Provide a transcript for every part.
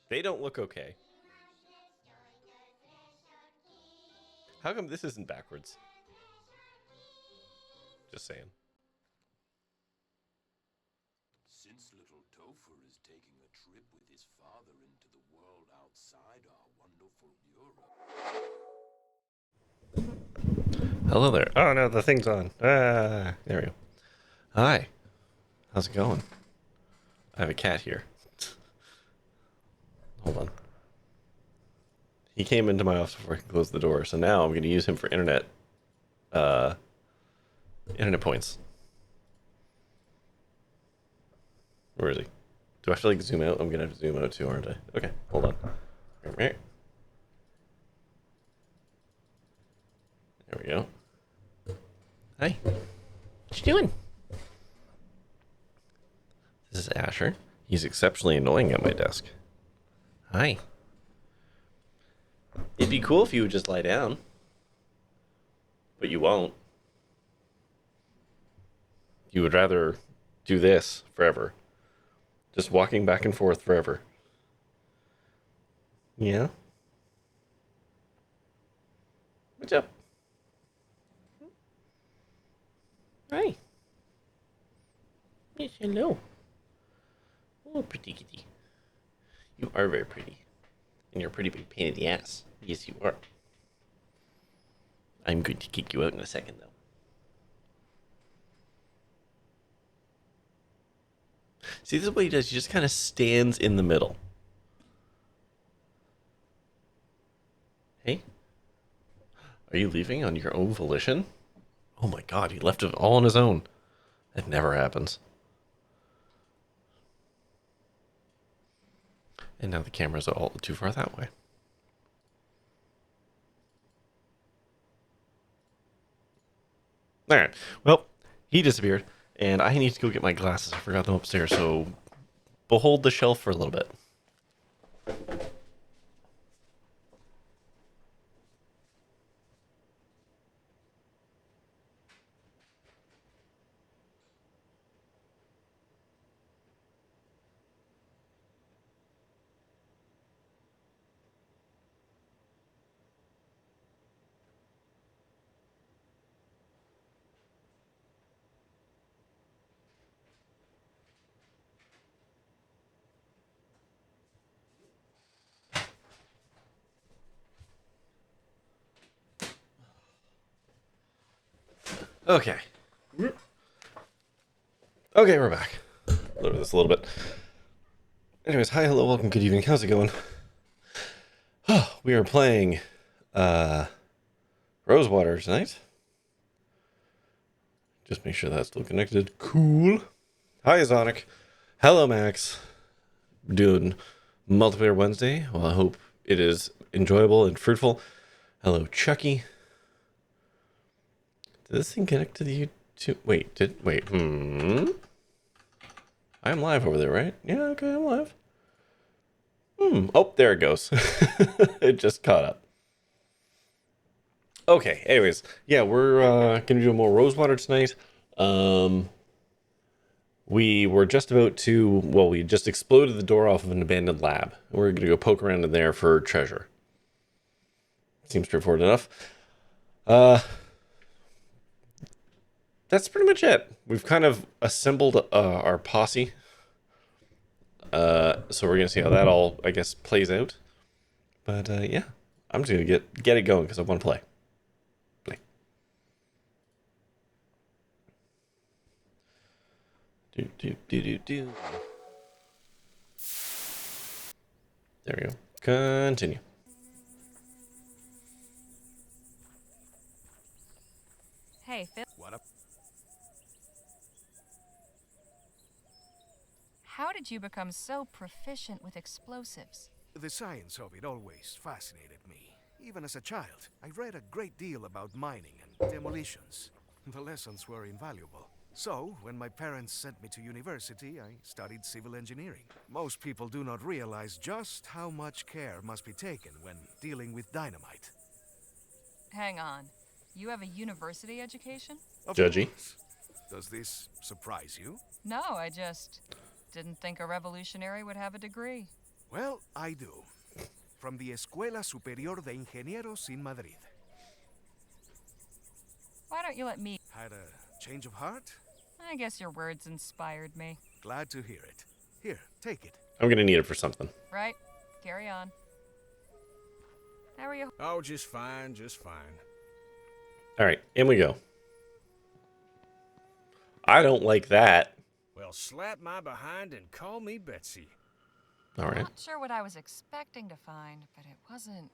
They don't look okay. How come this isn't backwards? Just saying. Since little Topher is taking a trip with his father into the world outside our wonderful Europe. Hello there. Oh no, the thing's on. Ah, there we go. Hi. How's it going? I have a cat here. Hold on. He came into my office before I closed the door, so now I'm going to use him for uh, internet points. Where is he? Do I have to like zoom out? I'm going to have to zoom out too, aren't I? Okay, hold on. There we go. Hi. What you doing? This is Asher. He's exceptionally annoying at my desk. Hi. It'd be cool if you would just lie down. But you won't. You would rather do this forever. Just walking back and forth forever. Yeah? What's up? Hi. Yes, hello. Oh, pretty kitty. You are very pretty. And you're a pretty big pain in the ass. Yes, you are. I'm going to kick you out in a second, though. See, this is what he does. He just kind of stands in the middle. Hey? Are you leaving on your own volition? Oh my god, he left it all on his own. That never happens. And now the camera's all too far that way. Alright, well, he disappeared, and I need to go get my glasses. I forgot them upstairs, so behold the shelf for a little bit. Okay. Okay, we're back. Lower this a little bit. Anyways, hi, hello, welcome, good evening. How's it going? Oh, we are playing Rosewater tonight. Just make sure that's still connected. Cool. Hi, Zonic. Hello, Max. Doing multiplayer Wednesday. Well, I hope it is enjoyable and fruitful. Hello, Chucky. Did this thing connect to the YouTube? Wait. I'm live over there, right? Yeah, okay, I'm live. Oh, there it goes. It just caught up. Okay, anyways. Yeah, we're gonna do more Rosewater tonight. We were just about to, well, we just exploded the door off of an abandoned lab. We're gonna go poke around in there for treasure. Seems straightforward enough. That's pretty much it. We've kind of assembled our posse. So we're gonna see how that all, I guess, plays out. But yeah, I'm just gonna get it going because I want to play. Play. Do. There we go. Continue. Hey, Phil. What up? How did you become so proficient with explosives? The science of it always fascinated me. Even as a child, I read a great deal about mining and demolitions. The lessons were invaluable. So, when my parents sent me to university, I studied civil engineering. Most people do not realize just how much care must be taken when dealing with dynamite. Hang on. You have a university education? Of Judgy. course. Does this surprise you? No, I just didn't think a revolutionary would have a degree. Well, I do. From the Escuela Superior de Ingenieros in Madrid. Why don't you let me? Had a change of heart? I guess your words inspired me. Glad to hear it. Here, take it. I'm gonna need it for something. Right? Carry on. How are you? Oh, just fine, just fine. All right, in we go. I don't like that. Well, slap my behind and call me Betsy. All right. Not sure what I was expecting to find, but it wasn't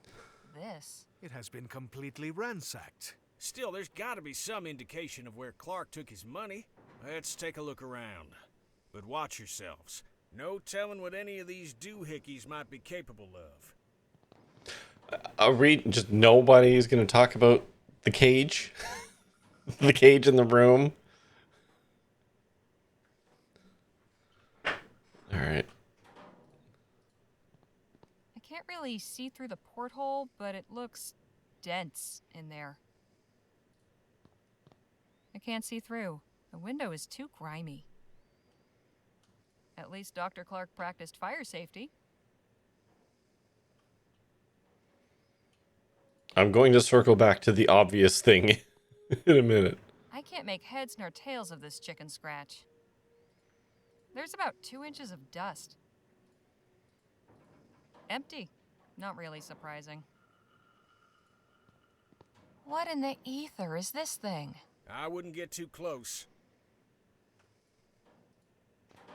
this. It has been completely ransacked. Still, there's gotta be some indication of where Clark took his money. Let's take a look around. But watch yourselves. No telling what any of these doohickeys might be capable of. Just nobody's gonna talk about the cage, the cage in the room. All right. I can't really see through the porthole, but it looks dense in there. I can't see through. The window is too grimy. At least Dr. Clark practiced fire safety. I'm going to circle back to the obvious thing in a minute. I can't make heads nor tails of this chicken scratch. There's about 2 inches of dust. Empty. Not really surprising. What in the ether is this thing? I wouldn't get too close.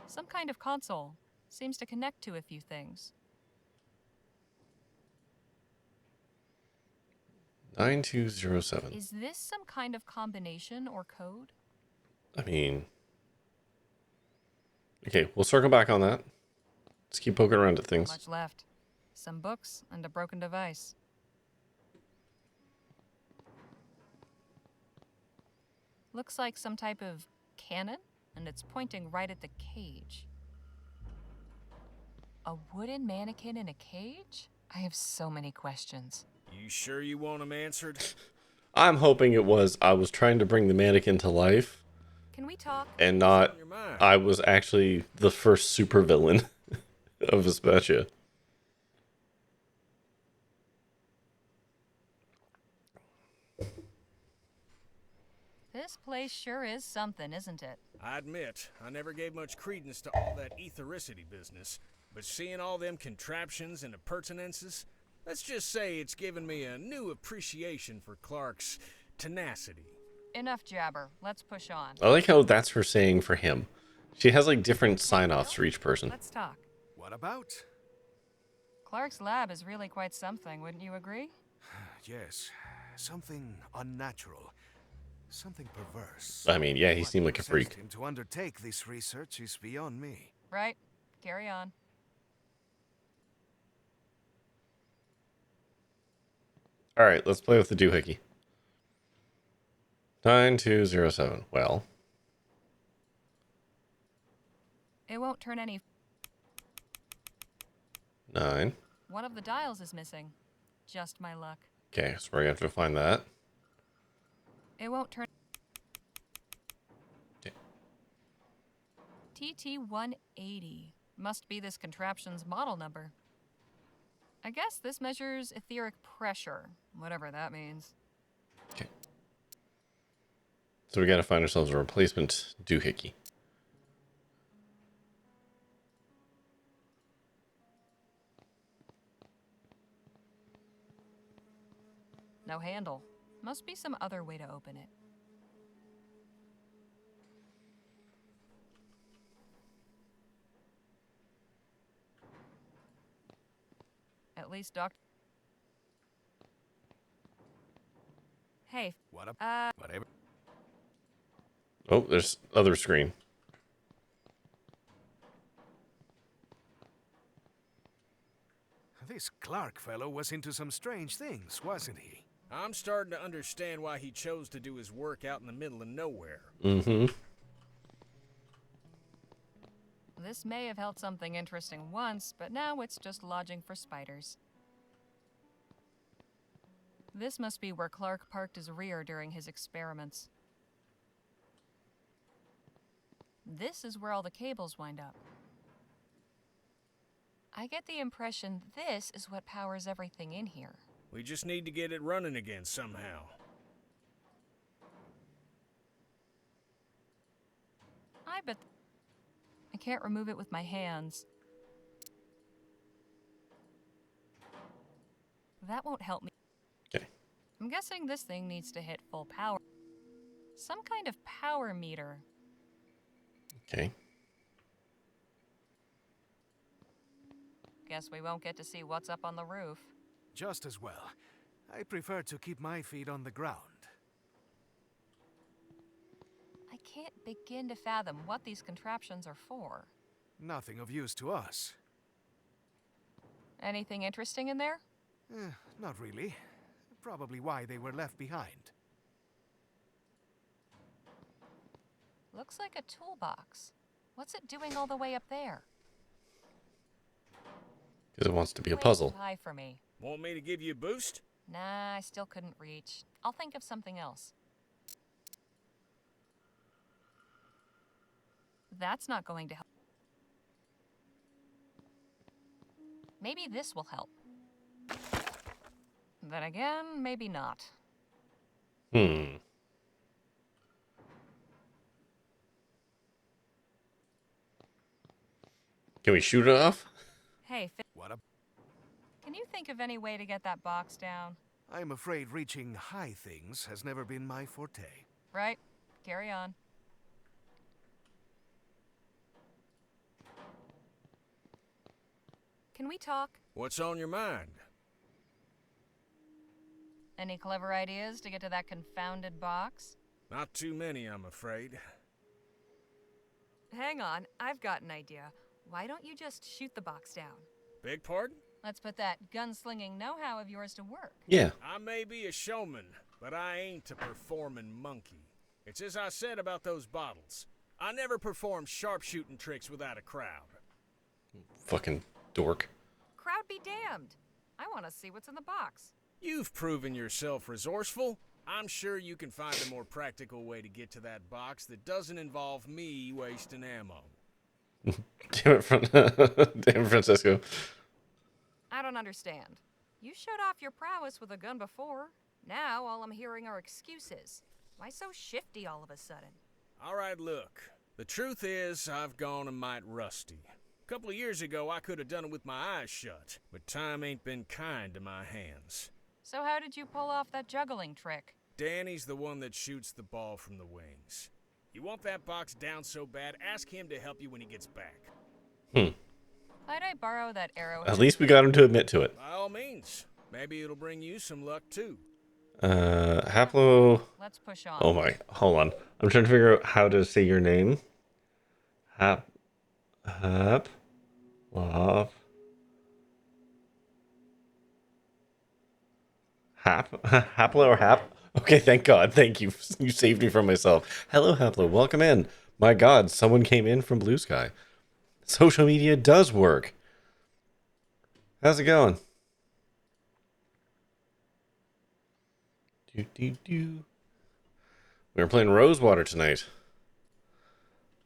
Some kind of console. Seems to connect to a few things. 9207. Is this some kind of combination or code? I mean, okay, we'll circle back on that. Let's keep poking around at things. Much left. Some books and a broken device. Looks like some type of cannon, and it's pointing right at the cage. A wooden mannequin in a cage? I have so many questions. You sure you want them answered? I'm hoping it was I was trying to bring the mannequin to life Can we talk? and not Your mind. I was actually the first supervillain of Vespecia. This place sure is something, isn't it? I admit, I never gave much credence to all that ethericity business, but seeing all them contraptions and appurtenances, let's just say it's given me a new appreciation for Clark's tenacity. Enough jabber. Let's push on. I like how that's her saying for him. She has like different sign-offs for each person. Let's talk. What about? Clark's lab is really quite something, wouldn't you agree? Yes, something unnatural. Something perverse. I mean, yeah, he seemed like a What freak. possessed him to undertake this research is beyond me. Right. Carry on. All right, let's play with the doohickey. 9207. Well, It won't turn any. 9. One of the dials is missing. Just my luck. Okay, so we're gonna have to find that. It won't turn. Okay. TT-180 must be this contraption's model number. I guess this measures etheric pressure, whatever that means. Okay. So we gotta find ourselves a replacement doohickey. No handle. Must be some other way to open it. At least Hey, What up? Whatever. Oh, there's other screen. This Clark fellow was into some strange things, wasn't he? I'm starting to understand why he chose to do his work out in the middle of nowhere. Mm-hmm. this may have held something interesting once, but now it's just lodging for spiders. This must be where Clark parked his rear during his experiments. This is where all the cables wind up. I get the impression this is what powers everything in here. We just need to get it running again somehow. I bet I can't remove it with my hands. That won't help me. Okay. I'm guessing this thing needs to hit full power. Some kind of power meter. Okay. Guess we won't get to see what's up on the roof. Just as well. I prefer to keep my feet on the ground. I can't begin to fathom what these contraptions are for. Nothing of use to us. Anything interesting in there? Not really. Probably why they were left behind. Looks like a toolbox. What's it doing all the way up there? Because it wants to be a Way puzzle. too high for me. Want me to give you a boost? Nah, I still couldn't reach. I'll think of something else. That's not going to help. Maybe this will help. Then again, maybe not. Hmm. Can we shoot it off? Hey, What a... can you think of any way to get that box down? I'm afraid reaching high things has never been my forte. Right? Carry on. Can we talk? What's on your mind? Any clever ideas to get to that confounded box? Not too many, I'm afraid. Hang on, I've got an idea. Why don't you just shoot the box down? Beg pardon? Let's put that gunslinging know-how of yours to work. Yeah. I may be a showman, but I ain't a performing monkey. It's as I said about those bottles. I never perform sharpshooting tricks without a crowd. Fucking dork. Crowd be damned. I want to see what's in the box. You've proven yourself resourceful. I'm sure you can find a more practical way to get to that box that doesn't involve me wasting ammo. Damn it, damn Francisco. I don't understand. You showed off your prowess with a gun before. Now all I'm hearing are excuses. Why so shifty all of a sudden? All right, look. The truth is, I've gone a mite rusty. A couple of years ago, I could have done it with my eyes shut, but time ain't been kind to my hands. So how did you pull off that juggling trick? Danny's the one that shoots the ball from the wings. You want that box down so bad, ask him to help you when he gets back. Might I borrow that arrow? At least we got him to admit to it. By all means. Maybe it'll bring you some luck, too. Haplo. Let's push on. Oh my, hold on. I'm trying to figure out how to say your name. Love. Haplo or Hap? Okay, thank God. Thank you. You saved me from myself. Hello, Haplo. Welcome in. My God, someone came in from Blue Sky. Social media does work. How's it going? We were playing Rosewater tonight,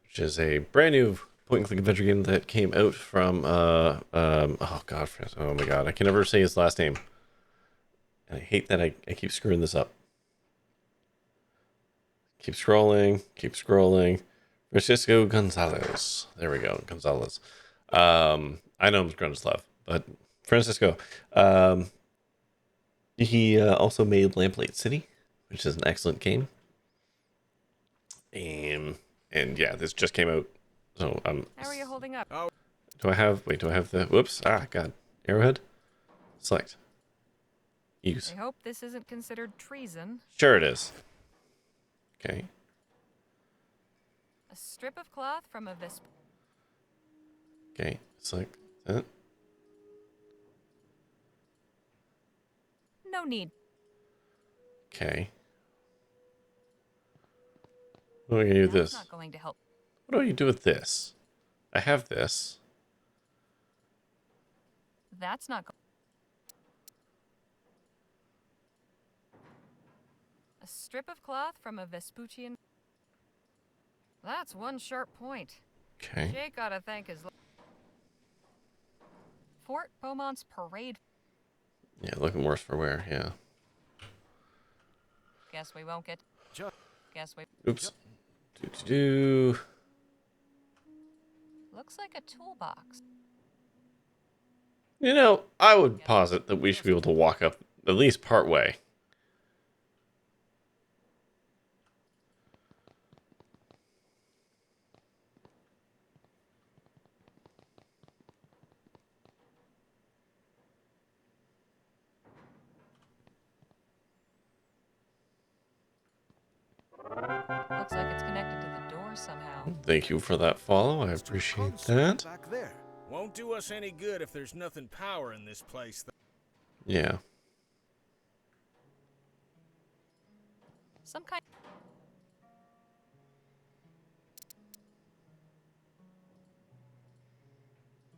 which is a brand new point-and-click adventure game that came out from oh God, oh my God, I can never say his last name, and I hate that I keep screwing this up. Keep scrolling. Francisco Gonzalez. There we go, Gonzalez. I know him as Grunslav, but Francisco. He also made Lamplight City, which is an excellent game. And yeah, this just came out. So How are you holding up? do I have the whoops? Ah, God. Arrowhead? Select. Use. I hope this isn't considered treason. Sure it is. Okay. A strip of cloth from a visp. Okay. Select that. No need. Okay. What do I do with That's this? not going to help. What do you do with this? I have this. That's not. A strip of cloth from a Vespuccian. That's one sharp point. Okay. Jake ought to thank his. Fort Beaumont's parade. Yeah, looking worse for wear, yeah. Guess we won't get. Ju- Guess we. Oops. Do. Looks like a toolbox. You know, I would posit that we should be able to walk up at least part way. Looks like it's connected to the door somehow. Thank you for that follow. I It's to a appreciate console that. back there. Won't do us any good if there's nothing power in this place. Yeah. Some kind.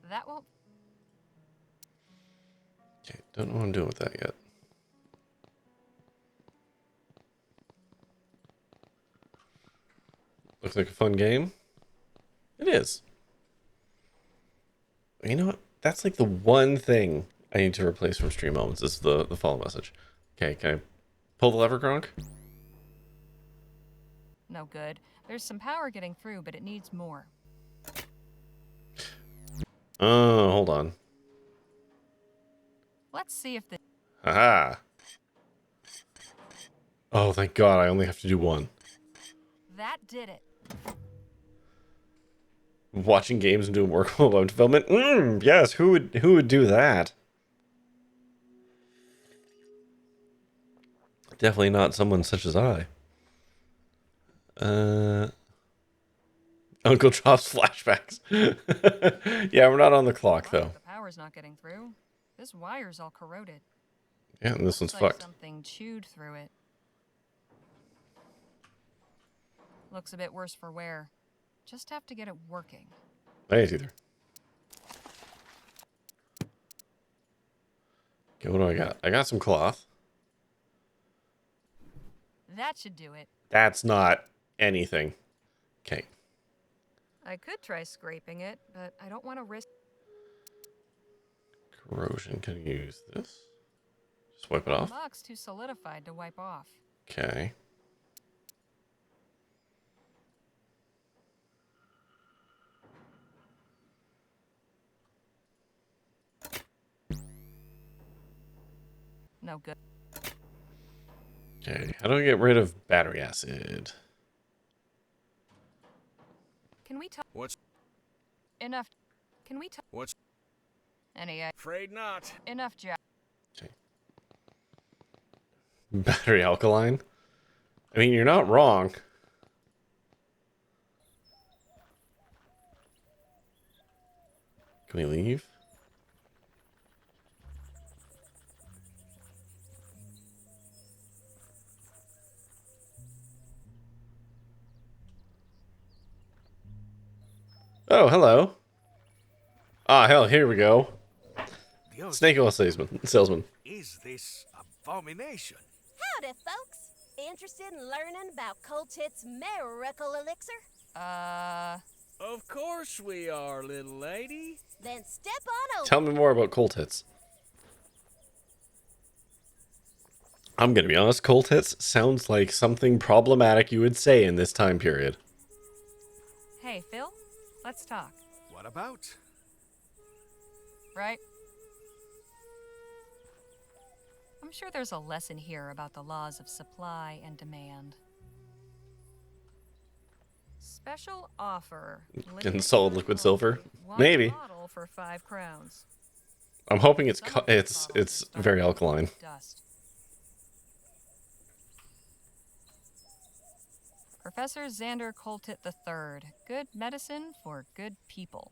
That won't. Okay, don't know what I'm doing with that yet. Looks like a fun game. It is. You know what? That's like the one thing I need to replace from stream moments is the follow message. Okay, can I pull the lever, Gronk? No good. There's some power getting through, but it needs more. Oh, hold on. Let's see if the. Haha. Oh, thank God, I only have to do one. That did it. Watching games and doing work while I'm development. Yes, who would do that? Definitely not someone such as I. Uncle Chop's flashbacks. Yeah, we're not on the clock though. The power's not getting through. This wire's all corroded. Yeah, and this one's Looks like fucked. something chewed through it. Looks a bit worse for wear. Just have to get it working. I ain't either. Okay, what do I got? I got some cloth. That should do it. That's not anything. Okay. I could try scraping it, but I don't want to risk. Corrosion. Can I use this? Just wipe it The off. muck's too solidified to wipe off. Okay. No good. Okay. How do I get rid of battery acid? Can we talk? What's Enough. Can we talk? what's? Any Afraid not. enough, Jack. Okay. Battery alkaline? I mean, you're not wrong. Can we leave? Oh, hello. Ah, hell, here we go. The ocean Snake oil salesman. is this abomination. Howdy, folks. Interested in learning about cultists' miracle elixir? Of course we are, little lady. Then step on over. Tell me more about cold hits. I'm gonna be honest, cold hits sounds like something problematic you would say in this time period. Hey, Phil. Let's talk. What about? Right? I'm sure there's a lesson here about the laws of supply and demand. Special offer. In solid liquid silver? One Maybe. bottle for 5 crowns. I'm hoping it's Some of these bottles it's start very with alkaline. Dust. Professor Xander Coltit III. Good medicine for good people.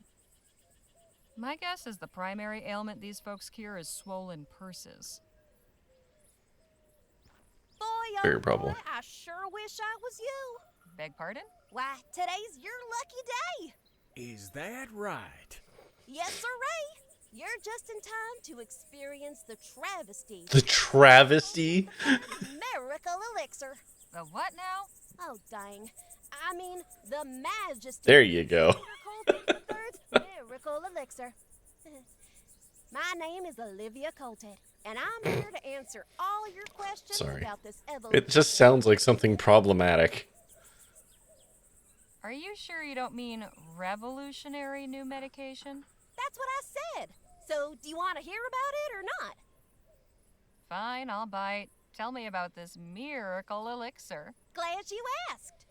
My guess is the primary ailment these folks cure is swollen purses. Boy, oh Very boy, probable. I sure wish I was you. Beg pardon? Why, today's your lucky day. Is that right? Yes, sirree. You're just in time to experience the travesty. The travesty? Miracle elixir. The what now? Oh, dang. I mean, the majesty. There you go. Xander Coltit III's miracle elixir. name is Olivia Colted, and I'm here to answer all your questions Sorry. about this It just sounds like something problematic. Are you sure you don't mean revolutionary new medication? That's what I said. So, do you want to hear about it or not? Fine, I'll bite. Tell me about this miracle elixir. Glad you asked.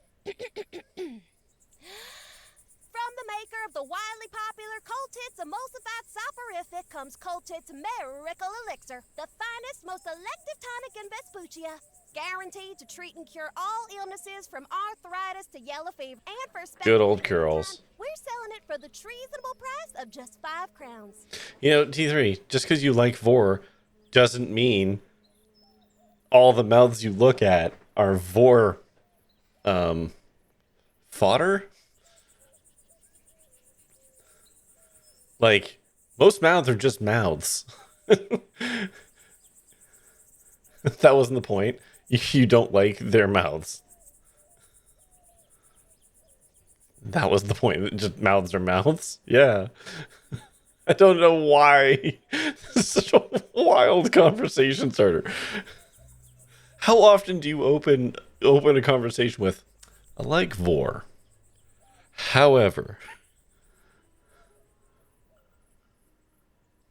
From the maker of the wildly popular Cultists Emulsified Soporific comes Cultists Miracle Elixir, the finest, most elective tonic in Vespuccia. Guaranteed to treat and cure all illnesses from arthritis to yellow fever. And for a special Good old limited Curls. time, we're selling it for the treasonable price of just 5 crowns. You know, T3, just because you like Vor doesn't mean all the mouths you look at are Vor fodder. Like, most mouths are just mouths. That wasn't the point. You don't like their mouths. That was the point. Just mouths are mouths. Yeah. I don't know why. This is such a wild conversation starter. How often do you open a conversation with, I like Vor. However.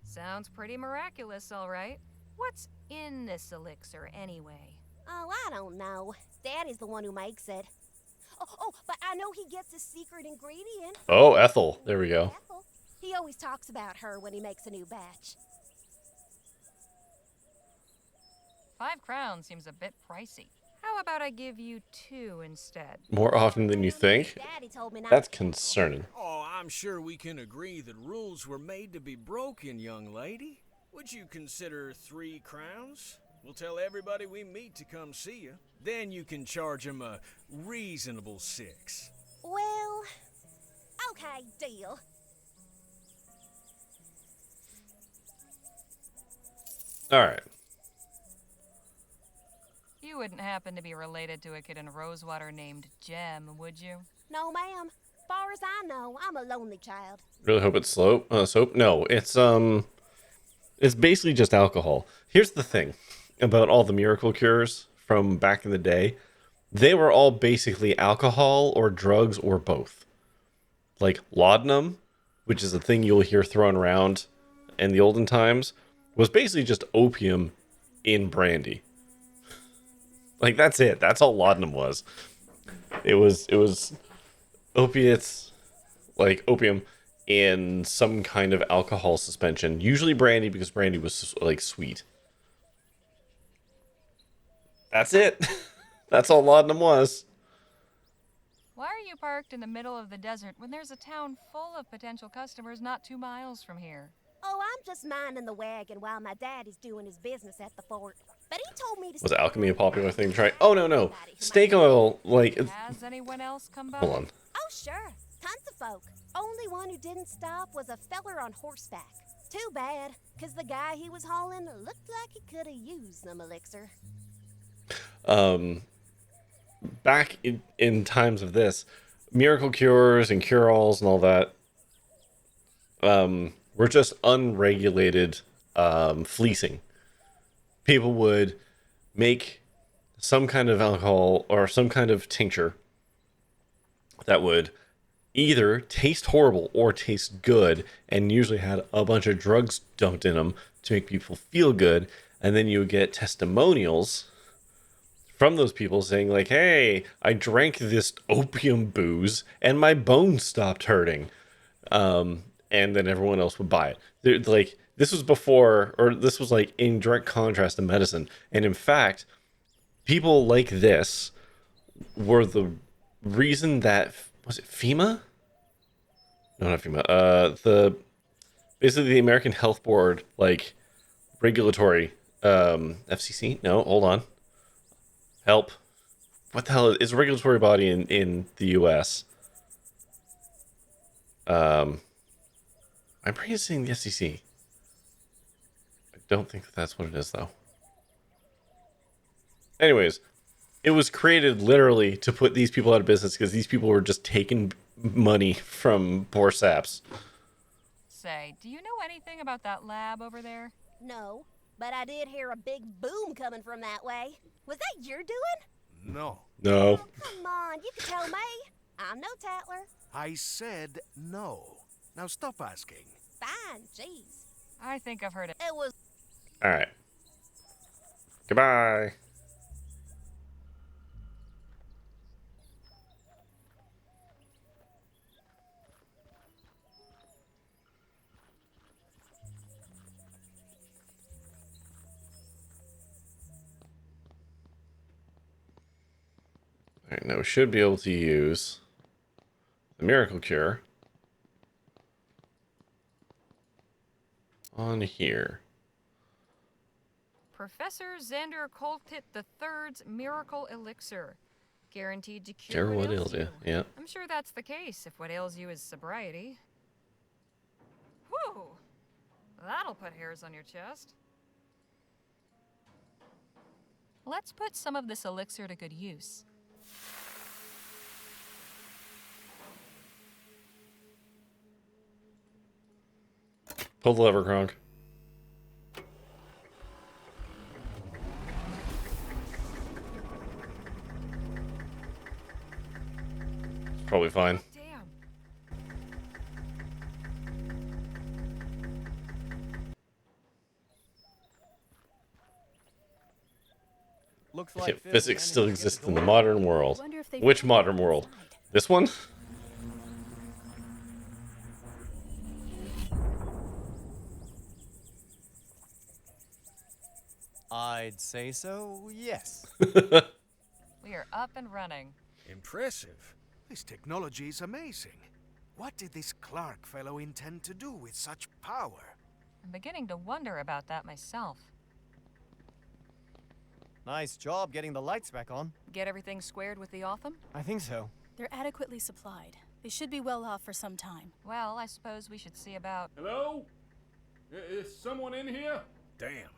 Sounds pretty miraculous, all right. What's in this elixir, anyway? Oh, I don't know. Daddy's the one who makes it. But I know he gets his secret ingredient. Oh, Ethel. There we go. Ethel. He always talks about her when he makes a new batch. 5 crowns seems a bit pricey. How about I give you 2 instead? More often than you think? Daddy told me not That's to. concerning. Oh, I'm sure we can agree that rules were made to be broken, young lady. Would you consider 3 crowns? We'll tell everybody we meet to come see you. Then you can charge them a reasonable 6. Well, okay, deal. All right. You wouldn't happen to be related to a kid in Rosewater named Jem, would you? No, ma'am. Far as I know, I'm a lonely child. Really hope it's soap. No, it's basically just alcohol. Here's the thing about all the miracle cures from back in the day. They were all basically alcohol or drugs or both. Like laudanum, which is a thing you'll hear thrown around in the olden times, was basically just opium in brandy. Like, that's it. That's all laudanum was. It was opiates, like opium, in some kind of alcohol suspension. Usually brandy, because brandy was, like, sweet. That's it. That's all laudanum was. Why are you parked in the middle of the desert when there's a town full of potential customers not 2 miles from here? Oh, I'm just minding the wagon while my daddy's doing his business at the fort. But he told me to... Was alchemy a popular thing to try? Oh, no. Snake oil, like... Has anyone else come by? Hold on. Oh, sure. Tons of folk. Only one who didn't stop was a feller on horseback. Too bad, because the guy he was hauling looked like he could have used some elixir. Back in times of this, miracle cures and cure-alls and all that were just unregulated fleecing. People would make some kind of alcohol or some kind of tincture that would either taste horrible or taste good, and usually had a bunch of drugs dumped in them to make people feel good. And then you would get testimonials from those people saying, like, hey, I drank this opium booze and my bones stopped hurting. And then everyone else would buy it. Like, this was before, or this was like in direct contrast to medicine. And in fact, people like this were the reason that, was it FEMA? No, not FEMA. Basically the American Health Board, like, regulatory, FCC? No, hold on. Help. What the hell is a regulatory body in the US? I'm pretty saying the SEC. I don't think that's what it is, though. Anyways, it was created literally to put these people out of business because these people were just taking money from poor saps. say, do you know anything about that lab over there? No, but I did hear a big boom coming from that way. Was that your doing? No. No. Come on, you can tell me. I'm no tattler. I said no. Now stop asking. Fine, jeez. I think I've heard it. It was All right. Goodbye. All right, now we should be able to use the miracle cure on here. Professor Xander Coltit III's miracle elixir. Guaranteed to Cure cure what ails you. Yeah. I'm sure that's the case if what ails you is sobriety. Whew! That'll put hairs on your chest. Let's put some of this elixir to good use. Pull the lever, Kronk. It's probably fine. Damn. Looks Yeah, like Phil physics managed still to get exists the in the door. modern world. Wonder if they Which found modern anything world? inside. This one? I'd say so, yes. We are up and running. Impressive. This technology is amazing. What did this Clark fellow intend to do with such power? I'm beginning to wonder about that myself. Nice job getting the lights back on. Get everything squared with the Otham? I think so. They're adequately supplied. They should be well off for some time. Well, I suppose we should see about... Hello? Is someone in here? Damn.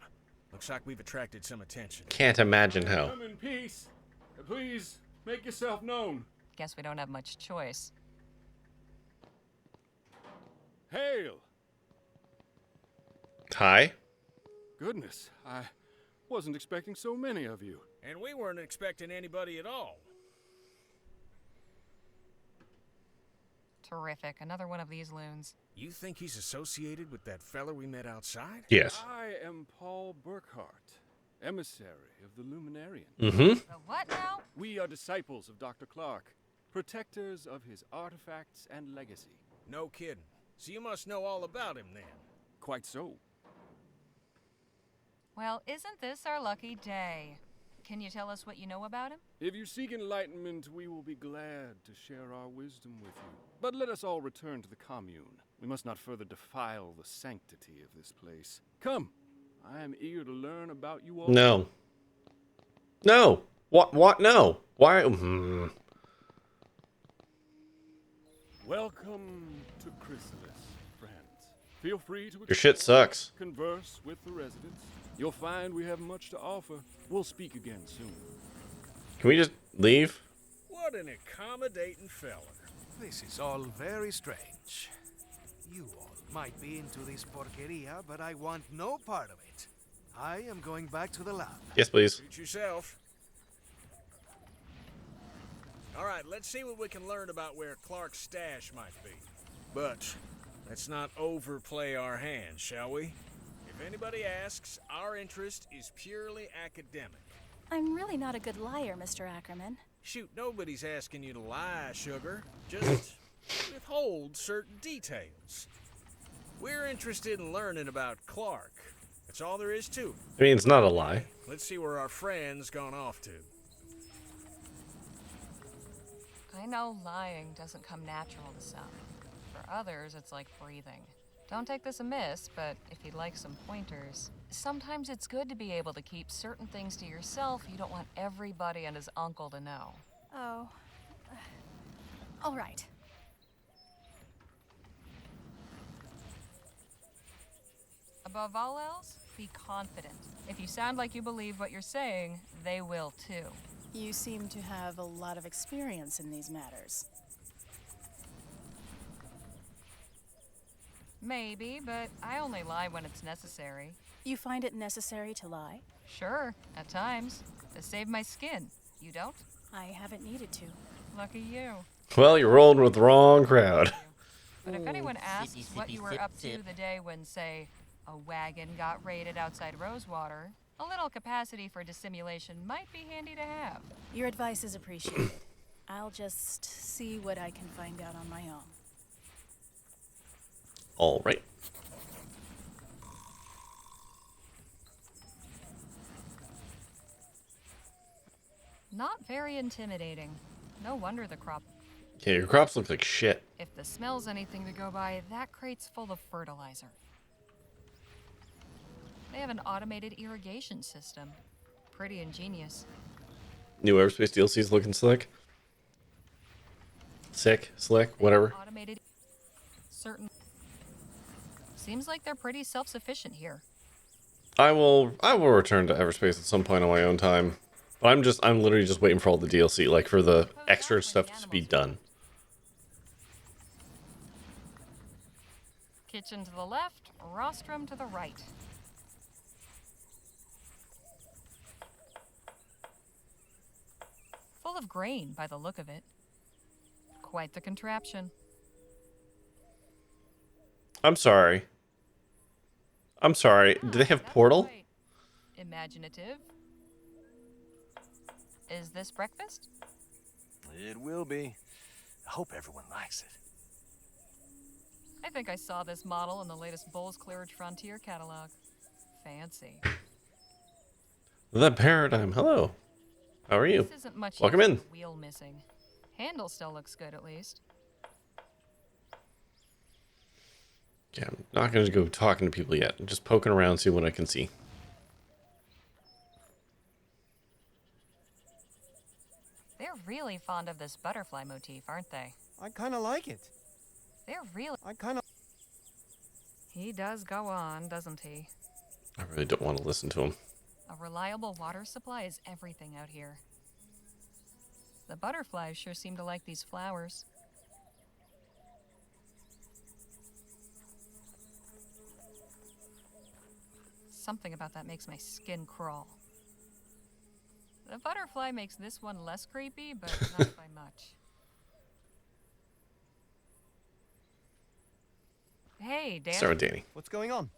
Looks like we've attracted some attention. Can't imagine how. Come in peace. Please, make yourself known. Guess we don't have much choice. Hail! Hi? Goodness, I wasn't expecting so many of you. And we weren't expecting anybody at all. Terrific. Another one of these loons. You think he's associated with that fella we met outside? Yes. I am Paul Burkhart, emissary of the Luminarian. Mm-hmm. The what now? We are disciples of Dr. Clark, protectors of his artifacts and legacy. No kidding. So you must know all about him then. Quite so. Well, isn't this our lucky day? Can you tell us what you know about him? If you seek enlightenment, we will be glad to share our wisdom with you. But let us all return to the commune. We must not further defile the sanctity of this place. Come, I am eager to learn about you all. No. No. What? No. Why? Welcome to Chrysalis, friends. Feel free to Your shit explore, sucks. converse with the residents. You'll find we have much to offer. We'll speak again soon. Can we just leave? What an accommodating fella. This is all very strange. You all might be into this porqueria, but I want no part of it. I am going back to the lab. Yes, please. Suit yourself. All right, let's see what we can learn about where Clark's stash might be. But let's not overplay our hand, shall we? If anybody asks, our interest is purely academic. I'm really not a good liar, Mr. Ackerman. Shoot, nobody's asking you to lie, sugar. Just withhold certain details. We're interested in learning about Clark. That's all there is to it. I mean, it's not a lie. Let's see where our friend's gone off to. I know lying doesn't come natural to some. For others, it's like breathing. Don't take this amiss, but if you'd like some pointers, sometimes it's good to be able to keep certain things to yourself you don't want everybody and his uncle to know. Oh. All right. Above all else, be confident. If you sound like you believe what you're saying, they will too. You seem to have a lot of experience in these matters. Maybe, but I only lie when it's necessary. You find it necessary to lie? Sure, at times. To save my skin. You don't? I haven't needed to. Lucky you. Well, you're rolling with the wrong crowd. But if anyone asks what you were up to the day when, say, a wagon got raided outside Rosewater, a little capacity for dissimulation might be handy to have. Your advice is appreciated. I'll just see what I can find out on my own. All right. Not very intimidating. No wonder the crop. Yeah, your crops look like shit. If the smell's anything to go by, that crate's full of fertilizer. They have an automated irrigation system. Pretty ingenious. New Everspace DLC's looking slick. Sick, slick, whatever. Automated. Certain. Seems like they're pretty self-sufficient here. I will return to Everspace at some point on my own time. But I'm literally just waiting for all the DLC, like for the extra stuff to be done. Kitchen to the left, rostrum to the right. Full of grain by the look of it. Quite the contraption. I'm sorry. Do they have That's Portal? quite imaginative. Is this breakfast? It will be. I hope everyone likes it. I think I saw this model in the latest Bulls Clearage Frontier catalog. Fancy. That paradigm. Hello. How are you? This isn't much Welcome use in. with the wheel missing. Handle still looks good, at least. Yeah, I'm not going to go talking to people yet. I'm just poking around, see what I can see. They're really fond of this butterfly motif, aren't they? I kind of like it. They're really... I kind of... He does go on, doesn't he? I really don't want to listen to him. A reliable water supply is everything out here. The butterflies sure seem to like these flowers. Something about that makes my skin crawl. The butterfly makes this one less creepy, but not by much. Hey, Dan. Start with Danny. What's going on?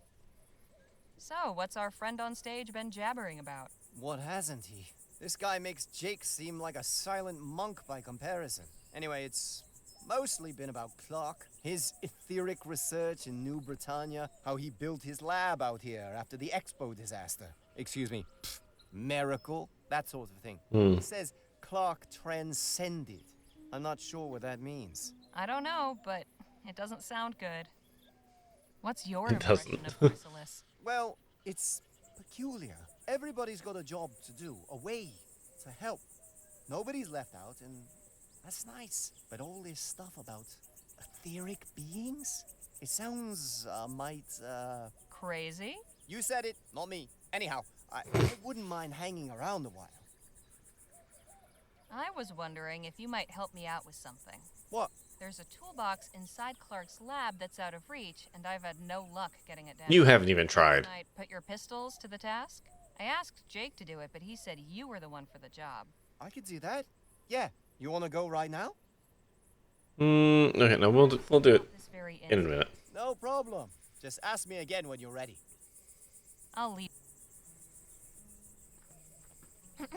So, what's our friend on stage been jabbering about? What hasn't he? This guy makes Jake seem like a silent monk by comparison. Anyway, it's mostly been about Clark, his etheric research in New Britannia, how he built his lab out here after the Expo disaster. Excuse me, miracle, that sort of thing. He says Clark transcended. I'm not sure what that means. I don't know, but it doesn't sound good. What's your It impression doesn't. of Chrysalis? Well, it's peculiar. Everybody's got a job to do, a way to help. Nobody's left out, and that's nice. But all this stuff about etheric beings? It sounds, Crazy? You said it, not me. Anyhow, I wouldn't mind hanging around a while. I was wondering if you might help me out with something. What? There's a toolbox inside Clark's lab that's out of reach, and I've had no luck getting it down. You haven't even tried. Can I put your pistols to the task? I asked Jake to do it, but he said you were the one for the job. I could do that. Yeah. You want to go right now? Okay, no, we'll do it This very in a minute. No problem. Just ask me again when you're ready. I'll leave. I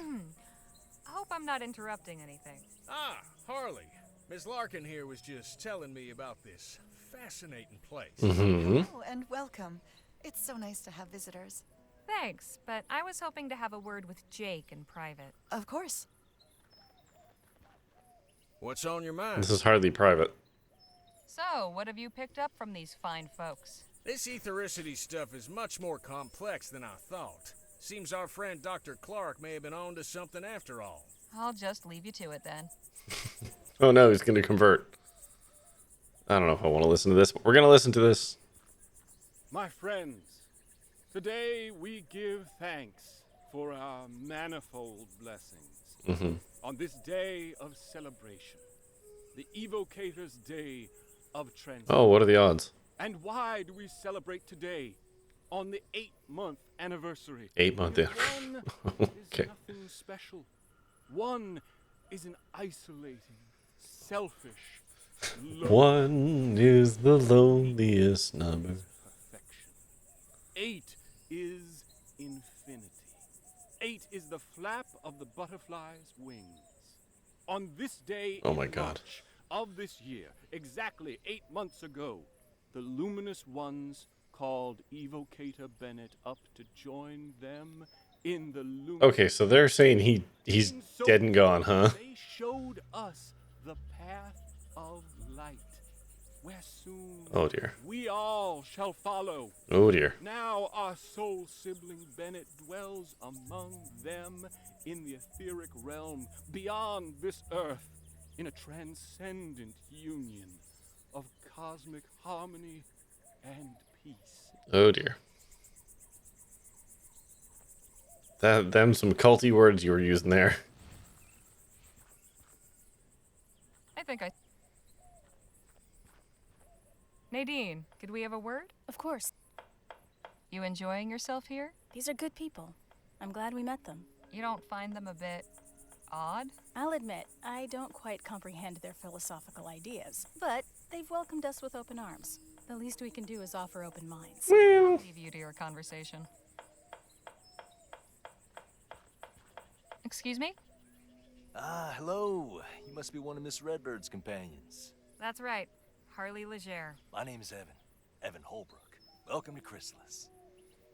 hope I'm not interrupting anything. Ah, Harley. Miss Larkin here was just telling me about this fascinating place. Mm-hmm. Oh, and welcome. It's so nice to have visitors. Thanks, but I was hoping to have a word with Jake in private. Of course. What's on your mind? This is hardly private. So, what have you picked up from these fine folks? This ethericity stuff is much more complex than I thought. Seems our friend Dr. Clark may have been on to something after all. I'll just leave you to it then. Oh no, he's going to convert. I don't know if I want to listen to this, but we're going to listen to this. My friends, today we give thanks for our manifold blessings. On this day of celebration, the Evocator's Day of Transcendence. Oh, what are the odds? And why do we celebrate today, on the 8-month anniversary? 8-month Because anniversary. one Okay. is nothing special. One is an isolating, selfish, One is the loneliest number. perfection. 8 is infinity. 8 is the flap of the butterfly's wings. On this day Oh in my God. March of this year, exactly 8 months ago, the luminous ones called Evocator Bennett up to join them in the luminous... Okay, so they're saying he's Being so dead and gone, huh? They showed us the path of light, where soon Oh dear. we all shall follow. Oh dear. Now our soul sibling Bennett dwells among them in the etheric realm beyond this earth, in a transcendent union of cosmic harmony and peace. Oh dear. Them some culty words you were using there. I think I. Nadine, could we have a word? Of course. You enjoying yourself here? These are good people. I'm glad we met them. You don't find them a bit odd? I'll admit, I don't quite comprehend their philosophical ideas, but they've welcomed us with open arms. The least we can do is offer open minds. I'll leave you to your conversation. Excuse me? Ah, hello. You must be one of Miss Redbird's companions. That's right. Harley Legere. My name is Evan. Evan Holbrook. Welcome to Chrysalis.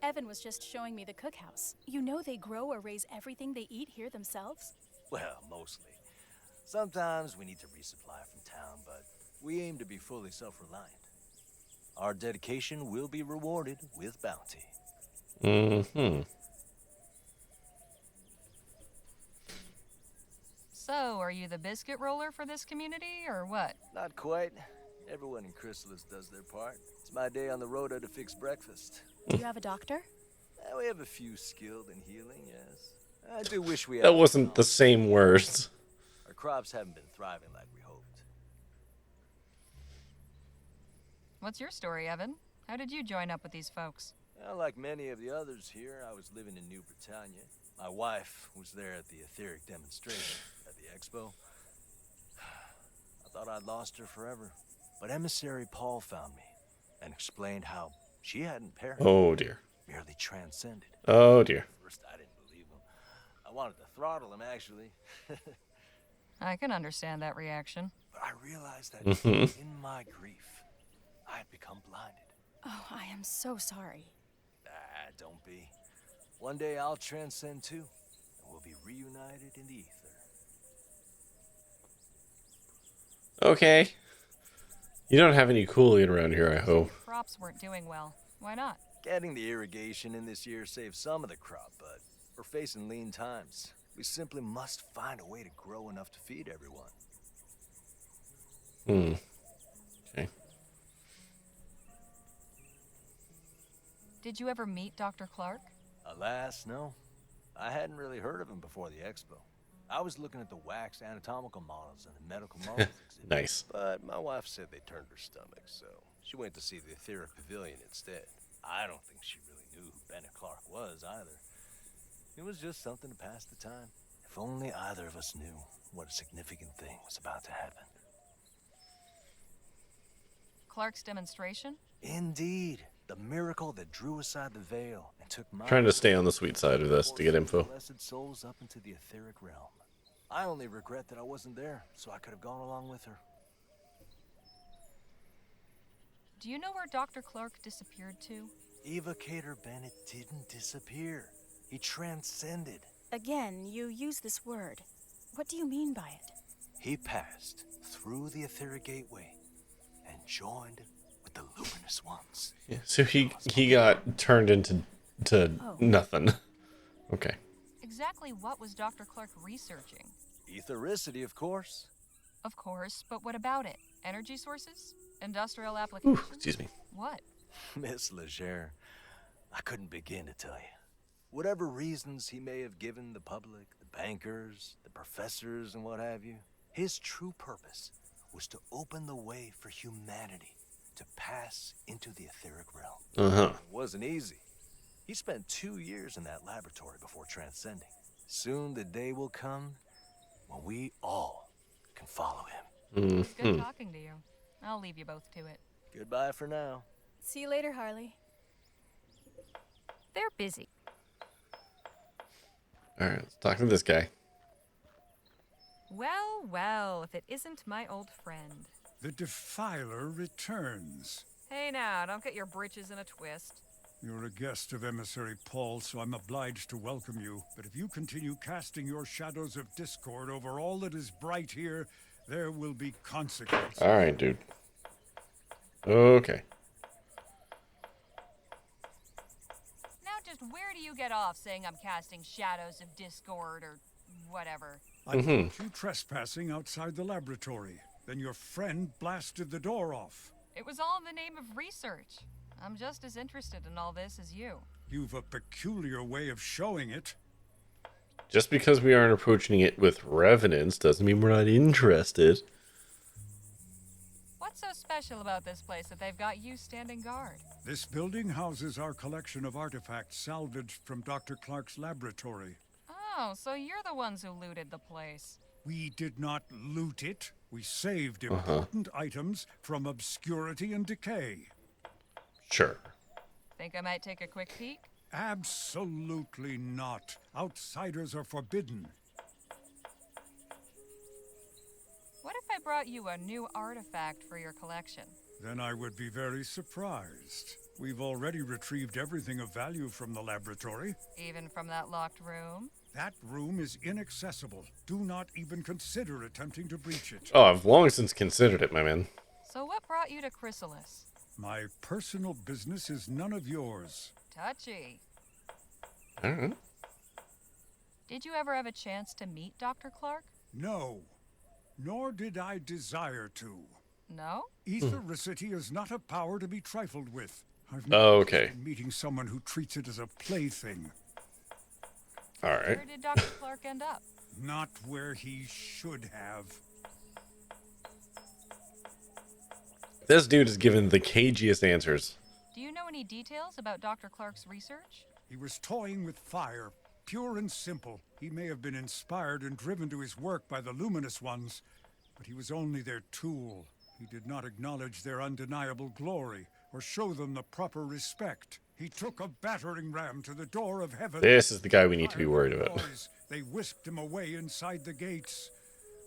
Evan was just showing me the cookhouse. You know they grow or raise everything they eat here themselves? Well, mostly. Sometimes we need to resupply from town, but we aim to be fully self-reliant. Our dedication will be rewarded with bounty. Mm-hmm. So, are you the biscuit roller for this community, or what? Not quite. Everyone in Chrysalis does their part. It's my day on the rota to fix breakfast. Do you have a doctor? We have a few skilled in healing, yes. I do wish we had... That wasn't the same words. Our crops haven't been thriving like we hoped. What's your story, Evan? How did you join up with these folks? Well, like many of the others here, I was living in New Britannia. My wife was there at the etheric demonstration at the expo. I thought I'd lost her forever. But emissary Paul found me and explained how she hadn't perished. Oh dear. Merely transcended. Oh dear. First, I didn't believe him. I wanted to throttle him, actually. I can understand that reaction. But I realized that in my grief, I had become blinded. Oh, I am so sorry. Ah, don't be. One day I'll transcend too, and we'll be reunited in the ether. Okay. You don't have any cooling around here, I hope. Crops weren't doing well. Why not? Getting the irrigation in this year saved some of the crop, but we're facing lean times. We simply must find a way to grow enough to feed everyone. Okay. Did you ever meet Dr. Clark? Alas, no. I hadn't really heard of him before the expo. I was looking at the wax anatomical models and the medical models exhibit. Nice. But my wife said they turned her stomach, so she went to see the etheric pavilion instead. I don't think she really knew who Bennett Clark was either. It was just something to pass the time. If only either of us knew what a significant thing was about to happen. Clark's demonstration? Indeed. The miracle that drew aside the veil and took my... Trying to stay on the sweet side of this to get info. blessed souls up into the etheric realm. I only regret that I wasn't there, so I could have gone along with her. Do you know where Dr. Clark disappeared to? Evocator Bennett didn't disappear. He transcended. Again, you use this word. What do you mean by it? He passed through the etheric gateway and joined with the luminous ones. Yeah, so he got turned into nothing. Okay. Exactly what was Dr. Clark researching? Ethericity, of course. Of course, but what about it? Energy sources? Industrial applications? Ooh, excuse me. What? Miss Legere, I couldn't begin to tell you. Whatever reasons he may have given the public, the bankers, the professors, and what have you, his true purpose was to open the way for humanity to pass into the etheric realm. Uh-huh. It wasn't easy. He spent 2 years in that laboratory before transcending. Soon the day will come when we all can follow him. It was good talking to you. I'll leave you both to it. Goodbye for now. See you later, Harley. They're busy. All right, let's talk to this guy. Well, well, if it isn't my old friend. The Defiler returns. Hey now, don't get your britches in a twist. You're a guest of Emissary Paul, so I'm obliged to welcome you. But if you continue casting your shadows of discord over all that is bright here, there will be consequences. All right, dude. Okay. Now just where do you get off saying I'm casting shadows of discord or whatever? I caught you trespassing outside the laboratory. Then your friend blasted the door off. It was all in the name of research. I'm just as interested in all this as you. You've a peculiar way of showing it. Just because we aren't approaching it with revenants doesn't mean we're not interested. What's so special about this place that they've got you standing guard? This building houses our collection of artifacts salvaged from Dr. Clark's laboratory. Oh, so you're the ones who looted the place. We did not loot it. We saved important items from obscurity and decay. Sure. Think I might take a quick peek? Absolutely not. Outsiders are forbidden. What if I brought you a new artifact for your collection? Then I would be very surprised. We've already retrieved everything of value from the laboratory. Even from that locked room? That room is inaccessible. Do not even consider attempting to breach it. Oh, I've long since considered it, my man. So what brought you to Chrysalis? My personal business is none of yours. Touchy. All right. Did you ever have a chance to meet Dr. Clark? No. Nor did I desire to. No? Ethericity is not a power to be trifled with. I've Okay. meeting someone who treats it as a plaything. All right. Where did Dr. Clark end up? Not where he should have. This dude is given the cagiest answers. Do you know any details about Dr. Clark's research? He was toying with fire, pure and simple. He may have been inspired and driven to his work by the luminous ones, but he was only their tool. He did not acknowledge their undeniable glory or show them the proper respect. He took a battering ram to the door of heaven. This is the guy we need to be worried about. They whisked him away inside the gates,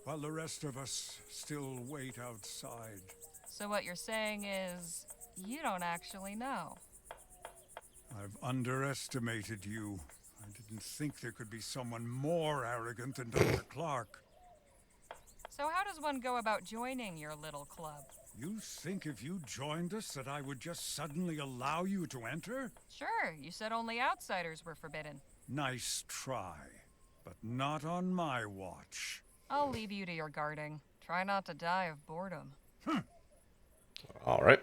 while the rest of us still wait outside. So what you're saying is, you don't actually know. I've underestimated you. I didn't think there could be someone more arrogant than Dr. Clark. So how does one go about joining your little club? You think if you joined us that I would just suddenly allow you to enter? Sure, you said only outsiders were forbidden. Nice try, but not on my watch. I'll leave you to your guarding. Try not to die of boredom. All right.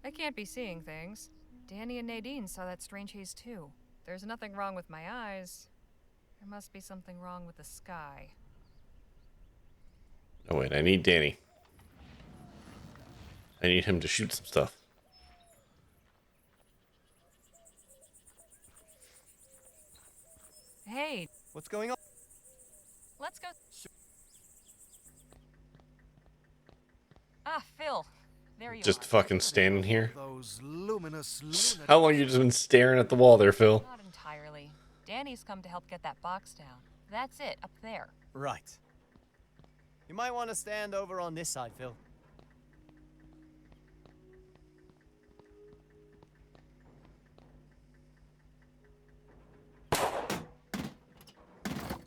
I can't be seeing things. Danny and Nadine saw that strange haze too. There's nothing wrong with my eyes. There must be something wrong with the sky. Oh, wait. I need Danny. I need him to shoot some stuff. Hey, What's going on? let's go. Ah, Phil. There you Just are. fucking standing here. Those luminous lunatics. How long you just been staring at the wall there, Phil? Not entirely. Danny's come to help get that box down. That's it, up there. Right. You might want to stand over on this side, Phil.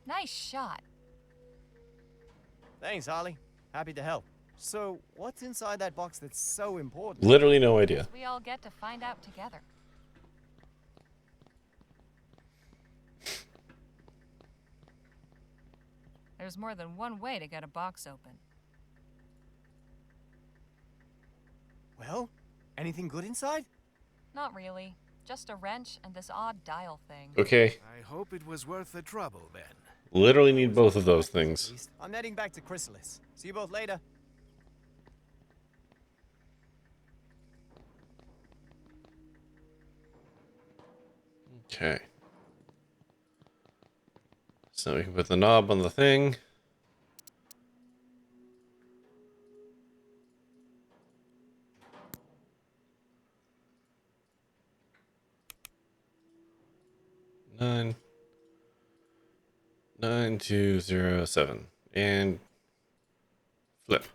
Nice shot. Thanks, Harley. Happy to help. So, what's inside that box that's so important? Literally no idea. We all get to find out together. There's more than one way to get a box open. Well, anything good inside? Not really. Just a wrench and this odd dial thing. Okay. I hope it was worth the trouble then. Literally need both of those things. I'm heading back to Chrysalis. See you both later. Okay. So we can put the knob on the thing. Nine. 9207. And flip.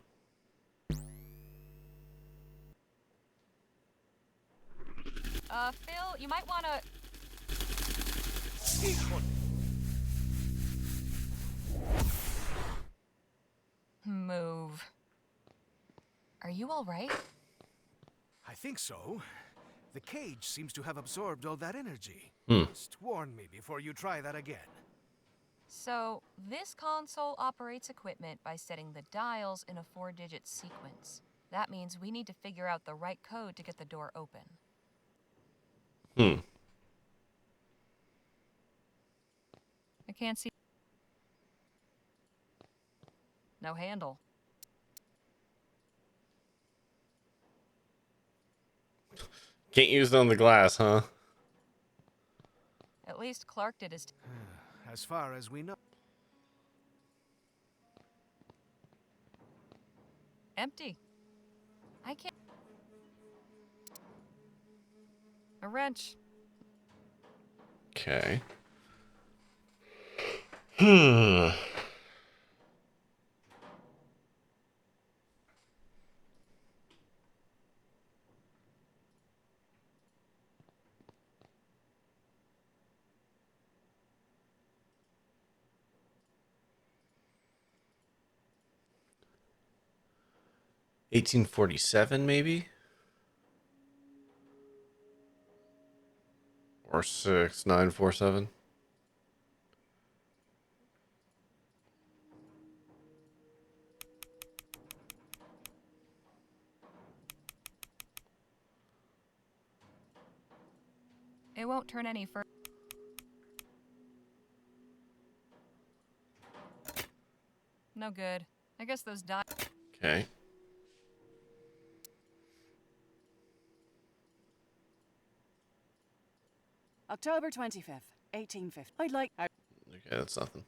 Phil, you might wanna... Move. Are you alright? I think so. The cage seems to have absorbed all that energy. Hmm. Just warn me before you try that again. So, this console operates equipment by setting the dials in a 4-digit sequence. That means we need to figure out the right code to get the door open. Hmm. I can't see... No handle. Can't use it on the glass, huh? At least Clark did his... As far as we know. Empty. I can't... A wrench. Okay. Hmm. $1847 maybe? Or 6947. It won't turn any further. No good. I guess those dials... Okay. October 25th, 1850. I'd like... Okay, that's nothing.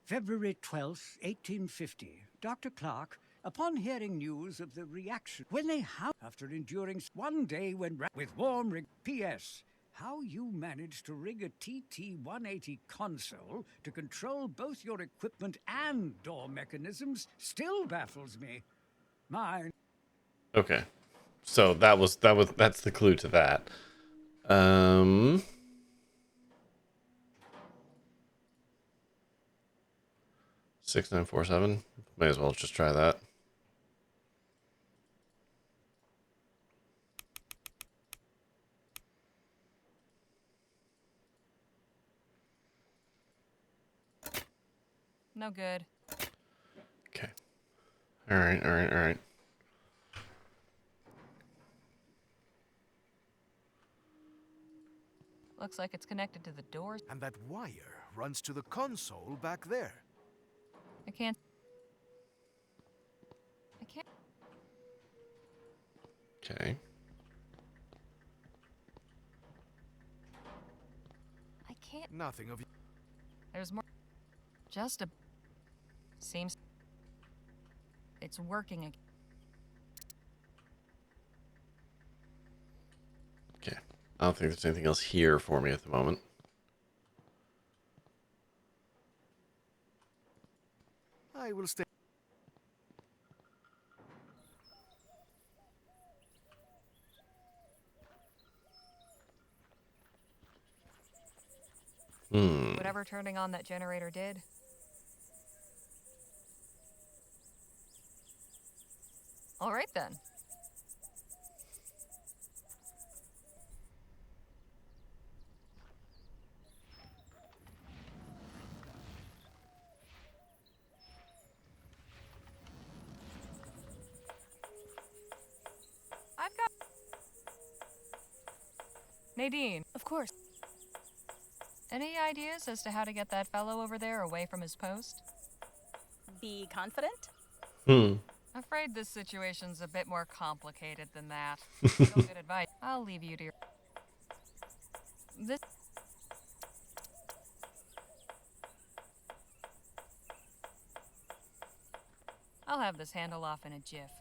February 12th, 1850. Dr. Clark, upon hearing news of the reaction, when they after enduring one day when with warm rig. P.S. How you managed to rig a TT-180 console to control both your equipment and door mechanisms still baffles me. Mine. Okay. So that's the clue to that. 6947. May as well just try that. No good. Okay. All right. Looks like it's connected to the doors. And that wire runs to the console back there. I can't... Okay. I can't... Nothing of... There's more... Just a... Seems... It's working again. Okay. I don't think there's anything else here for me at the moment. I will stay. Whatever turning on that generator did. All right then. I've got... Nadine. Of course. Any ideas as to how to get that fellow over there away from his post? Be confident? Afraid this situation's a bit more complicated than that. No good advice. I'll leave you to your... This... I'll have this handle off in a jiff.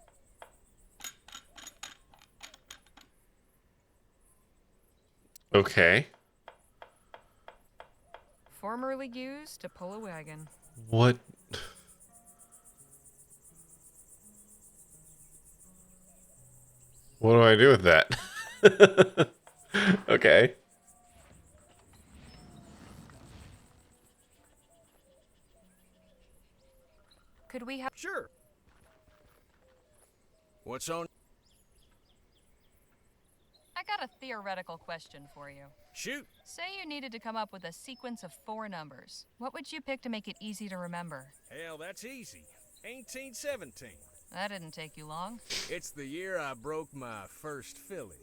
Okay. Formerly used to pull a wagon. What? What do I do with that? Okay. Could we have... Sure. What's on? I got a theoretical question for you. Shoot. Say you needed to come up with a sequence of 4 numbers. What would you pick to make it easy to remember? Hell, that's easy. 1817. That didn't take you long. It's the year I broke my first filly.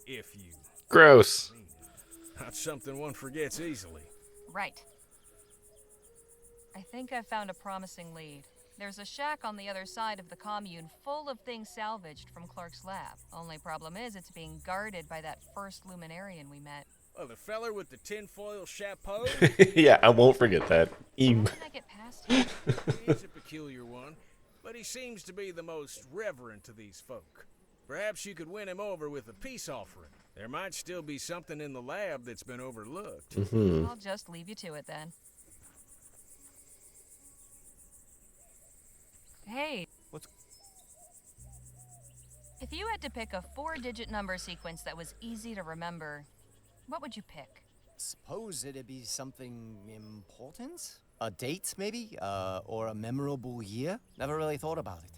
If you... Gross. Not something one forgets easily. Right. I think I've found a promising lead. There's a shack on the other side of the commune full of things salvaged from Clark's lab. Only problem is it's being guarded by that first luminarian we met. Oh, the feller with the tinfoil chapeau? Yeah, I won't forget that. How can I get past him? He's a peculiar one, but he seems to be the most reverent to these folk. Perhaps you could win him over with a peace offering. There might still be something in the lab that's been overlooked. I'll just leave you to it then. Hey. What's... If you had to pick a 4-digit number sequence that was easy to remember, what would you pick? Suppose it'd be something important? A date, maybe? Or a memorable year? Never really thought about it.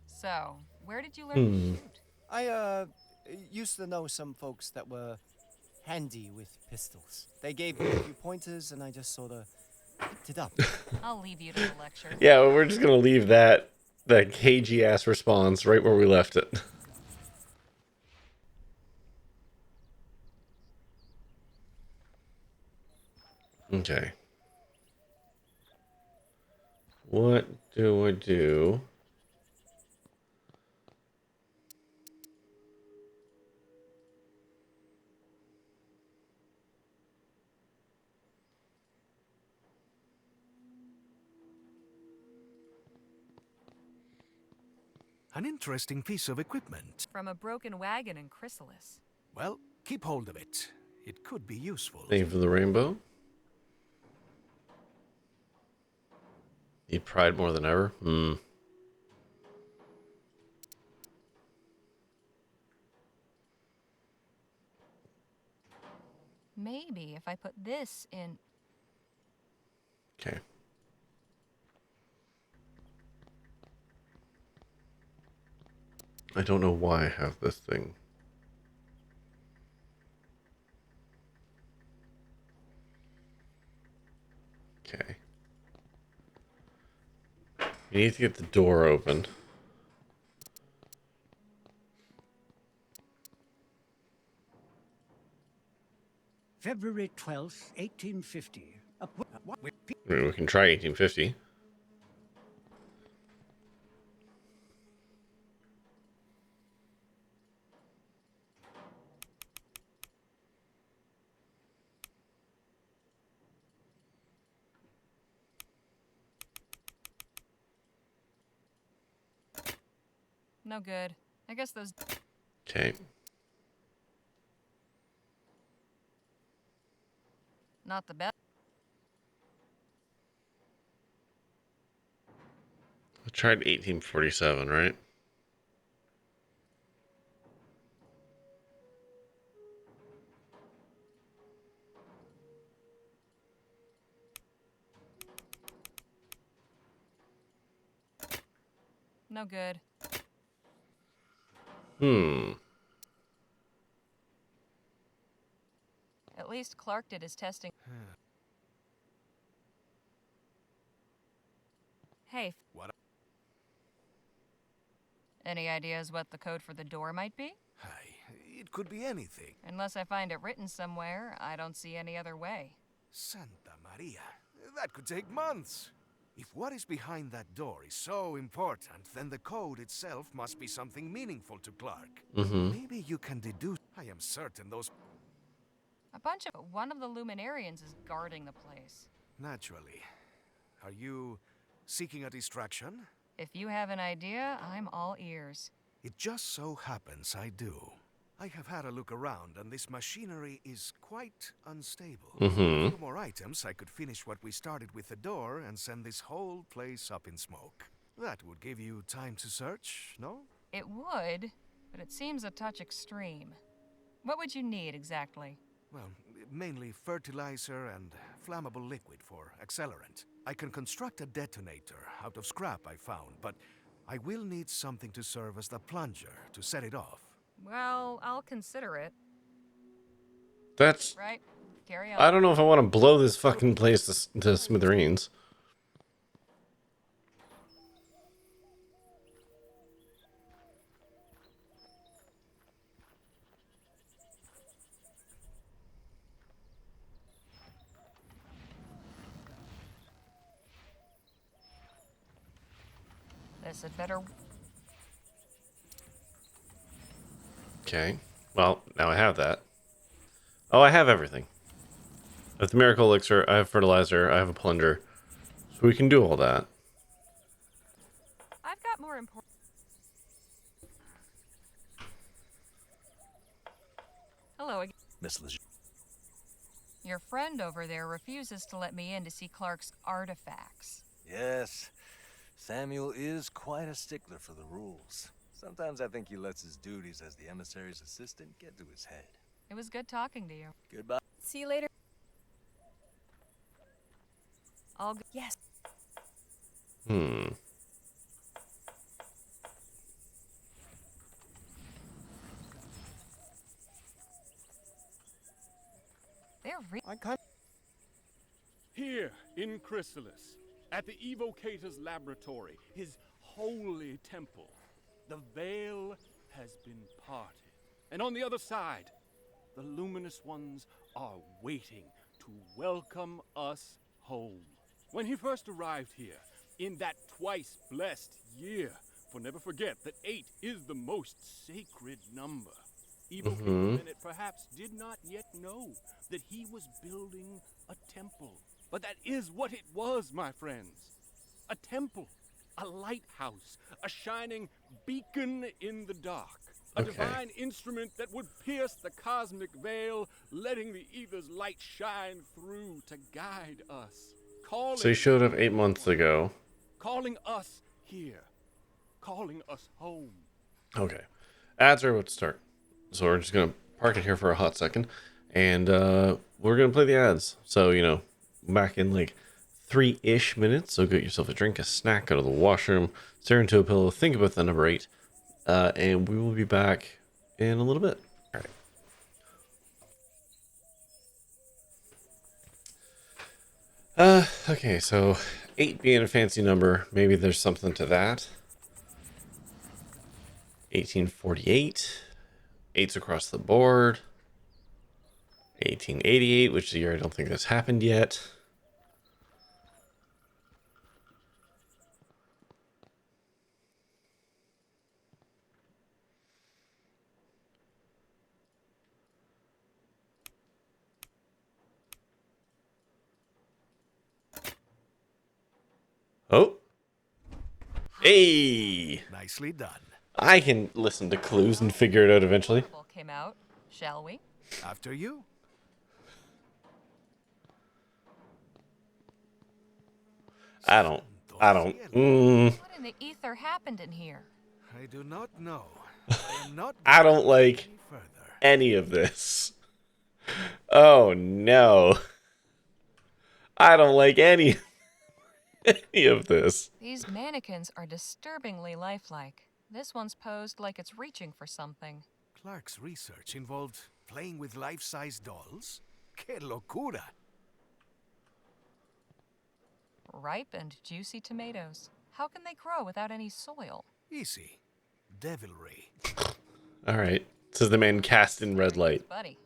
So, where did you learn to shoot? I, used to know some folks that were handy with pistols. They gave me a few pointers, and I just sort of picked it up. I'll leave you to the lecture. Yeah, well, we're just gonna leave that cagey ass response right where we left it. Okay. What do I do? An interesting piece of equipment. From a broken wagon in Chrysalis. Well, keep hold of it. It could be useful. Thank you for the rainbow. Need pride more than ever? Maybe if I put this in... Okay. I don't know why I have this thing. Okay. We need to get the door open. February 12th, 1850. I mean, we can try 1850. No good. I guess those... Okay. Not the best. I tried 1847, right? No good. At least Clark did his testing. Hey. What? Any ideas what the code for the door might be? It could be anything. Unless I find it written somewhere, I don't see any other way. Santa Maria, that could take months. If what is behind that door is so important, then the code itself must be something meaningful to Clark. Maybe you can deduce. I am certain those. One of the Luminarians is guarding the place. Naturally. Are you seeking a distraction? If you have an idea, I'm all ears. It just so happens I do. I have had a look around, and this machinery is quite unstable. With a few more items, I could finish what we started with the door and send this whole place up in smoke. That would give you time to search, no? It would, but it seems a touch extreme. What would you need exactly? Well, mainly fertilizer and flammable liquid for accelerant. I can construct a detonator out of scrap I found, but I will need something to serve as the plunger to set it off. Well, I'll consider it. That's... Right? Carry on. I don't know if I want to blow this fucking place to smithereens. This had better... Okay. Well, now I have that. Oh, I have everything. I have the miracle elixir, I have fertilizer, I have a plunger. So we can do all that. I've got more important... Hello again. Miss Lejeune. Your friend over there refuses to let me in to see Clark's artifacts. Yes, Samuel is quite a stickler for the rules. Sometimes I think he lets his duties as the emissary's assistant get to his head. It was good talking to you. Goodbye. See you later. All good. Yes. They're Here in Chrysalis, at the Evocator's laboratory, his holy temple, the veil has been parted. And on the other side, the luminous ones are waiting to welcome us home. When he first arrived here, in that twice blessed year, for never forget that 8 is the most sacred number, Evocator Bennett perhaps did not yet know that he was building a temple. But that is what it was, my friends. A temple, a lighthouse, a shining beacon in the dark. A divine instrument that would pierce the cosmic veil, letting the ether's light shine through to guide us. So he showed up 8 months ago. Calling us here. Calling us home. Okay. Ads are about to start. So we're just going to park it here for a hot second. And we're going to play the ads. So, you know, back in like 3-ish minutes. So get yourself a drink, a snack, go to the washroom, stare into a pillow, think about the number 8. And we will be back in a little bit. All right. Okay, so 8 being a fancy number, maybe there's something to that. 1848. 8's across the board. 1888, which is a year I don't think that's happened yet. Oh. Hey. Nicely done. I can listen to clues and figure it out eventually. Came out, shall we? After you. I don't. What in the ether happened in here? I do not know. I am not. I don't like any of this. Oh no. I don't like any of this. These mannequins are disturbingly lifelike. This one's posed like it's reaching for something. Clark's research involved playing with life-size dolls? Que locura! Ripe and juicy tomatoes. How can they grow without any soil? Easy. Devilry. All right. Says the man cast in red light. Buddy.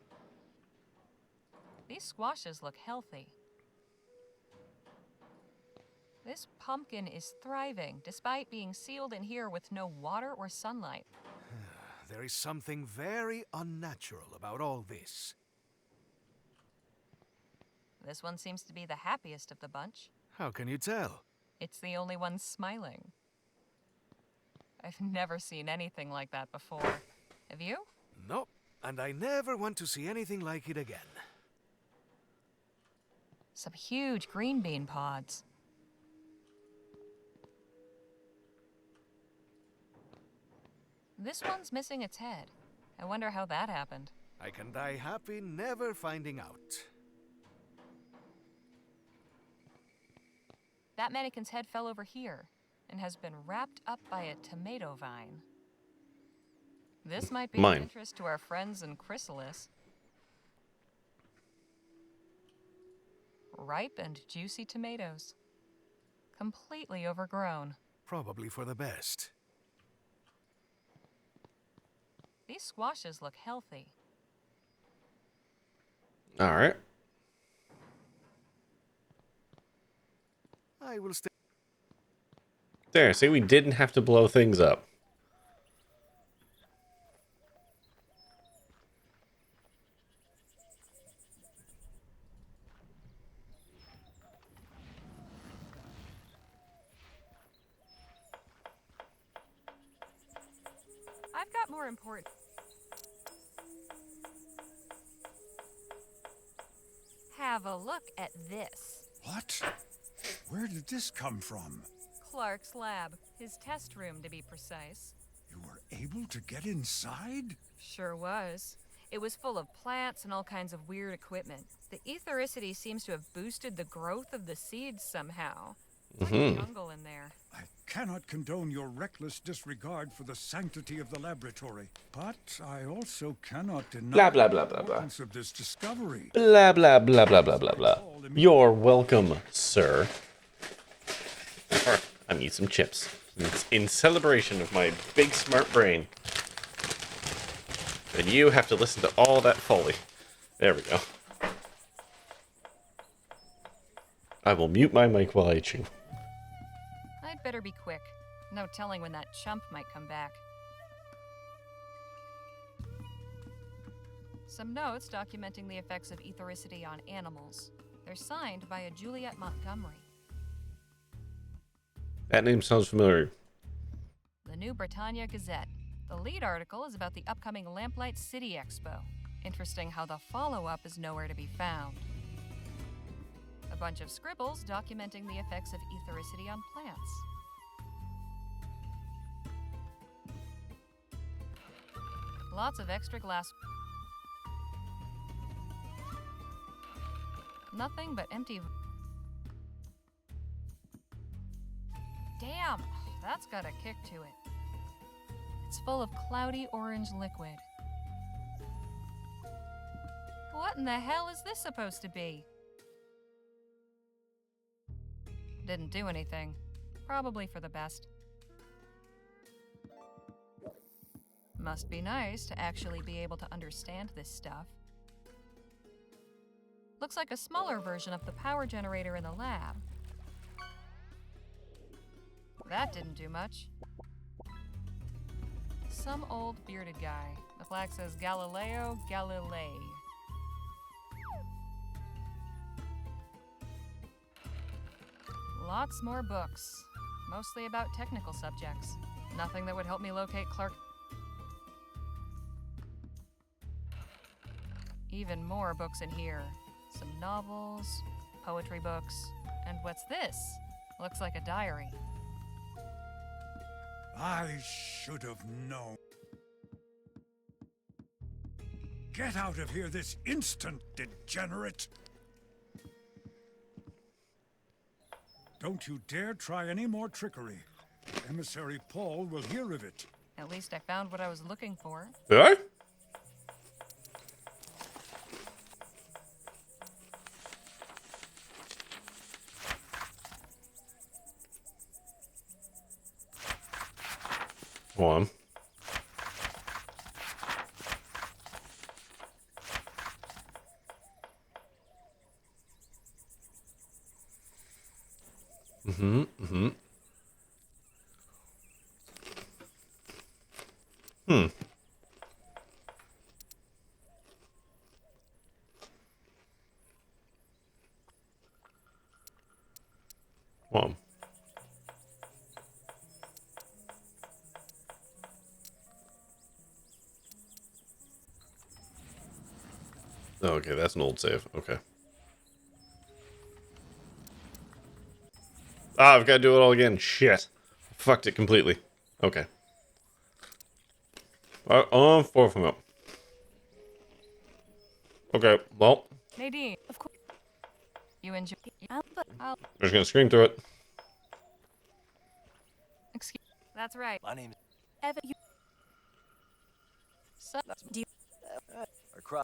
These squashes look healthy. This pumpkin is thriving, despite being sealed in here with no water or sunlight. There is something very unnatural about all this. This one seems to be the happiest of the bunch. How can you tell? It's the only one smiling. I've never seen anything like that before. Have you? Nope, and I never want to see anything like it again. Some huge green bean pods. This one's missing its head. I wonder how that happened. I can die happy never finding out. That mannequin's head fell over here and has been wrapped up by a tomato vine. This might be of interest to our friends in Chrysalis. Ripe and juicy tomatoes. Completely overgrown. Probably for the best. These squashes look healthy. All right. I will stay. There, see, we didn't have to blow things up. I've got more important. Have a look at this. What? Where did this come from? Clark's lab. His test room, to be precise. You were able to get inside? Sure was. It was full of plants and all kinds of weird equipment. The ethericity seems to have boosted the growth of the seeds somehow. Like a jungle in there. I cannot condone your reckless disregard for the sanctity of the laboratory, but I also cannot deny Blah, blah, blah, blah, the blah. importance of this discovery. Blah, blah, blah, blah, blah, blah, blah. You're welcome, sir. I'm eating some chips. It's in celebration of my big smart brain. And you have to listen to all that folly. There we go. I will mute my mic while I chew. I'd better be quick. No telling when that chump might come back. Some notes documenting the effects of ethericity on animals. They're signed by a Juliet Montgomery. That name sounds familiar. The New Britannia Gazette. The lead article is about the upcoming Lamplight City Expo. Interesting how the follow-up is nowhere to be found. A bunch of scribbles documenting the effects of ethericity on plants. Lots of extra glass. Nothing but empty. Damn, that's got a kick to it. It's full of cloudy orange liquid. What in the hell is this supposed to be? Didn't do anything. Probably for the best. Must be nice to actually be able to understand this stuff. Looks like a smaller version of the power generator in the lab. That didn't do much. Some old bearded guy. The flag says Galileo Galilei. Lots more books. Mostly about technical subjects. Nothing that would help me locate Clark. Even more books in here. Some novels, poetry books, and what's this? Looks like a diary. I should have known. Get out of here this instant, degenerate! Don't you dare try any more trickery. Emissary Paul will hear of it. At least I found what I was looking for. Did I? Go on. Mm-hmm. Mm-hmm. Hmm. Well. Okay, that's an old save. Okay. Ah, I've got to do it all again. Shit. Fucked it completely. Okay. Unfortunate. Okay, well. Nadine, of course. You enjoy. I'll Just gonna scream through it. excuse. That's right. My name's Evan, you So, do you, or Cro-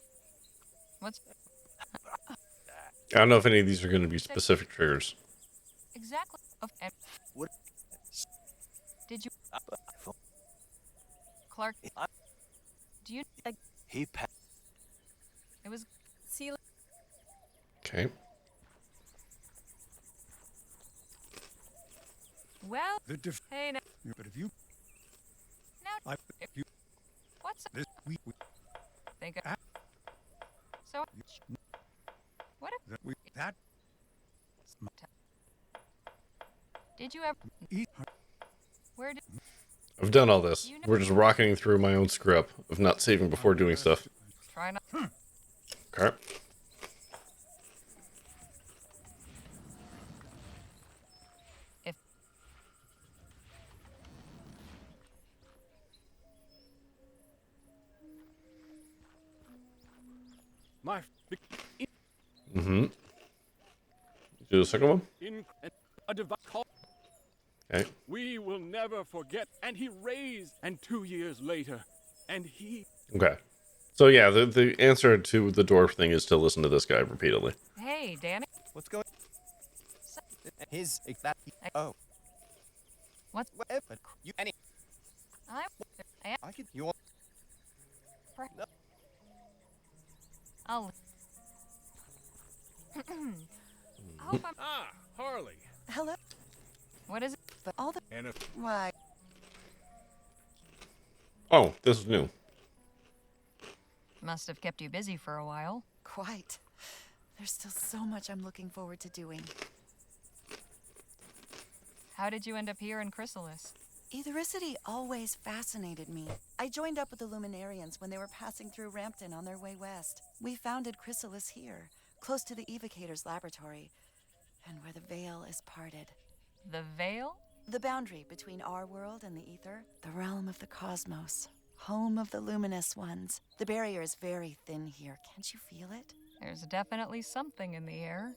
what's I don't know if any of these are gonna be specific triggers. exactly? And What? did you, Clark? Do you? He passed. It was. see you Okay. Well. The diff. Hey, now. But if you, Now. you What's this we think of? So. What if? that we that Did you ever? eat. Where did? I've done all this. You know- We're just rocketing through my own script of not saving before doing stuff. Try not. Okay. If. My Mm-hmm. Do the second one? in a divine call. Okay. We will never forget. And he raised, and 2 years later, and he. Okay. So yeah, the answer to the dwarf thing is to listen to this guy repeatedly. Hey, Danny. What's going? His that. Oh. What? But you any? I. I could. You want? No. I'll. I hope I'm. Ah, Harley. Hello. What is it? But all the And if why? Oh, this is new. Must have kept you busy for a while. Quite. There's still so much I'm looking forward to doing. How did you end up here in Chrysalis? Ethericity always fascinated me. I joined up with the Luminarians when they were passing through Rampton on their way west. We founded Chrysalis here, close to the Evocator's laboratory, and where the veil is parted. The Veil? The boundary between our world and the ether, the realm of the cosmos, home of the luminous ones. The barrier is very thin here. Can't you feel it? There's definitely something in the air.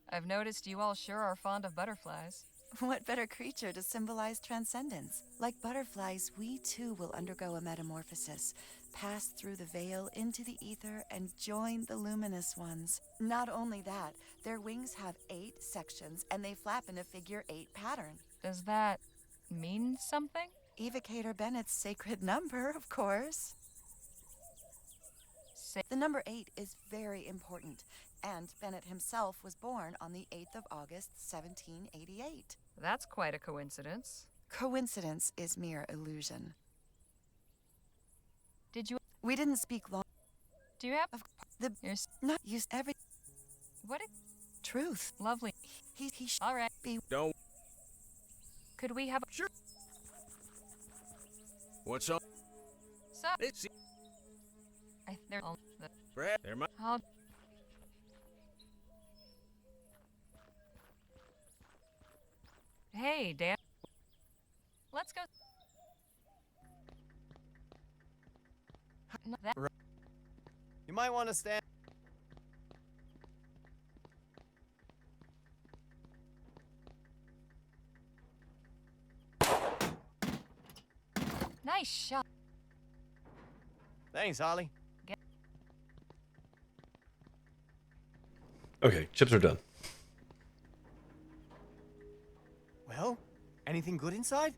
I've noticed you all sure are fond of butterflies. What better creature to symbolize transcendence? Like butterflies, we too will undergo a metamorphosis, pass through the veil into the ether, and join the luminous ones. Not only that, their wings have 8 sections, and they flap in a figure 8 pattern. Does that mean something? Evocator Bennett's sacred number, of course. The number 8 is very important, and Bennett himself was born on the 8th of August, 1788. That's quite a coincidence. Coincidence is mere illusion. Did you? We didn't speak long. Do you have the? You're not use every. What? Truth. Lovely. He all right. Be. don't. Could we have? Sure. What's up? So. It's They're all. Brad. They're my. I'll. Hey, Dan. Let's go. No, that. You might want to stand. Nice shot. Thanks, Holly. Okay, chips are done. Well, anything good inside?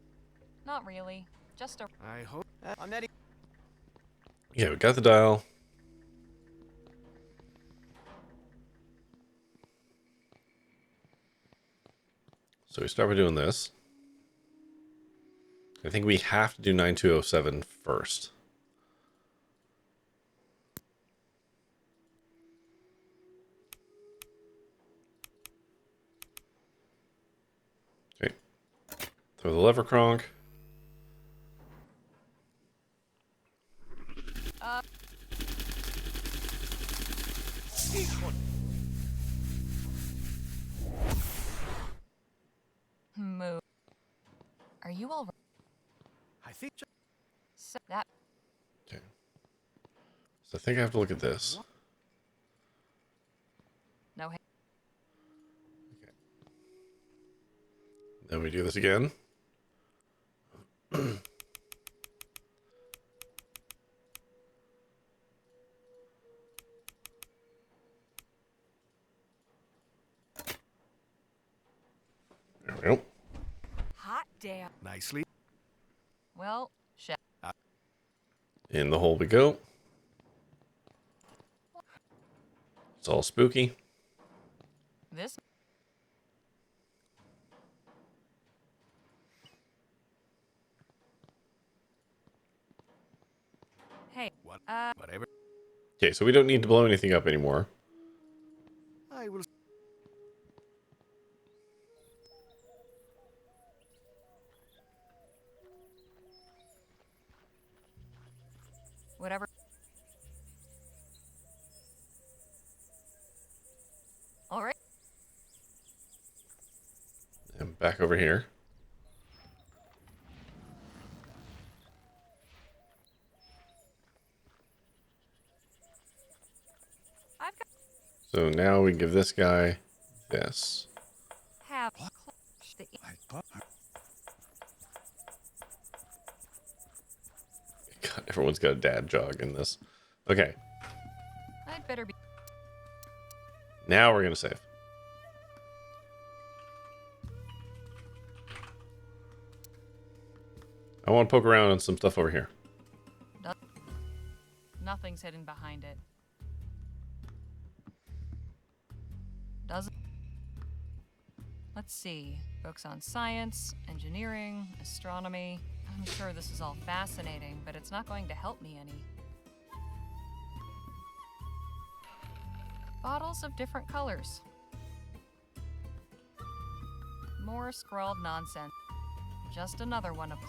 Not really. Just a. I hope. I'm not. Yeah, we got the dial. So we start by doing this. I think we have to do 9207 first. Okay. Throw the lever cronk. Move. Are you all right? I think So that Okay. So I think I have to look at this. no. Then we do this again. There we go. Hot damn. nicely. Well, shit. In the hole we go. It's all spooky. This. Hey. Whatever. Okay, so we don't need to blow anything up anymore. I will. Whatever. All right. And back over here. I've got So now we give this guy this. have the God, everyone's got a dad jog in this. Okay, I'd better be. now we're going to save. I want to poke around on some stuff over here. Nothing's hidden behind it. Doesn't. Let's see. Books on science, engineering, astronomy. I'm sure this is all fascinating, but it's not going to help me any. Bottles of different colors. More scrawled nonsense. Just another one of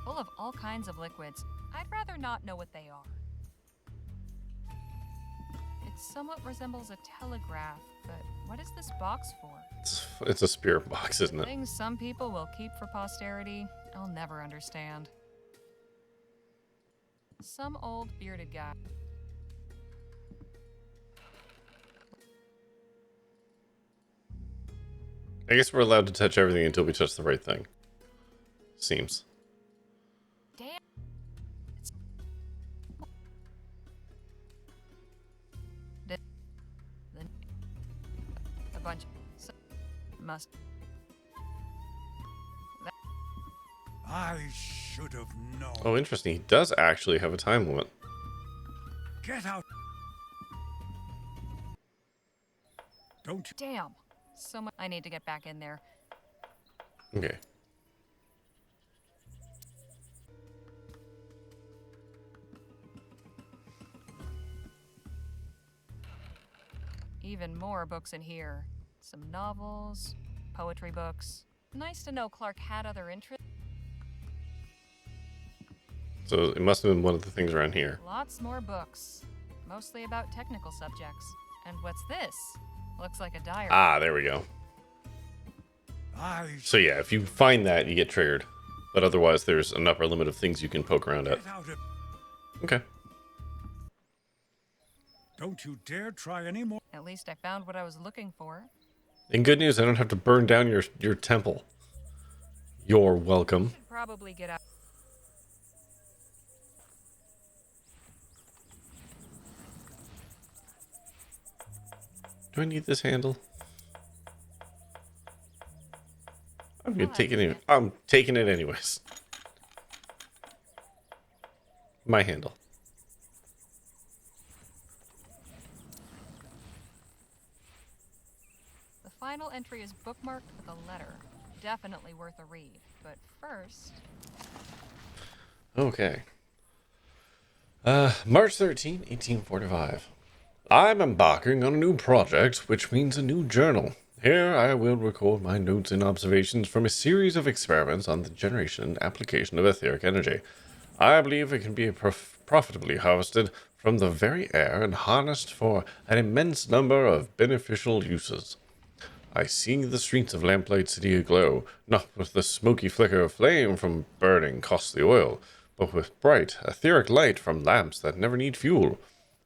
full of all kinds of liquids. I'd rather not know what they are. It somewhat resembles a telegraph, but what is this box for? It's a spirit box, isn't it? Things some people will keep for posterity, I'll never understand. Some old bearded guy. I guess we're allowed to touch everything until we touch the right thing. Seems. Damn. A bunch. Must. I should have known. Oh, interesting. He does actually have a time limit. Get out. Don't you? Damn. So much. I need to get back in there. Okay. Even more books in here. Some novels, poetry books. Nice to know Clark had other interests. So it must have been one of the things around here. Lots more books. Mostly about technical subjects. And what's this? Looks like a diary. Ah, there we go. So yeah, if you find that, you get triggered. But otherwise, there's an upper limit of things you can poke around at. Okay. Don't you dare try any more. At least I found what I was looking for. In good news, I don't have to burn down your temple. You're welcome. Should probably get out. Do I need this handle? I'm gonna take it anyway. I'm taking it anyways. My handle. The final entry is bookmarked with a letter. Definitely worth a read. But first... Okay. March 13, 1845. I'm embarking on a new project, which means a new journal. Here I will record my notes and observations from a series of experiments on the generation and application of etheric energy. I believe it can be profitably harvested from the very air and harnessed for an immense number of beneficial uses. I see the streets of Lamplight City aglow, not with the smoky flicker of flame from burning costly oil, but with bright, etheric light from lamps that never need fuel.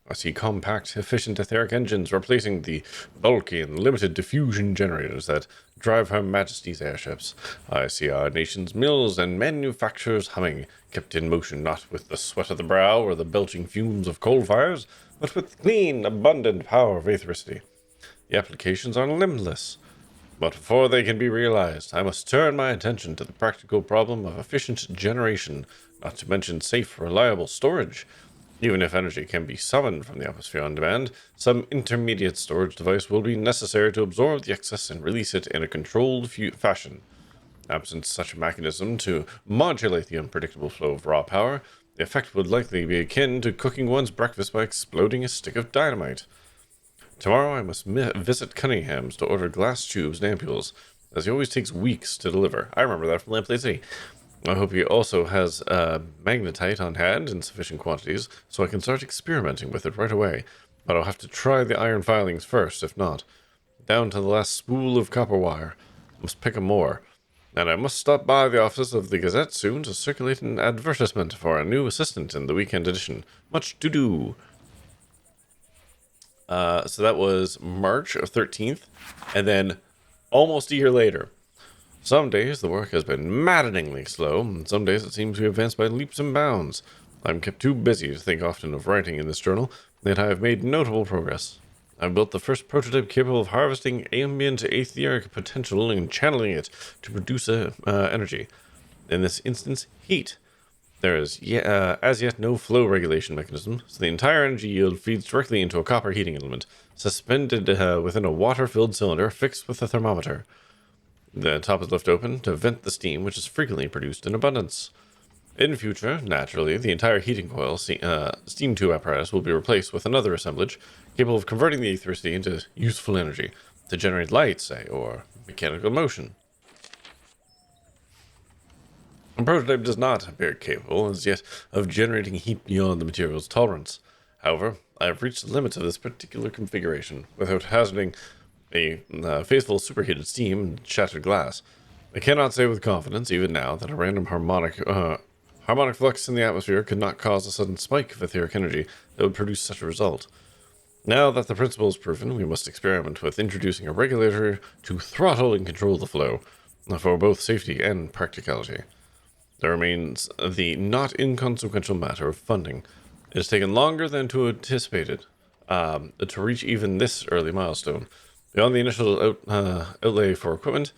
I see compact, efficient etheric engines replacing the bulky and limited diffusion generators that drive Her Majesty's airships. I see our nation's mills and manufacturers humming, kept in motion not with the sweat of the brow or the belching fumes of coal fires, but with clean, abundant power of aethericity. The applications are limitless. But before they can be realized, I must turn my attention to the practical problem of efficient generation, not to mention safe, reliable storage. Even if energy can be summoned from the atmosphere on demand, some intermediate storage device will be necessary to absorb the excess and release it in a controlled fashion. Absent such a mechanism to modulate the unpredictable flow of raw power, the effect would likely be akin to cooking one's breakfast by exploding a stick of dynamite. Tomorrow I must visit Cunningham's to order glass tubes and ampules, as he always takes weeks to deliver. I remember that from Lamplight City. I hope he also has magnetite on hand in sufficient quantities, so I can start experimenting with it right away. But I'll have to try the iron filings first, if not. Down to the last spool of copper wire. Must pick 'em more. And I must stop by the office of the Gazette soon to circulate an advertisement for a new assistant in the weekend edition. Much to do. So that was March 13th, and then almost a year later. Some days the work has been maddeningly slow, and some days it seems to advance by leaps and bounds. I'm kept too busy to think often of writing in this journal, yet I have made notable progress. I've built the first prototype capable of harvesting ambient etheric potential and channeling it to produce energy. In this instance, heat. There is as yet no flow regulation mechanism, so the entire energy yield feeds directly into a copper heating element, suspended within a water-filled cylinder fixed with a thermometer. The top is left open to vent the steam, which is frequently produced in abundance. In future, naturally, the entire heating coil steam tube apparatus will be replaced with another assemblage capable of converting the electricity into useful energy to generate light, say, or mechanical motion. The prototype does not appear capable, as yet, of generating heat beyond the material's tolerance. However, I have reached the limits of this particular configuration without hazarding a faithful superheated steam and shattered glass. I cannot say with confidence, even now, that a random harmonic flux in the atmosphere could not cause a sudden spike of etheric energy that would produce such a result. Now that the principle is proven, we must experiment with introducing a regulator to throttle and control the flow, for both safety and practicality. There remains the not inconsequential matter of funding. It has taken longer than to anticipated to reach even this early milestone. Beyond the initial outlay for equipment,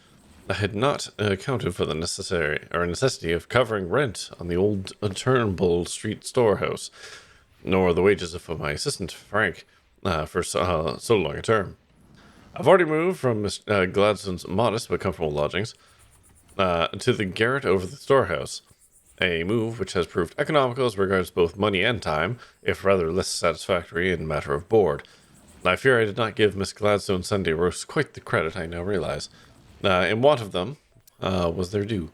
I had not accounted for the necessity of covering rent on the old Turnbull Street storehouse, nor the wages of my assistant, Frank, for so long a term. I've already moved from Miss Gladstone's modest but comfortable lodgings to the garret over the storehouse, a move which has proved economical as regards both money and time, if rather less satisfactory in matter of board. I fear I did not give Miss Gladstone's Sunday roast quite the credit I now realize. In want of them was their due.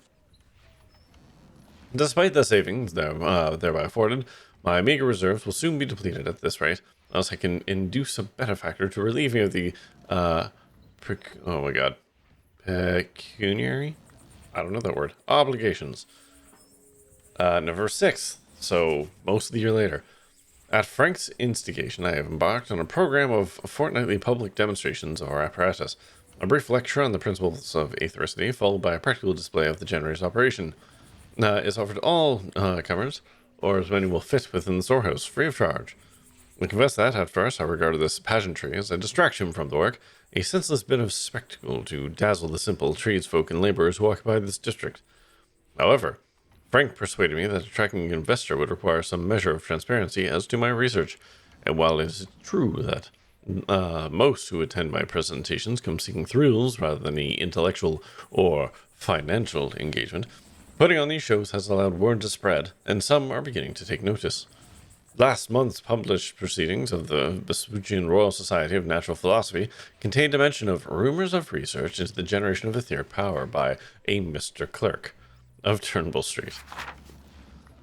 Despite the savings thereby afforded, my meager reserves will soon be depleted at this rate, unless I can induce a benefactor to relieve me of the pecuniary? I don't know that word. Obligations. November 6th, so most of the year later. At Frank's instigation, I have embarked on a program of fortnightly public demonstrations of our apparatus. A brief lecture on the principles of aethericity, followed by a practical display of the generator's operation, is offered to all comers, or as many will fit within the storehouse, free of charge. I confess that, at first, I regarded this pageantry as a distraction from the work, a senseless bit of spectacle to dazzle the simple tradesfolk and laborers who occupy this district. However, Frank persuaded me that attracting an investor would require some measure of transparency as to my research, and while it is true that Most who attend my presentations come seeking thrills rather than any intellectual or financial engagement. Putting on these shows has allowed word to spread, and some are beginning to take notice. Last month's published proceedings of the Vespuccian Royal Society of Natural Philosophy contained a mention of rumors of research into the generation of etheric power by a Mr. Clerk of Turnbull Street.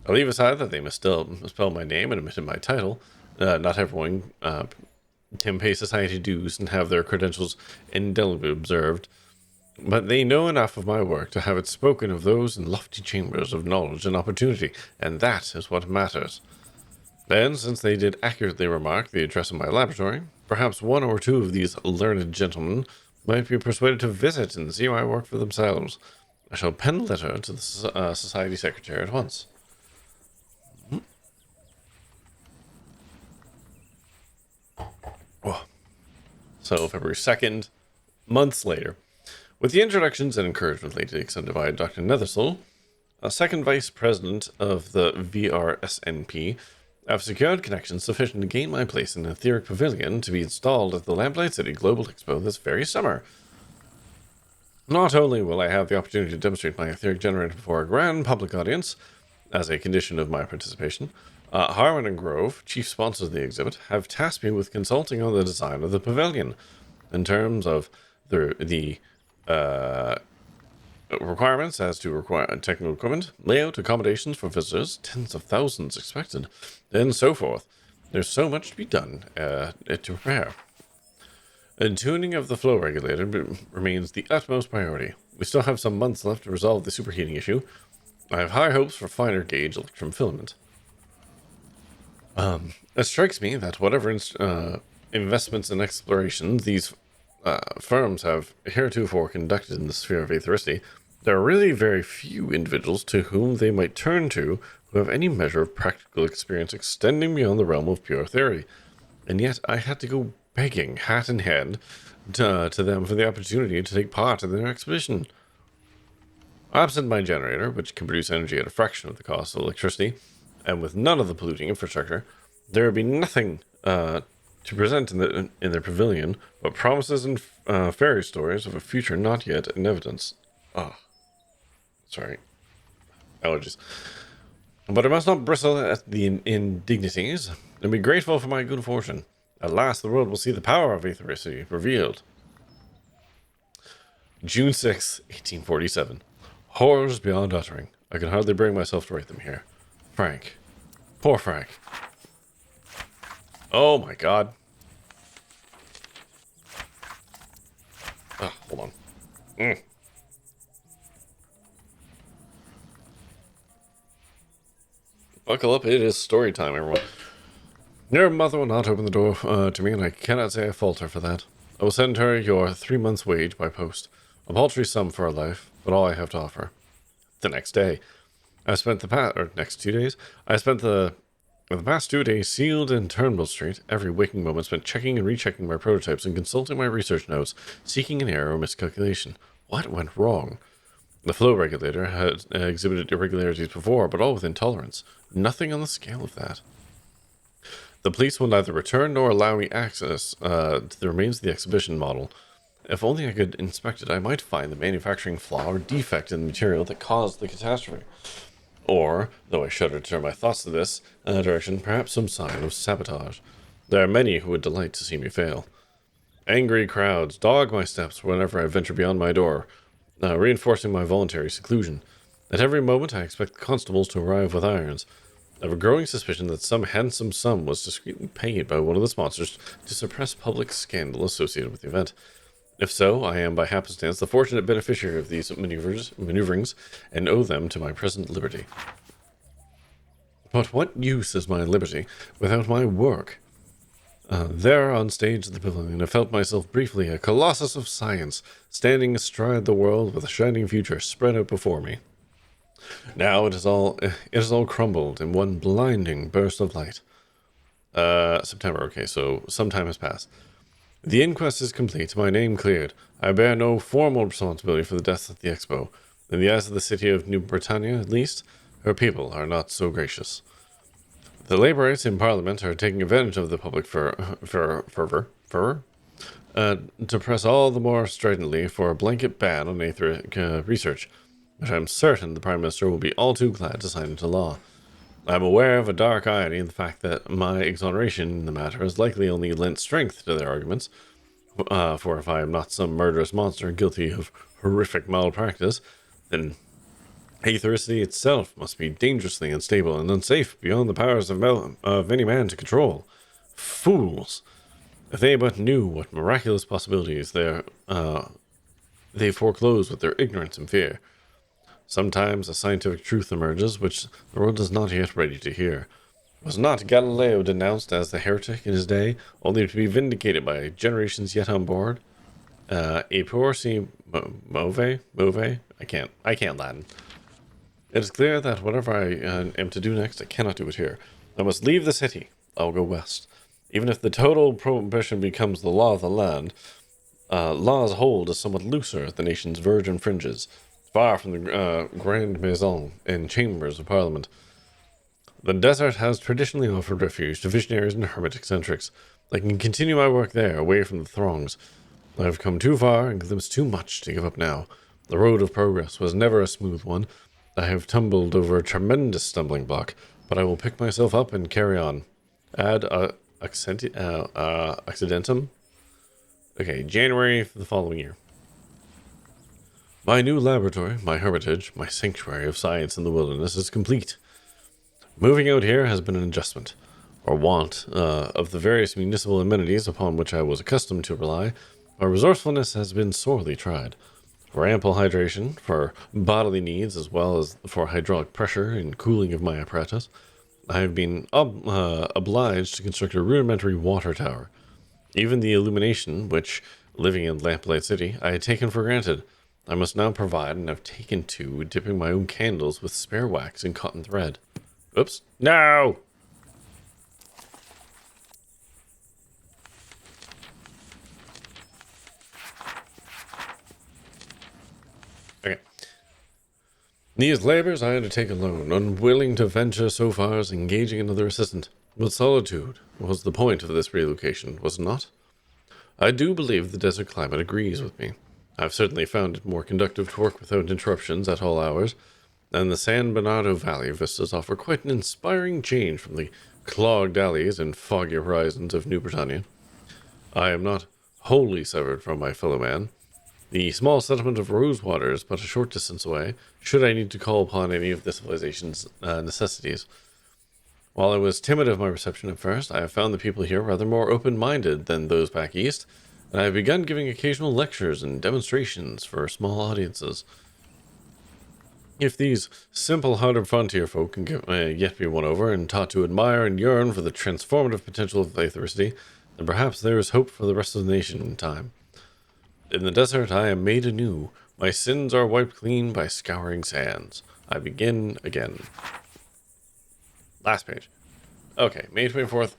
I'll leave aside that they misspelled my name and omitted my title. Not everyone can pay society dues and have their credentials indelibly observed, but they know enough of my work to have it spoken of those in lofty chambers of knowledge and opportunity, and that is what matters. Then, since they did accurately remark the address of my laboratory, perhaps one or two of these learned gentlemen might be persuaded to visit and see my work for themselves. I shall pen a letter to the Society Secretary at once. Oh. So, February 2nd, months later. With the introductions and encouragement lately extended by Dr. Nethersole, a second vice president of the VRSNP, I've secured connections sufficient to gain my place in an etheric pavilion to be installed at the Lamplight City Global Expo this very summer. Not only will I have the opportunity to demonstrate my etheric generator before a grand public audience, as a condition of my participation, Harmon and Grove, chief sponsors of the exhibit, have tasked me with consulting on the design of the pavilion, in terms of the requirements as to technical equipment, layout, accommodations for visitors, tens of thousands expected, and so forth. There's so much to be done to prepare. And tuning of the flow regulator remains the utmost priority. We still have some months left to resolve the superheating issue. I have high hopes for finer gauge electrum filament. It strikes me that whatever investments and explorations these firms have heretofore conducted in the sphere of aethericity, there are really very few individuals to whom they might turn to who have any measure of practical experience extending beyond the realm of pure theory. And yet I had to go begging, hat in hand, to them for the opportunity to take part in their expedition. Absent my generator, which can produce energy at a fraction of the cost of electricity, and with none of the polluting infrastructure, there would be nothing to present in their pavilion but promises and fairy stories of a future not yet in evidence. Sorry. Allergies. But I must not bristle at the indignities, and be grateful for my good fortune. At last the world will see the power of aethericity revealed. June 6, 1847. Horrors beyond uttering. I can hardly bring myself to write them here. Frank. Poor Frank. Oh my god. Hold on. Buckle up, it is story time, everyone. Your mother will not open the door to me, and I cannot say I fault her for that. I will send her your 3 months' wage by post. A paltry sum for a life, but all I have to offer. The next day. I spent the next 2 days. I spent the past 2 days sealed in Turnbull Street, every waking moment spent checking and rechecking my prototypes and consulting my research notes, seeking an error or miscalculation. What went wrong? The flow regulator had exhibited irregularities before, but all within tolerance. Nothing on the scale of that. The police will neither return nor allow me access to the remains of the exhibition model. If only I could inspect it, I might find the manufacturing flaw or defect in the material that caused the catastrophe. Or, though I shudder to turn my thoughts to this direction, perhaps some sign of sabotage. There are many who would delight to see me fail. Angry crowds dog my steps whenever I venture beyond my door, reinforcing my voluntary seclusion. At every moment I expect the constables to arrive with irons. I have a growing suspicion that some handsome sum was discreetly paid by one of the sponsors to suppress public scandal associated with the event. If so, I am by happenstance the fortunate beneficiary of these maneuverings, and owe them to my present liberty. But what use is my liberty without my work? There, on stage at the pavilion, I felt myself briefly a colossus of science, standing astride the world with a shining future spread out before me. Now it is all crumbled in one blinding burst of light. September, okay, so some time has passed. The inquest is complete, my name cleared. I bear no formal responsibility for the deaths at the Expo. In the eyes of the city of New Britannia, at least, her people are not so gracious. The Labourites in Parliament are taking advantage of the public fervour fur, to press all the more stridently for a blanket ban on aetheric research, which I'm certain the Prime Minister will be all too glad to sign into law. I'm aware of a dark irony in the fact that my exoneration in the matter has likely only lent strength to their arguments, for if I am not some murderous monster guilty of horrific malpractice, then aethericity itself must be dangerously unstable and unsafe beyond the powers of any man to control. Fools! If they but knew what miraculous possibilities they foreclose with their ignorance and fear. Sometimes a scientific truth emerges which the world is not yet ready to hear. Was not Galileo denounced as the heretic in his day, only to be vindicated by generations yet on board? E pur si move? I can't Latin. It is clear that whatever I am to do next, I cannot do it here. I must leave the city. I will go west. Even if the total prohibition becomes the law of the land, law's hold is somewhat looser at the nation's virgin fringes, far from the grand maison and chambers of parliament. The desert has traditionally offered refuge to visionaries and hermit eccentrics. I can continue my work there, away from the throngs. I have come too far and glimpsed too much to give up now. The road of progress was never a smooth one. I have tumbled over a tremendous stumbling block, but I will pick myself up and carry on. Ad accidentum? Okay, January of the following year. My new laboratory, my hermitage, my sanctuary of science in the wilderness is complete. Moving out here has been an adjustment, or want, of the various municipal amenities upon which I was accustomed to rely. My resourcefulness has been sorely tried. For ample hydration, for bodily needs, as well as for hydraulic pressure and cooling of my apparatus, I have been obliged to construct a rudimentary water tower. Even the illumination, which, living in Lamplight City, I had taken for granted, I must now provide, and have taken to dipping my own candles with spare wax and cotton thread. Oops. No! Okay. These labors I undertake alone, unwilling to venture so far as engaging another assistant. But solitude was the point of this relocation, was it not? I do believe the desert climate agrees with me. I've certainly found it more conducive to work without interruptions at all hours, and the San Bernardo Valley vistas offer quite an inspiring change from the clogged alleys and foggy horizons of New Britannia. I am not wholly severed from my fellow man. The small settlement of Rosewater is but a short distance away, should I need to call upon any of the civilization's necessities. While I was timid of my reception at first, I have found the people here rather more open-minded than those back east, and I have begun giving occasional lectures and demonstrations for small audiences. If these simple-hearted frontier folk can yet be won over and taught to admire and yearn for the transformative potential of aethericity, then perhaps there is hope for the rest of the nation in time. In the desert I am made anew. My sins are wiped clean by scouring sands. I begin again. Last page. Okay, May 24th,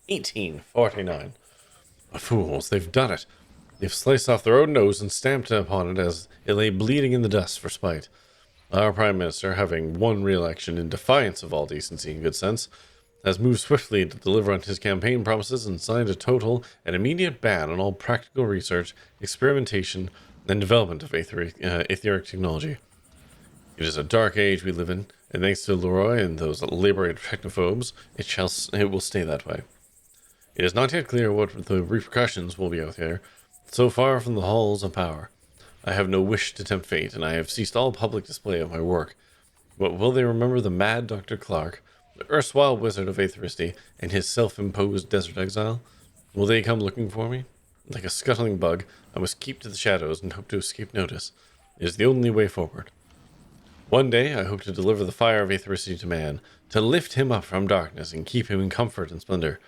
1849. Fools, they've done it. They've sliced off their own nose and stamped upon it as it lay bleeding in the dust for spite. Our Prime Minister, having won re-election in defiance of all decency and good sense, has moved swiftly to deliver on his campaign promises and signed a total and immediate ban on all practical research, experimentation, and development of etheric technology. It is a dark age we live in, and thanks to Leroy and those liberated technophobes, it will stay that way. It is not yet clear what the repercussions will be out there, so far from the halls of power. I have no wish to tempt fate, and I have ceased all public display of my work. But will they remember the mad Dr. Clark, the erstwhile wizard of aethericity, and his self-imposed desert exile? Will they come looking for me? Like a scuttling bug, I must keep to the shadows and hope to escape notice. It is the only way forward. One day I hope to deliver the fire of aethericity to man, to lift him up from darkness and keep him in comfort and splendor.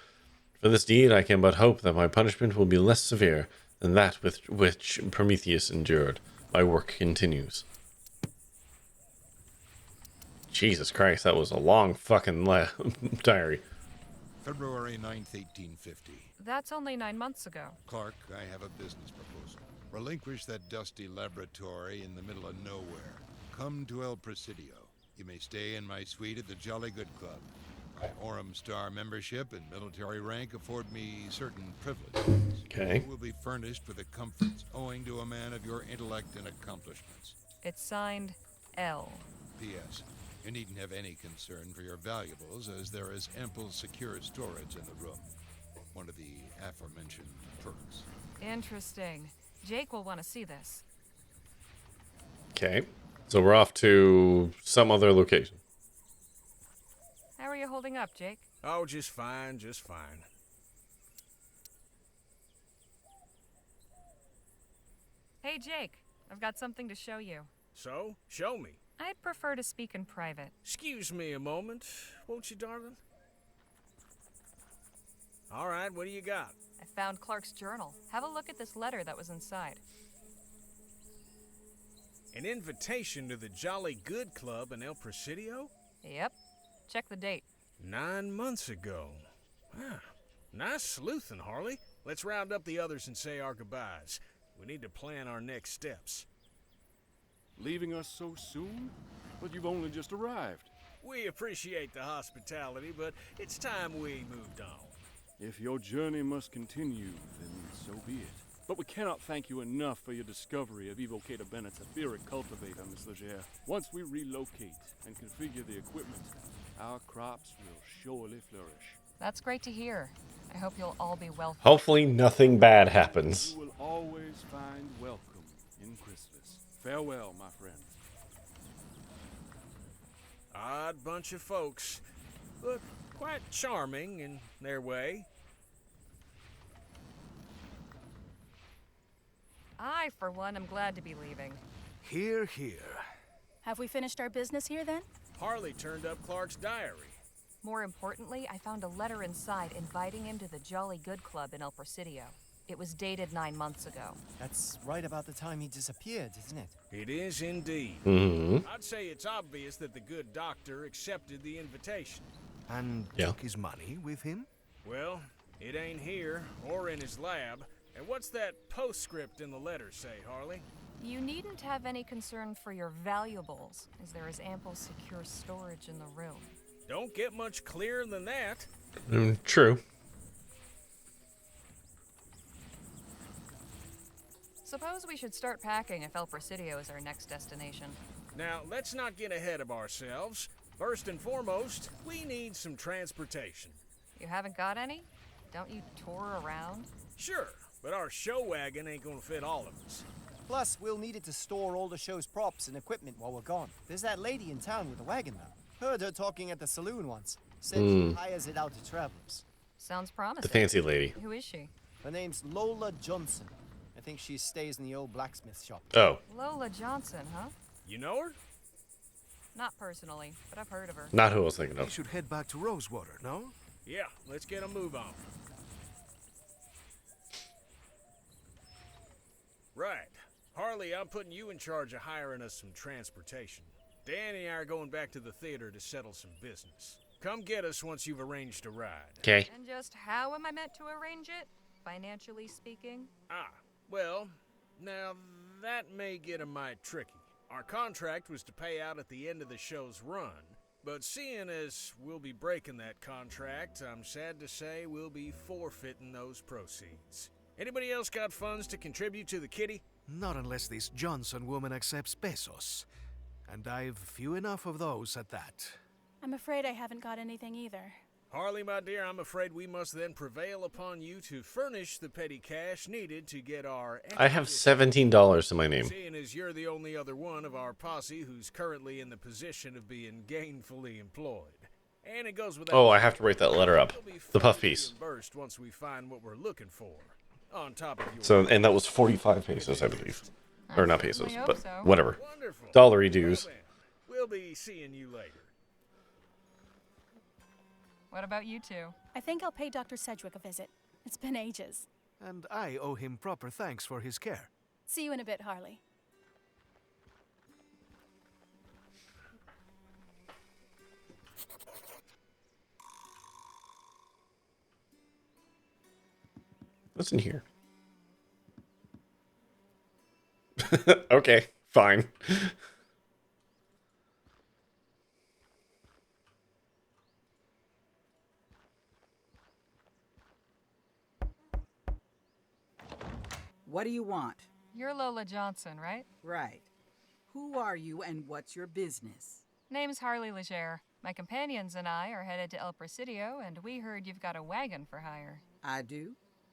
For this deed I can but hope that my punishment will be less severe than that with which Prometheus endured. My work continues. Jesus Christ, that was a long fucking diary. February 9th, 1850. That's only 9 months ago. Clark, I have a business proposal. Relinquish that dusty laboratory in the middle of nowhere. Come to El Presidio. You may stay in my suite at the Jolly Good Club. My Orem Star membership and military rank afford me certain privileges. Okay. You will be furnished with the comforts owing to a man of your intellect and accomplishments. It's signed L. P.S. You needn't have any concern for your valuables, as there is ample secure storage in the room. One of the aforementioned perks. Interesting. Jake will want to see this. Okay. So we're off to some other location. How are you holding up, Jake? Oh, just fine, just fine. Hey, Jake. I've got something to show you. So, show me. I'd prefer to speak in private. Excuse me a moment, won't you, darling? All right, what do you got? I found Clark's journal. Have a look at this letter that was inside. An invitation to the Jolly Good Club in El Presidio? Yep. Check the date. 9 months ago. Ah, nice sleuthing, Harley. Let's round up the others and say our goodbyes. We need to plan our next steps. Leaving us so soon? But you've only just arrived. We appreciate the hospitality, but it's time we moved on. If your journey must continue, then so be it. But we cannot thank you enough for your discovery of Evocator Bennett's etheric cultivator, Miss Legere. Once we relocate and configure the equipment, our crops will surely flourish. That's great to hear. I hope you'll all be well. Hopefully nothing bad happens. You will always find welcome in Christmas. Farewell, my friend. Odd bunch of folks, but quite charming in their way. I, for one, am glad to be leaving. Hear, hear. Have we finished our business here then? Harley turned up Clark's diary. More importantly, I found a letter inside inviting him to the Jolly Good Club in El Presidio. It was dated 9 months ago. That's right about the time he disappeared, isn't it? It is indeed. Mm-hmm. I'd say it's obvious that the good doctor accepted the invitation. And took his money with him? Well, it ain't here or in his lab. And what's that postscript in the letter say, Harley? You needn't have any concern for your valuables, as there is ample secure storage in the room. Don't get much clearer than that. True. Suppose we should start packing if El Presidio is our next destination. Now, let's not get ahead of ourselves. First and foremost, we need some transportation. You haven't got any? Don't you tour around? Sure, but our show wagon ain't gonna fit all of us. Plus, we'll need it to store all the show's props and equipment while we're gone. There's that lady in town with the wagon, though. Heard her talking at the saloon once. Said she hires it out to travelers. Sounds promising. The fancy lady. Who is she? Her name's Lola Johnson. I think she stays in the old blacksmith shop. Oh. Lola Johnson, huh? You know her? Not personally, but I've heard of her. Not who I was thinking We of. should head back to Rosewater, no? Yeah, let's get a move on. Right. Harley, I'm putting you in charge of hiring us some transportation. Danny and I are going back to the theater to settle some business. Come get us once you've arranged a ride. Okay. And just how am I meant to arrange it? Financially speaking? Well, now that may get a mite tricky. Our contract was to pay out at the end of the show's run, but seeing as we'll be breaking that contract, I'm sad to say we'll be forfeiting those proceeds. Anybody else got funds to contribute to the kitty? Not unless this Johnson woman accepts pesos. And I've few enough of those at that. I'm afraid I haven't got anything either. Harley, my dear, I'm afraid we must then prevail upon you to furnish the petty cash needed to get our... I have $17 to my name. Seeing as you're the only other one of our posse who's currently in the position of being gainfully employed. And it goes without... Oh, I have to write that letter up. The puff piece. Reimbursed once we find what we're looking for. On top of your... So, and that was 45 pesos, I believe. Or not pesos, I hope but so. whatever. Wonderful. Dollary dues. Well, then, we'll be seeing you later. What about you two? I think I'll pay Dr. Sedgwick a visit. It's been ages. And I owe him proper thanks for his care. See you in a bit, Harley. What's in here? Okay, fine. What do you want? You're Lola Johnson, right? Right. Who are you and what's your business? Name's Harley Leger. My companions and I are headed to El Presidio, and we heard you've got a wagon for hire. I do?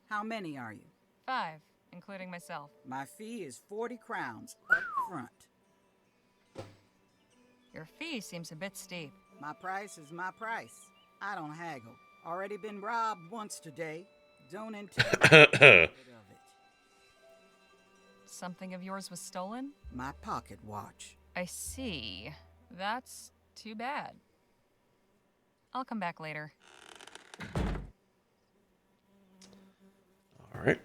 How many are you? 5, including myself. My fee is 40 crowns up front. Your fee seems a bit steep. My price is my price. I don't haggle. Already been robbed once today. Don't intend of it. Something of yours was stolen? My pocket watch. I see. That's too bad. I'll come back later. All right.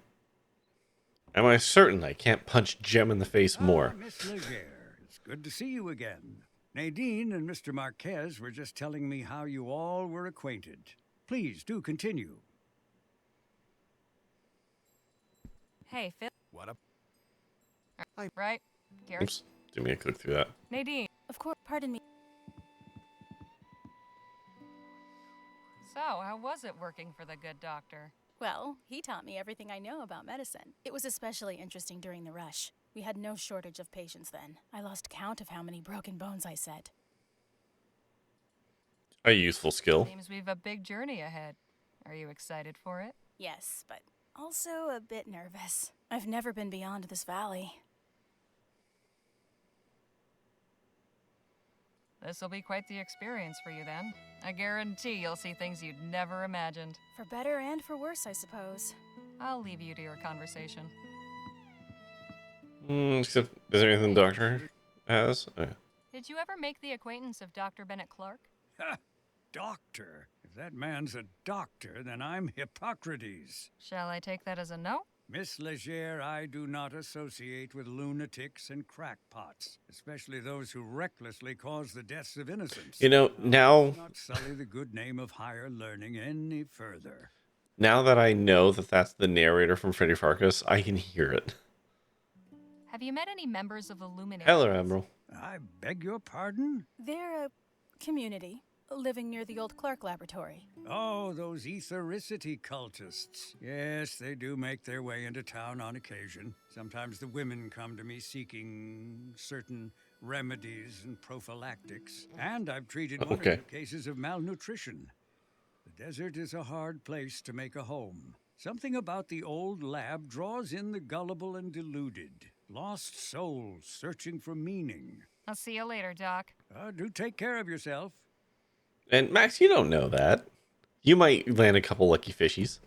Am I certain I can't punch Jem in the face more? Miss Leger, it's good to see you again. Nadine and Mr. Marquez were just telling me how you all were acquainted. Please do continue. Hey, Phil. What up? Right? Gary? Oops. Didn't mean to click through that. Nadine. Of course, pardon me. So, how was it working for the good doctor? Well, he taught me everything I know about medicine. It was especially interesting during the rush. We had no shortage of patients then. I lost count of how many broken bones I set. A useful skill. Seems we've a big journey ahead. Are you excited for it? Yes, but also a bit nervous. I've never been beyond this valley. This'll be quite the experience for you then. I guarantee you'll see things you'd never imagined. For better and for worse, I suppose. I'll leave you to your conversation. Except, is there anything the doctor has? Oh, yeah. Did you ever make the acquaintance of Dr. Bennett Clark? Doctor? If that man's a doctor, then I'm Hippocrates. Shall I take that as a no? Miss Leger, I do not associate with lunatics and crackpots, especially those who recklessly cause the deaths of innocents. You know, now... Not sully the good name of higher learning any further. Now that I know that that's the narrator from Freddy Farkas, I can hear it. Have you met any members of the Luminaries? Hello, Emerald. I beg your pardon? They're a community living near the old Clark laboratory. Oh, those ethericity cultists. Yes, they do make their way into town on occasion. Sometimes the women come to me seeking certain remedies and prophylactics. And I've treated one or two cases of malnutrition. The desert is a hard place to make a home. Something about the old lab draws in the gullible and deluded. Lost souls searching for meaning. I'll see you later, Doc. Do take care of yourself. And Max, you don't know that. You might land a couple lucky fishies.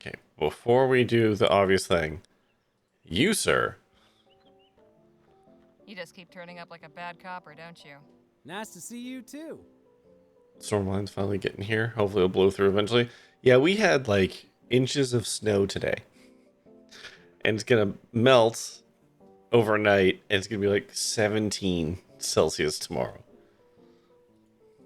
Okay, before we do the obvious thing, you, sir. You just keep turning up like a bad copper, don't you? Nice to see you, too. Stormline's finally getting here. Hopefully it'll blow through eventually. Yeah, we had like inches of snow today. And it's gonna melt overnight, and it's gonna be like 17 Celsius tomorrow.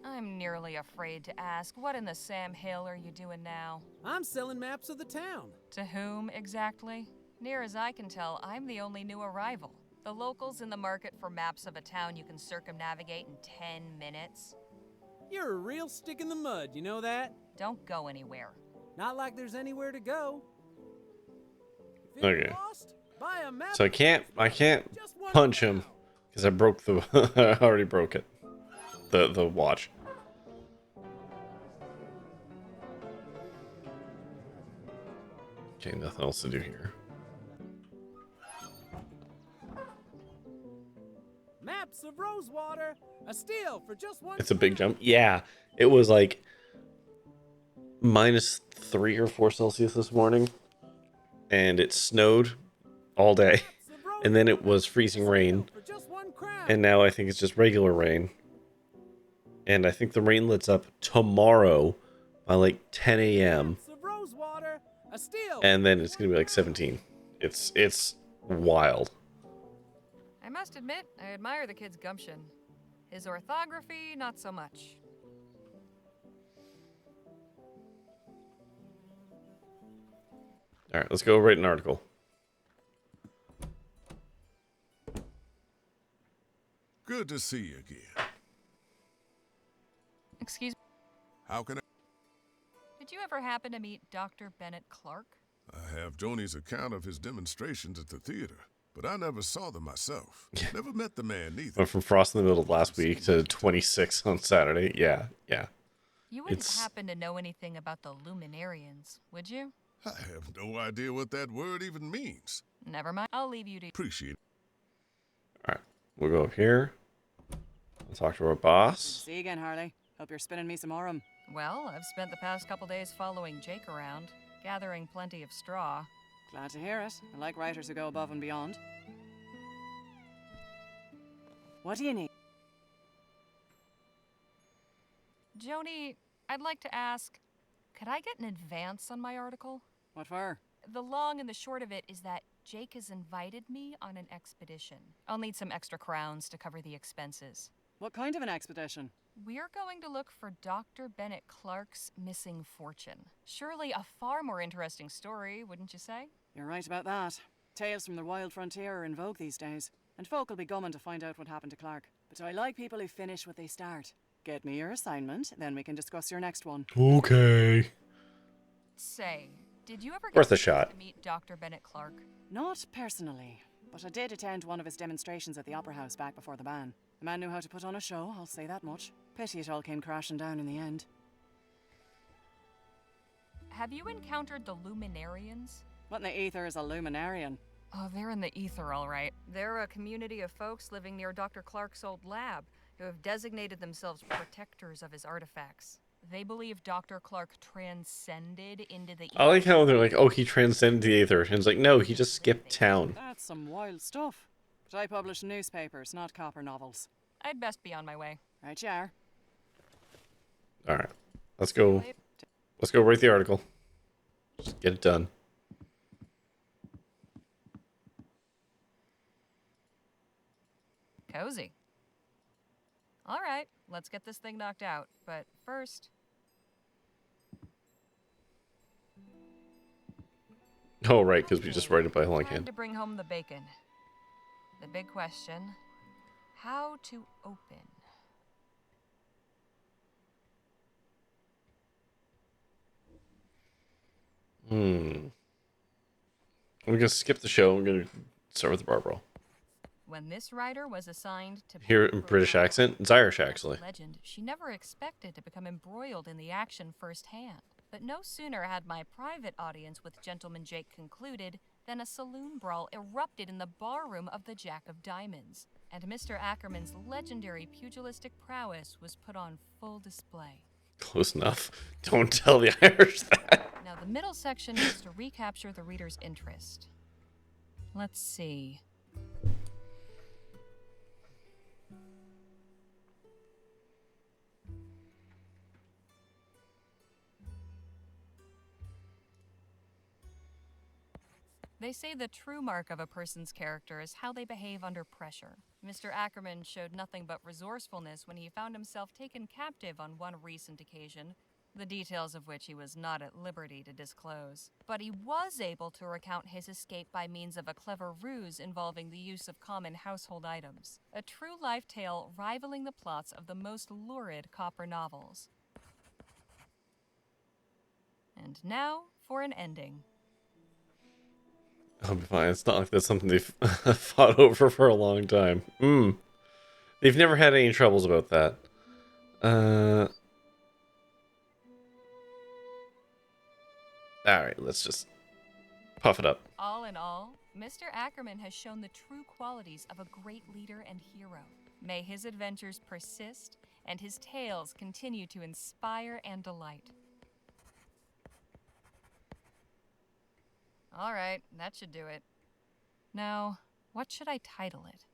I'm nearly afraid to ask, what in the Sam Hill are you doing now? I'm selling maps of the town. To whom exactly? Near as I can tell, I'm the only new arrival. The locals in the market for maps of a town you can circumnavigate in 10 minutes. You're a real stick in the mud, you know that? Don't go anywhere. Not like there's anywhere to go. Okay. Lost, buy a map. So I can't punch him because I broke the I already broke it. The watch. Okay, nothing else to do here. Maps of Rosewater, a steal for just one. It's a big jump. Yeah, it was like -3 or 4 Celsius this morning, and it snowed all day, and then it was freezing rain, and now I think it's just regular rain, and I think the rain lets up tomorrow by like 10 a.m. and then it's gonna be like 17. It's wild. I must admit, I admire the kid's gumption. His orthography, not so much. All right, let's go write an article. Good to see you again. Excuse me? How can I... ever happen to meet Dr. Bennett Clark? I have Joni's account of his demonstrations at the theater, but I never saw them myself. Never met the man neither. Went from Frost in the Middle last week to 26 on Saturday. Yeah. You wouldn't happen to know anything about the Luminarians, would you? I have no idea what that word even means. Never mind. I'll leave you to... Appreciate it. All right. We'll go up here. We'll talk to our boss. See you again, Harley. Hope you're spinning me some aurum. Well, I've spent the past couple days following Jake around, gathering plenty of straw. Glad to hear it. I like writers who go above and beyond. What do you need? Joni, I'd like to ask, could I get an advance on my article? What for? The long and the short of it is that Jake has invited me on an expedition. I'll need some extra crowns to cover the expenses. What kind of an expedition? We're going to look for Dr. Bennett Clark's missing fortune. Surely a far more interesting story, wouldn't you say? You're right about that. Tales from the wild frontier are in vogue these days, and folk will be gumming to find out what happened to Clark. But I like people who finish what they start. Get me your assignment, then we can discuss your next one. Okay. Say, did you ever Worth get a shot. to meet Dr. Bennett Clark? Not personally, but I did attend one of his demonstrations at the Opera House back before the ban. The man knew how to put on a show, I'll say that much. Pity it all came crashing down in the end. Have you encountered the Luminarians? What in the ether is a Luminarian? Oh, they're in the ether, all right. They're a community of folks living near Dr. Clark's old lab who have designated themselves protectors of his artifacts. They believe Dr. Clark transcended into the ether. I like how they're like, oh, he transcended the Aether. And it's like, no, he just skipped town. That's some wild stuff. But I publish newspapers, not copper novels. I'd best be on my way. Right you are. All right. Let's go. Let's go write the article. Just get it done. Cozy. All right, let's get this thing knocked out. But first... Oh, right, because we just write it by time longhand. to bring home the bacon. The big question, how to open? I'm going to skip the show. I'm going to start with the bar roll. When this writer was assigned to Here in British accent. It's Irish, actually. legend, she never expected to become embroiled in the action firsthand. But no sooner had my private audience with Gentleman Jake concluded than a saloon brawl erupted in the barroom of the Jack of Diamonds, and Mr. Ackerman's legendary pugilistic prowess was put on full display. Close enough. Don't tell the Irish that. Now, the middle section is to recapture the reader's interest. Let's see. They say the true mark of a person's character is how they behave under pressure. Mr. Ackerman showed nothing but resourcefulness when he found himself taken captive on one recent occasion, the details of which he was not at liberty to disclose. But he was able to recount his escape by means of a clever ruse involving the use of common household items. A true life tale rivaling the plots of the most lurid copper novels. And now for an ending. I'll be fine. It's not like that's something they've fought over for a long time. They've never had any troubles about that. Alright, let's just puff it up. All in all, Mr. Ackerman has shown the true qualities of a great leader and hero. May his adventures persist and his tales continue to inspire and delight. All right, that should do it. Now, what should I title it?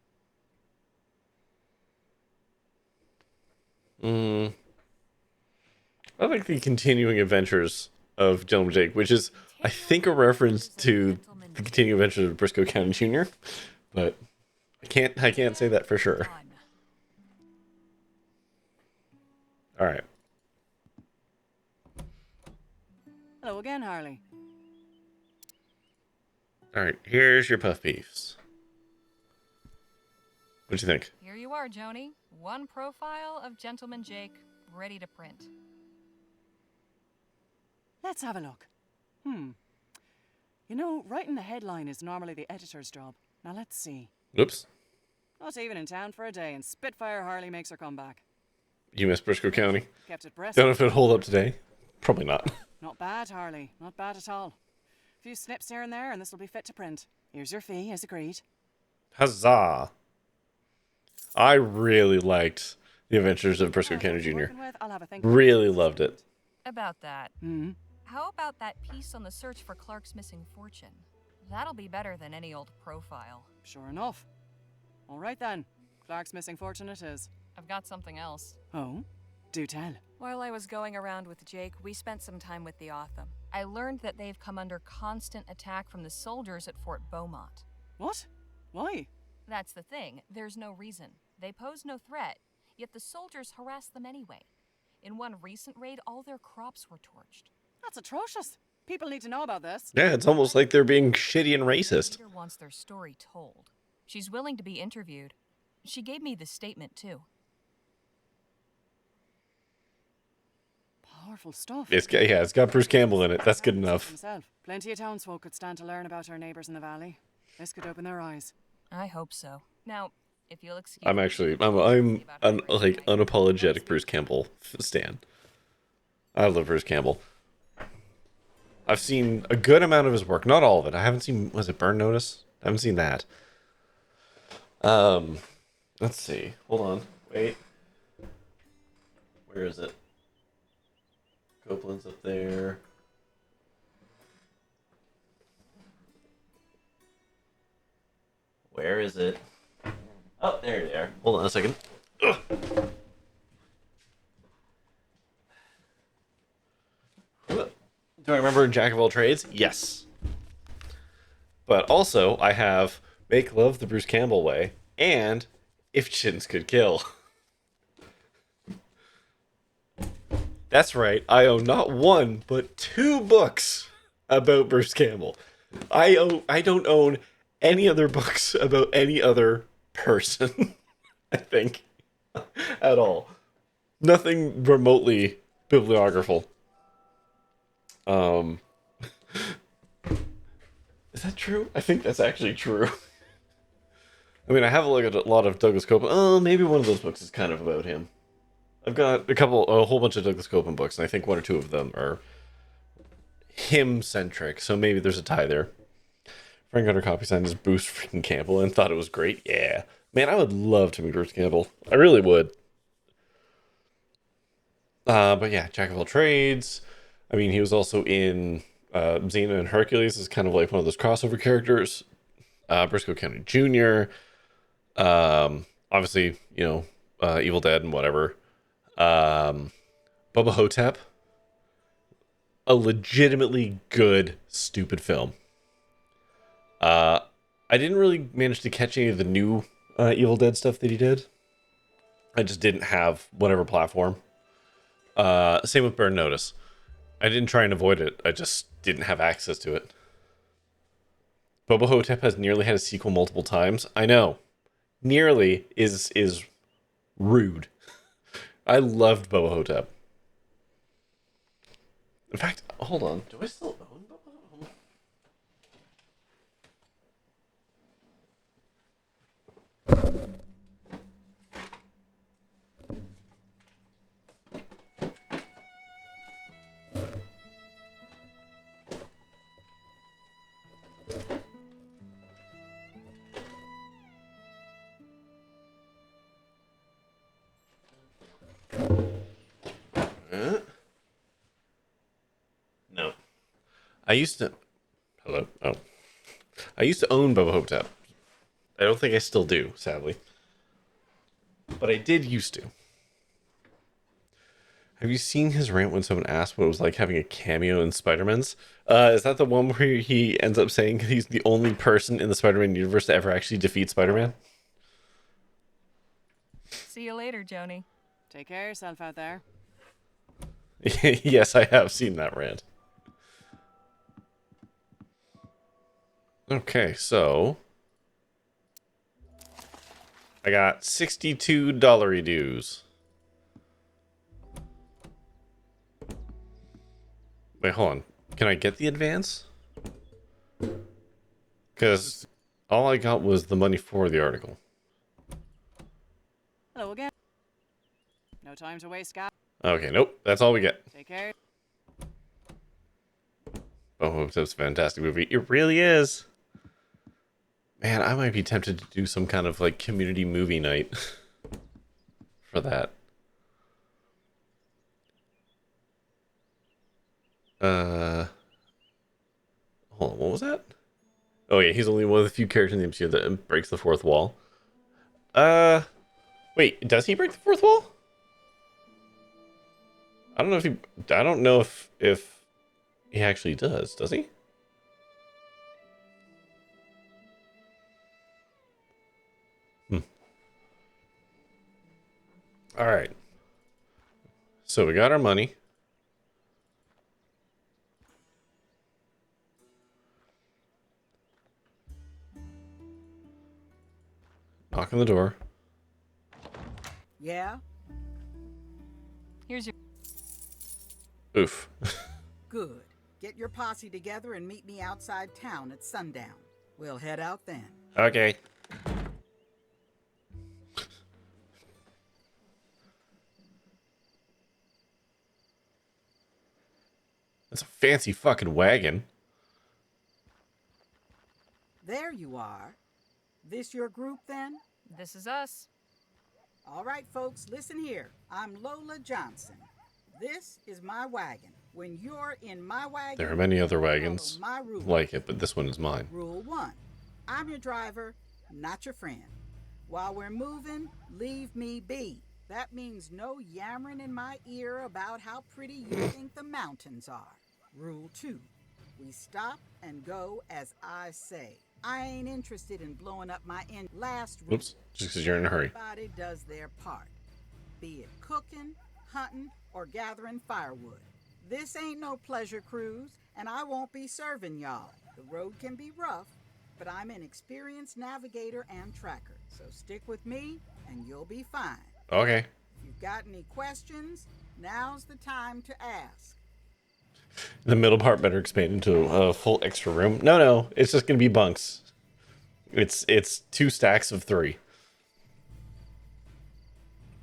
I like the continuing adventures of Gentleman Jake, which is, I think, a reference to the continuing adventures of Briscoe County Jr., but I can't say that for sure. All right. Hello again, Harley. All right, here's your puff beefs. What'd you think? Here you are, Joni. One profile of Gentleman Jake, ready to print. Let's have a look. You know, writing the headline is normally the editor's job. Now let's see. Oops. Not even in town for a day, and Spitfire Harley makes her comeback. You miss Briscoe County. Kept it breast. Don't know if it'll hold up today. Probably not. Not bad, Harley. Not bad at all. A few snips here and there, and this will be fit to print. Here's your fee, as agreed. Huzzah! I really liked The Adventures of Briscoe County Jr. I'll have a think. Really loved it. About that. How about that piece on the search for Clark's missing fortune? That'll be better than any old profile. Sure enough. All right then. Clark's missing fortune it is. I've got something else. Oh? Do tell. While I was going around with Jake, we spent some time with the Otham. I learned that they've come under constant attack from the soldiers at Fort Beaumont. What? Why? That's the thing. There's no reason. They pose no threat, yet the soldiers harass them anyway. In one recent raid, all their crops were torched. That's atrocious. People need to know about this. Yeah, it's almost like they're being shitty and racist. The leader wants their story told. She's willing to be interviewed. She gave me this statement, too. Powerful stuff. It's got Bruce Campbell in it. That's good enough. Himself. Plenty of townsfolk could stand to learn about our neighbours in the valley. This could open their eyes. I hope so. Now, if you'll excuse I'm me, actually, I'm an unapologetic Bruce Campbell stan. I love Bruce Campbell. I've seen a good amount of his work, not all of it. I haven't seen, was it Burn Notice? I haven't seen that. Let's see. Hold on. Wait. Where is it? Copeland's up there. Where is it? Oh, there they are. Hold on a second. Ugh. Do I remember Jack of All Trades? Yes. But also, I have Make Love the Bruce Campbell Way and If Chins Could Kill. That's right, I own not one, but 2 books about Bruce Campbell. I don't own any other books about any other person, I think, at all. Nothing remotely bibliographical. Is that true? I think that's actually true. I mean, I have a lot of Douglas Copeland. Oh, maybe one of those books is kind of about him. I've got a whole bunch of Douglas Copeland books, and I think 1 or 2 of them are him-centric, so maybe there's a tie there. Frank got her copy signed as Bruce freaking Campbell and thought it was great. Yeah. Man, I would love to meet Bruce Campbell. I really would. But yeah, Jack of all trades. I mean, he was also in Xena and Hercules as kind of like one of those crossover characters. Briscoe County Jr. Obviously, you know, Evil Dead and whatever. Bubba Hotep. A legitimately good, stupid film. I didn't really manage to catch any of the new Evil Dead stuff that he did. I just didn't have whatever platform. Same with Burn Notice. I didn't try and avoid it. I just didn't have access to it. Bubba Hotep has nearly had a sequel multiple times. I know. Nearly is rude. I loved Bubba Hotep. In fact, hold on. Do I still own Bubba Hotep? No. I used to... Hello? Oh. I used to own Bubba Hotep. I don't think I still do, sadly. But I did used to. Have you seen his rant when someone asked what it was like having a cameo in Spider-Man's? Is that the one where he ends up saying he's the only person in the Spider-Man universe to ever actually defeat Spider-Man? See you later, Joni. Take care of yourself out there. Yes, I have seen that rant. Okay, so... I got $62 dues. Wait, hold on. Can I get the advance? Because all I got was the money for the article. Hello again. No time to waste, gas. Okay, nope. That's all we get. Take care. Oh, it's a fantastic movie. It really is. Man, I might be tempted to do some kind of like community movie night for that. Hold on, what was that? Oh yeah, he's only one of the few characters in the MCU that breaks the fourth wall. Wait, does he break the fourth wall? I don't know if he. I don't know if he actually does. Does he? All right. So we got our money. Knock on the door. Yeah? Here's your... Oof. Good. Get your posse together and meet me outside town at sundown. We'll head out then. Okay. That's a fancy fucking wagon. There you are. This your group then? This is us. All right, folks, listen here. I'm Lola Johnson. This is my wagon. When you're in my wagon, There are many other wagons my rule. like it, but this one is mine. Rule 1. I'm your driver, not your friend. While we're moving, leave me be. That means no yammering in my ear about how pretty you think the mountains are. Rule 2. We stop and go as I say. I ain't interested in blowing up my engine. Last rule. Oops, just because you're in a hurry. Everybody does their part. Be it cooking, hunting, or gathering firewood. This ain't no pleasure cruise, and I won't be serving y'all. The road can be rough, but I'm an experienced navigator and tracker. So stick with me, and you'll be fine. Okay. If you've got any questions, now's the time to ask. The middle part better expand into a full extra room. No, it's just gonna be bunks. It's 2 stacks of 3.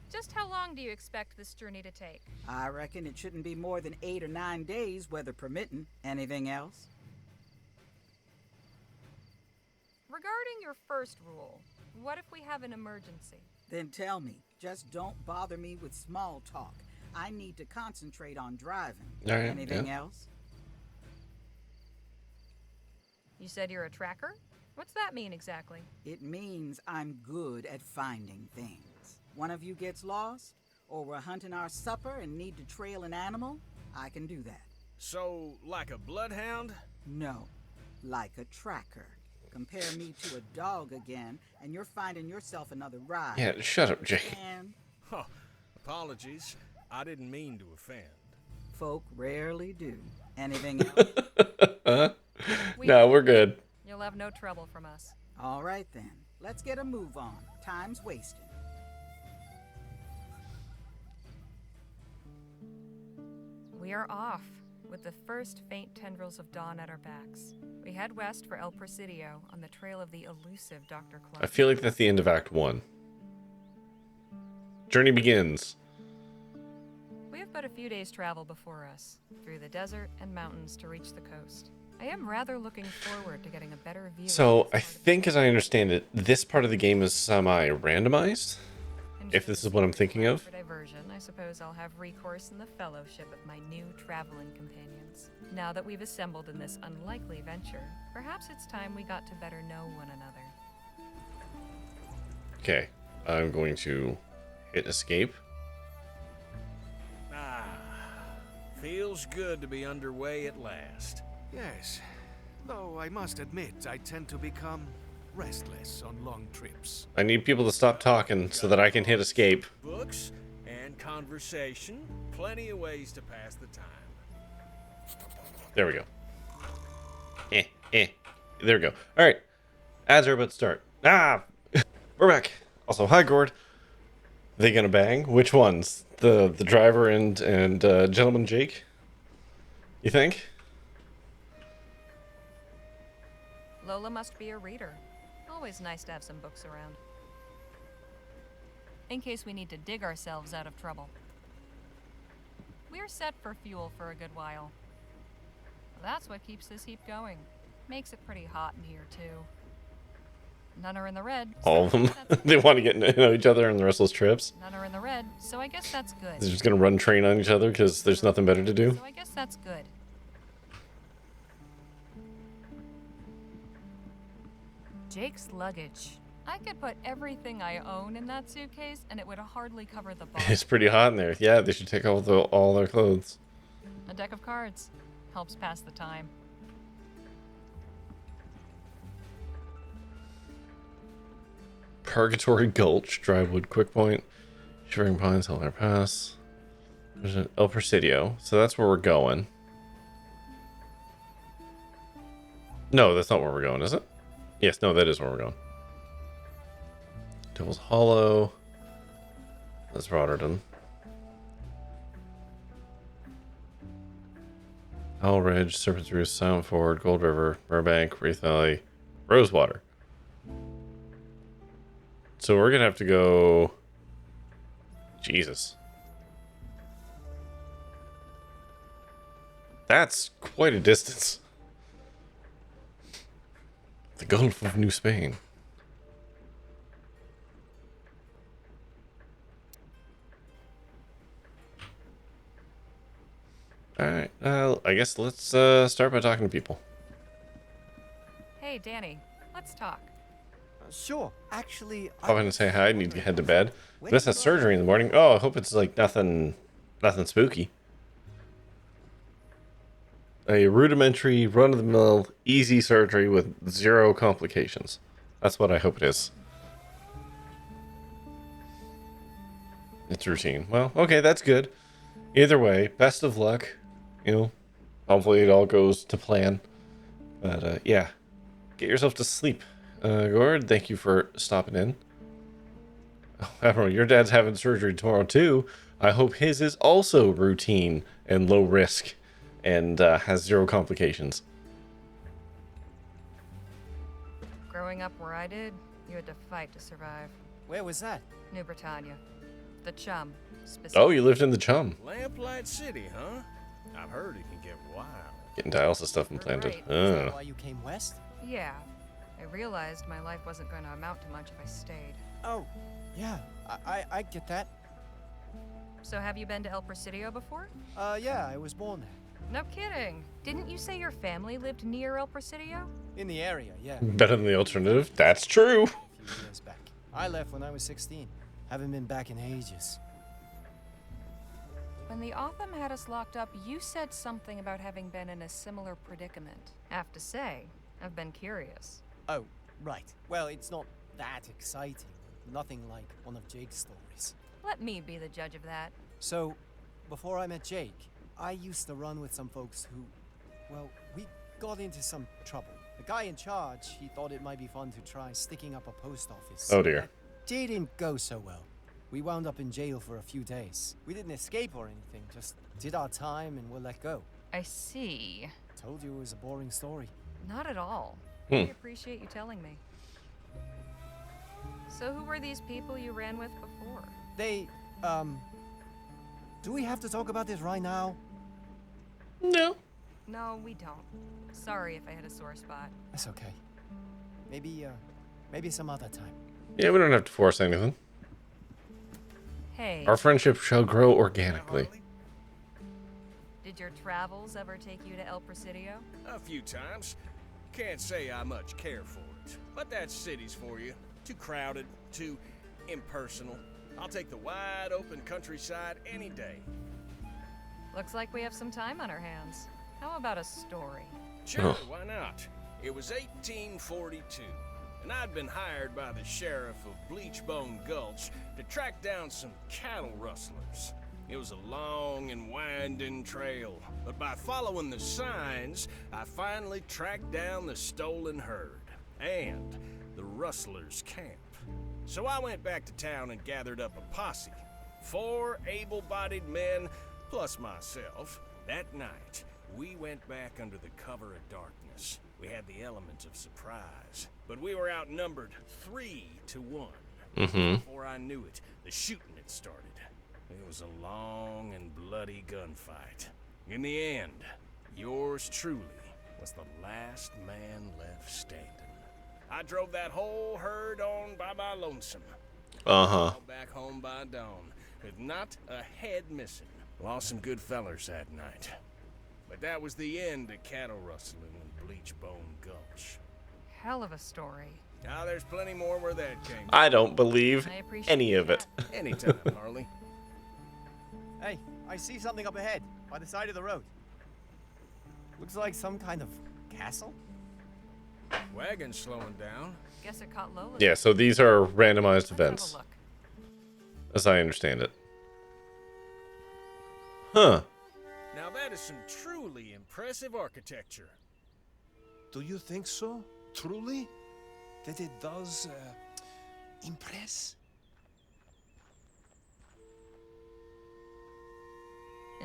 Just how long do you expect this journey to take? I reckon it shouldn't be more than 8 or 9 days, weather permitting. Anything else? Regarding your first rule, what if we have an emergency? Then tell me. Just don't bother me with small talk. I need to concentrate on driving. All right, Anything yeah. else? You said you're a tracker? What's that mean exactly? It means I'm good at finding things. One of you gets lost, or we're hunting our supper and need to trail an animal, I can do that. So, like a bloodhound? No, like a tracker. Compare me to a dog again, and you're finding yourself another ride. Yeah, shut up, Jake. And Huh, apologies. I didn't mean to offend. folk rarely do. Anything else? No, we're good. You'll have no trouble from us. All right then. Let's get a move on. Time's wasting. We are off, with the first faint tendrils of dawn at our backs. We head west for El Presidio on the trail of the elusive Dr. Clark. I feel like that's the end of Act 1. Journey begins. We have but a few days' travel before us, through the desert and mountains to reach the coast. I am rather looking forward to getting a better view. So, I think as I understand it, this part of the game is semi-randomized, if this is what I'm thinking of. For diversion, I suppose I'll have recourse in the fellowship of my new traveling companions. Now that we've assembled in this unlikely venture, perhaps it's time we got to better know one another. Okay, I'm going to hit escape. Ah, feels good to be underway at last. Yes, though I must admit I tend to become restless on long trips. I need people to stop talking so that I can hit escape. Books and conversation, plenty of ways to pass the time. There we go. There we go. All right. Ads are about to start. Ah! We're back. Also, hi, Gord. They gonna bang? Which ones? The driver and Gentleman Jake? You think? Lola must be a reader. Always nice to have some books around. In case we need to dig ourselves out of trouble. We're set for fuel for a good while. That's what keeps this heap going. Makes it pretty hot in here, too. None are in the red. All of them. They want to get to know each other on the rest of those trips. None are in the red, so I guess that's good. They're just going to run train on each other because there's nothing better to do. So I guess that's good. Jake's luggage. I could put everything I own in that suitcase and it would hardly cover the bar. It's pretty hot in there. Yeah, they should take all their clothes. A deck of cards. Helps pass the time. Purgatory Gulch, Drywood, Quick Point, Shivering Pines, Hellfire Pass. There's an El Presidio, so that's where we're going. No, that's not where we're going, is it? Yes, no, that is where we're going. Devil's Hollow. That's Rotterdam. Owl Ridge, Serpent's Roost, Silent Ford, Gold River, Burbank, Wraith Valley, Rosewater. So we're gonna have to go. Jesus. That's quite a distance. The Gulf of New Spain. Alright, I guess let's start by talking to people. Hey, Danny, let's talk. Sure. Actually, I'm gonna say hi. I need to head to bed. Miss that surgery in the morning. Oh, I hope it's like nothing spooky. A rudimentary, run-of-the-mill, easy surgery with 0 complications. That's what I hope it is. It's routine. Well, okay, that's good. Either way, best of luck. You know, hopefully it all goes to plan. But yeah, get yourself to sleep. Gord, thank you for stopping in. Oh, Admiral, your dad's having surgery tomorrow too. I hope his is also routine and low risk and has 0 complications. Growing up where I did, you had to fight to survive. Where was that? New Britannia. The Chum. Oh, you lived in the Chum. Lamplight City, huh? I've heard it can get wild. Getting dialysis stuff implanted. Right. Is that why you came west? Yeah. I realized my life wasn't going to amount to much if I stayed. Oh, yeah. I get that. So have you been to El Presidio before? Yeah, I was born there. No kidding. Didn't you say your family lived near El Presidio? In the area, yeah. Better than the alternative. That's true. A few years back. I left when I was 16. Haven't been back in ages. When the Otham had us locked up, you said something about having been in a similar predicament. Have to say, I've been curious. Oh, right. Well, it's not that exciting. Nothing like one of Jake's stories. Let me be the judge of that. So, before I met Jake, I used to run with some folks who, well, we got into some trouble. The guy in charge, he thought it might be fun to try sticking up a post office. Oh dear. That didn't go so well. We wound up in jail for a few days. We didn't escape or anything, just did our time and were let go. I see. Told you it was a boring story. Not at all. I appreciate you telling me. So who were these people you ran with before? They, do we have to talk about this right now? No. No, we don't. Sorry if I hit a sore spot. That's okay. Maybe some other time. Yeah, we don't have to force anything. Hey. Our friendship shall grow organically. Did your travels ever take you to El Presidio? A few times. Can't say I much care for it. But that city's for you. Too crowded, too impersonal. I'll take the wide open countryside any day. Looks like we have some time on our hands. How about a story? Sure, why not? It was 1842, and I'd been hired by the sheriff of Bleachbone Gulch to track down some cattle rustlers. It was a long and winding trail, but by following the signs, I finally tracked down the stolen herd and the rustlers' camp. So I went back to town and gathered up a posse. 4 able-bodied men, plus myself. That night, We went back under the cover of darkness. We had the elements of surprise, but we were outnumbered 3-1. Before I knew it, the shooting had started. It was a long and bloody gunfight. In the end, yours truly was the last man left standing. I drove that whole herd on by my lonesome. Back home by dawn, with not a head missing. Lost some good fellers that night. But that was the end of cattle rustling in Bleachbone Gulch. Hell of a story. Now there's plenty more where that came from. I don't believe any of it. Anytime, Harley. Hey, I see something up ahead, by the side of the road. Looks like some kind of castle? Wagon slowing down. Guess it caught Lola. Yeah, so these are randomized events, as I understand it. Huh. Now that is some truly impressive architecture. Do you think so? Truly? That it does impress?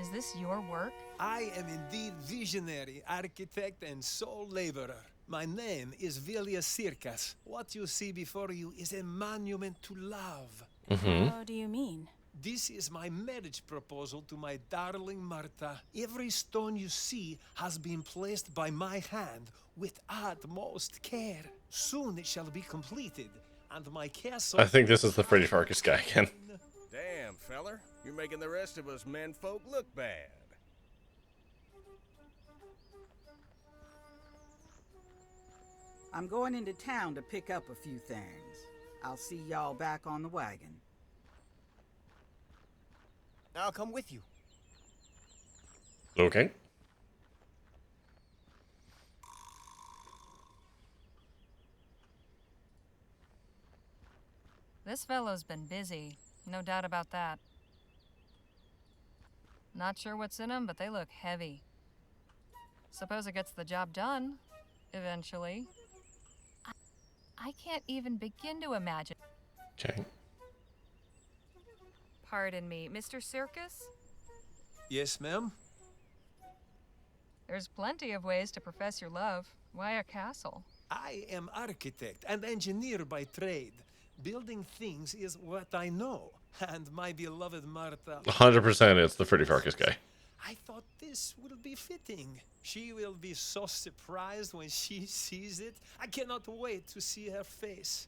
Is this your work? I am indeed visionary, architect, and sole laborer. My name is Vilja Sirkas. What you see before you is a monument to love. How do you mean? This is my marriage proposal to my darling Marta. Every stone you see has been placed by my hand with utmost care. Soon it shall be completed, and my castle... I think this is the Freddy Farkas guy again. Damn, feller. You're making the rest of us menfolk look bad. I'm going into town to pick up a few things. I'll see y'all back on the wagon. I'll come with you. Okay. This fellow's been busy. No doubt about that. Not sure what's in them, but they look heavy. Suppose it gets the job done, eventually. I can't even begin to imagine. Okay. Pardon me, Mr. Circus? Yes, ma'am? There's plenty of ways to profess your love. Why a castle? I am architect and engineer by trade. Building things is what I know. And my beloved Marta... 100% it's the Freddy Farkas guy. I thought this will be fitting. She will be so surprised when she sees it. I cannot wait to see her face.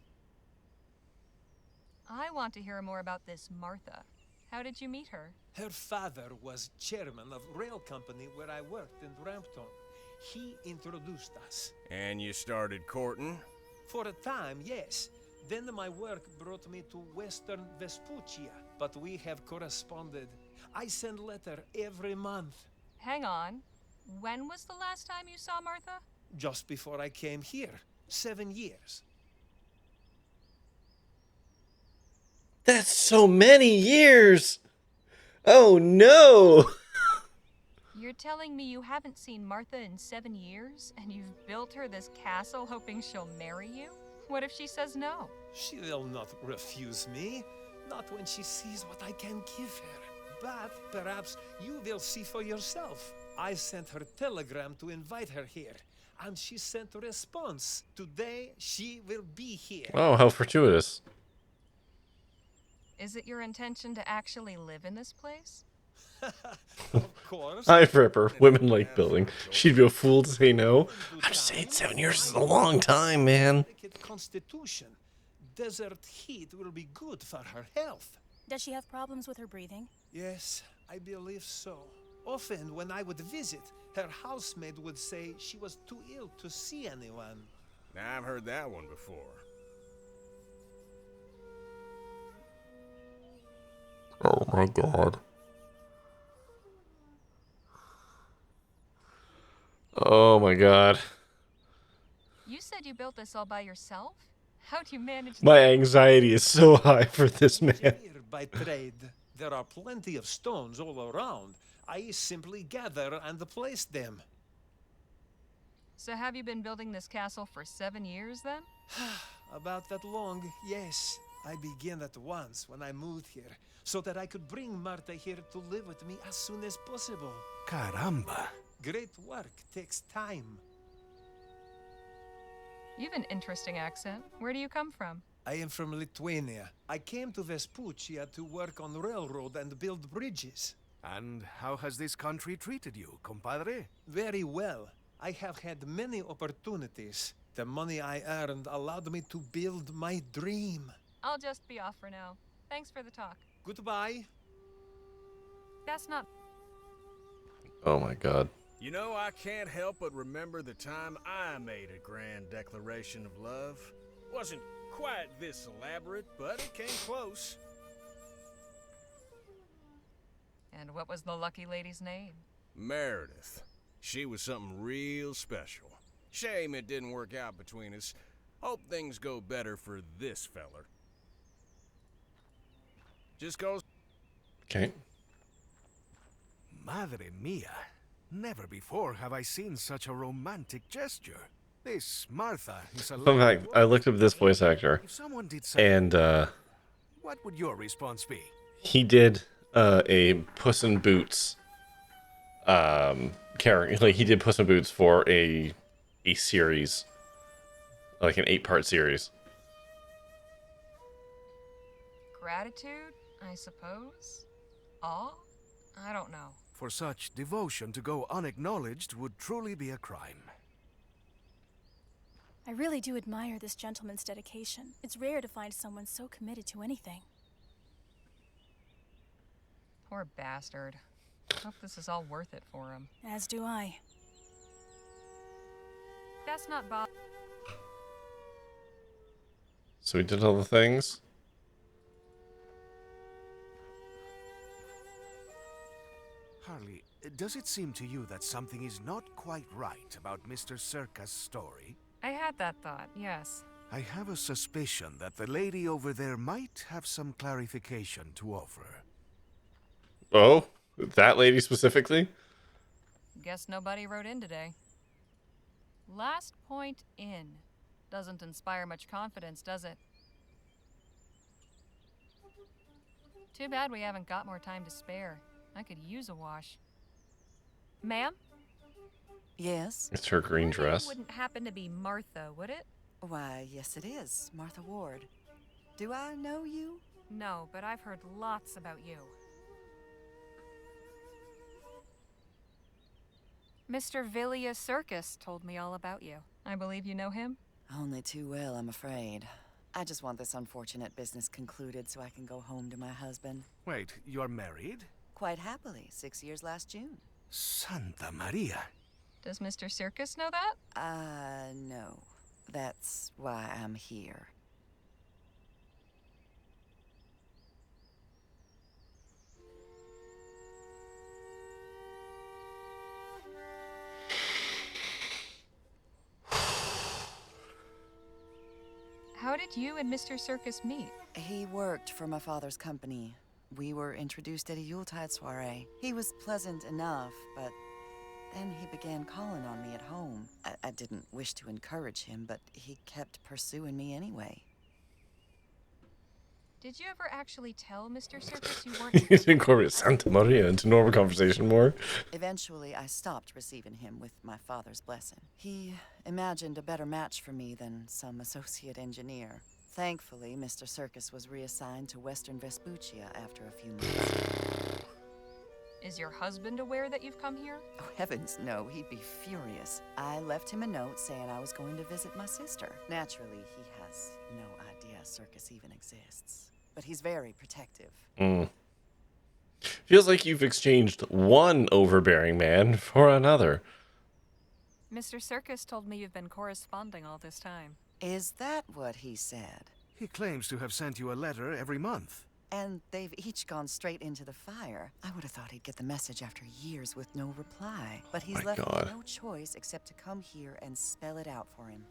I want to hear more about this Martha. How did you meet her? Her father was chairman of rail company where I worked in Brampton. He introduced us. And you started courting? For a time, yes. Then my work brought me to Western Vespuccia, but we have corresponded. I send letter every month. Hang on. When was the last time you saw Martha? Just before I came here. 7 years. That's so many years! Oh no! You're telling me you haven't seen Martha in 7 years, and you've built her this castle hoping she'll marry you? What if she says no? She will not refuse me. Not when she sees what I can give her. But perhaps you will see for yourself. I sent her telegram to invite her here, and she sent a response. Today she will be here. Oh, how fortuitous. Is it your intention to actually live in this place? Of course. Hi, Ripper. Women like building. She'd be a fool to say no. I'm just saying 7 years is a long time, man. Constitution. Desert heat will be good for her health. Does she have problems with her breathing? Yes, I believe so. Often when I would visit, her housemaid would say she was too ill to see anyone. Now, I've heard that one before. Oh my god. Oh my god. You said you built this all by yourself? How'd you manage My that? anxiety is so high for this man. Engineer by trade. There are plenty of stones all around. I simply gather and place them. So have you been building this castle for 7 years then? About that long, yes. I began at once when I moved here, so that I could bring Marta here to live with me as soon as possible. Caramba. Great work takes time. You've an interesting accent. Where do you come from? I am from Lithuania. I came to Vespuccia to work on railroad and build bridges. And how has this country treated you, compadre? Very well. I have had many opportunities. The money I earned allowed me to build my dream. I'll just be off for now. Thanks for the talk. Goodbye. That's not... Oh my god. You know, I can't help but remember the time I made a grand declaration of love. Wasn't quite this elaborate, but it came close. And what was the lucky lady's name? Meredith. She was something real special. Shame it didn't work out between us. Hope things go better for this feller. Just goes... Okay. Madre mia. Never before have I seen such a romantic gesture. This Martha is a... Fun fact, I looked up this voice actor, If someone did something, and what would your response be? he did a Puss in Boots character. Like, he did Puss in Boots for a series, like an 8-part series. Gratitude, I suppose? Awe? I don't know. For such devotion to go unacknowledged would truly be a crime. I really do admire this gentleman's dedication. It's rare to find someone so committed to anything. Poor bastard. Hope this is all worth it for him. As do I. That's not Bob. So we did all the things. Harley, does it seem to you that something is not quite right about Mr. Circus' story? I had that thought, yes. I have a suspicion that the lady over there might have some clarification to offer. Oh, that lady specifically? Guess nobody wrote in today. Last point in. Doesn't inspire much confidence, does it? Too bad we haven't got more time to spare. I could use a wash. Ma'am? Yes? It's her green dress. It wouldn't happen to be Martha, would it? Why, yes it is. Martha Ward. Do I know you? No, but I've heard lots about you. Mr. Villia Circus told me all about you. I believe you know him? Only too well, I'm afraid. I just want this unfortunate business concluded so I can go home to my husband. Wait, you're married? Quite happily, 6 years last June. Santa Maria. Does Mr. Circus know that? No. That's why I'm here. How did you and Mr. Circus meet? He worked for my father's company. We were introduced at a Yuletide soiree. He was pleasant enough, but then he began calling on me at home. I didn't wish to encourage him, but he kept pursuing me anyway. Did you ever actually tell Mr. Circus you weren't... You didn't incorporate Santa Maria into normal conversation more. Eventually, I stopped receiving him with my father's blessing. He imagined a better match for me than some associate engineer. Thankfully, Mr. Circus was reassigned to Western Vespuccia after a few months. Is your husband aware that you've come here? Oh, heavens, no. He'd be furious. I left him a note saying I was going to visit my sister. Naturally, he has no idea Circus even exists. But he's very protective. Feels like you've exchanged one overbearing man for another. Mr. Circus told me you've been corresponding all this time. Is that what he said? He claims to have sent you a letter every month. And they've each gone straight into the fire. I would have thought he'd get the message after years with no reply. But he's left me no choice except to come here and spell it out for him.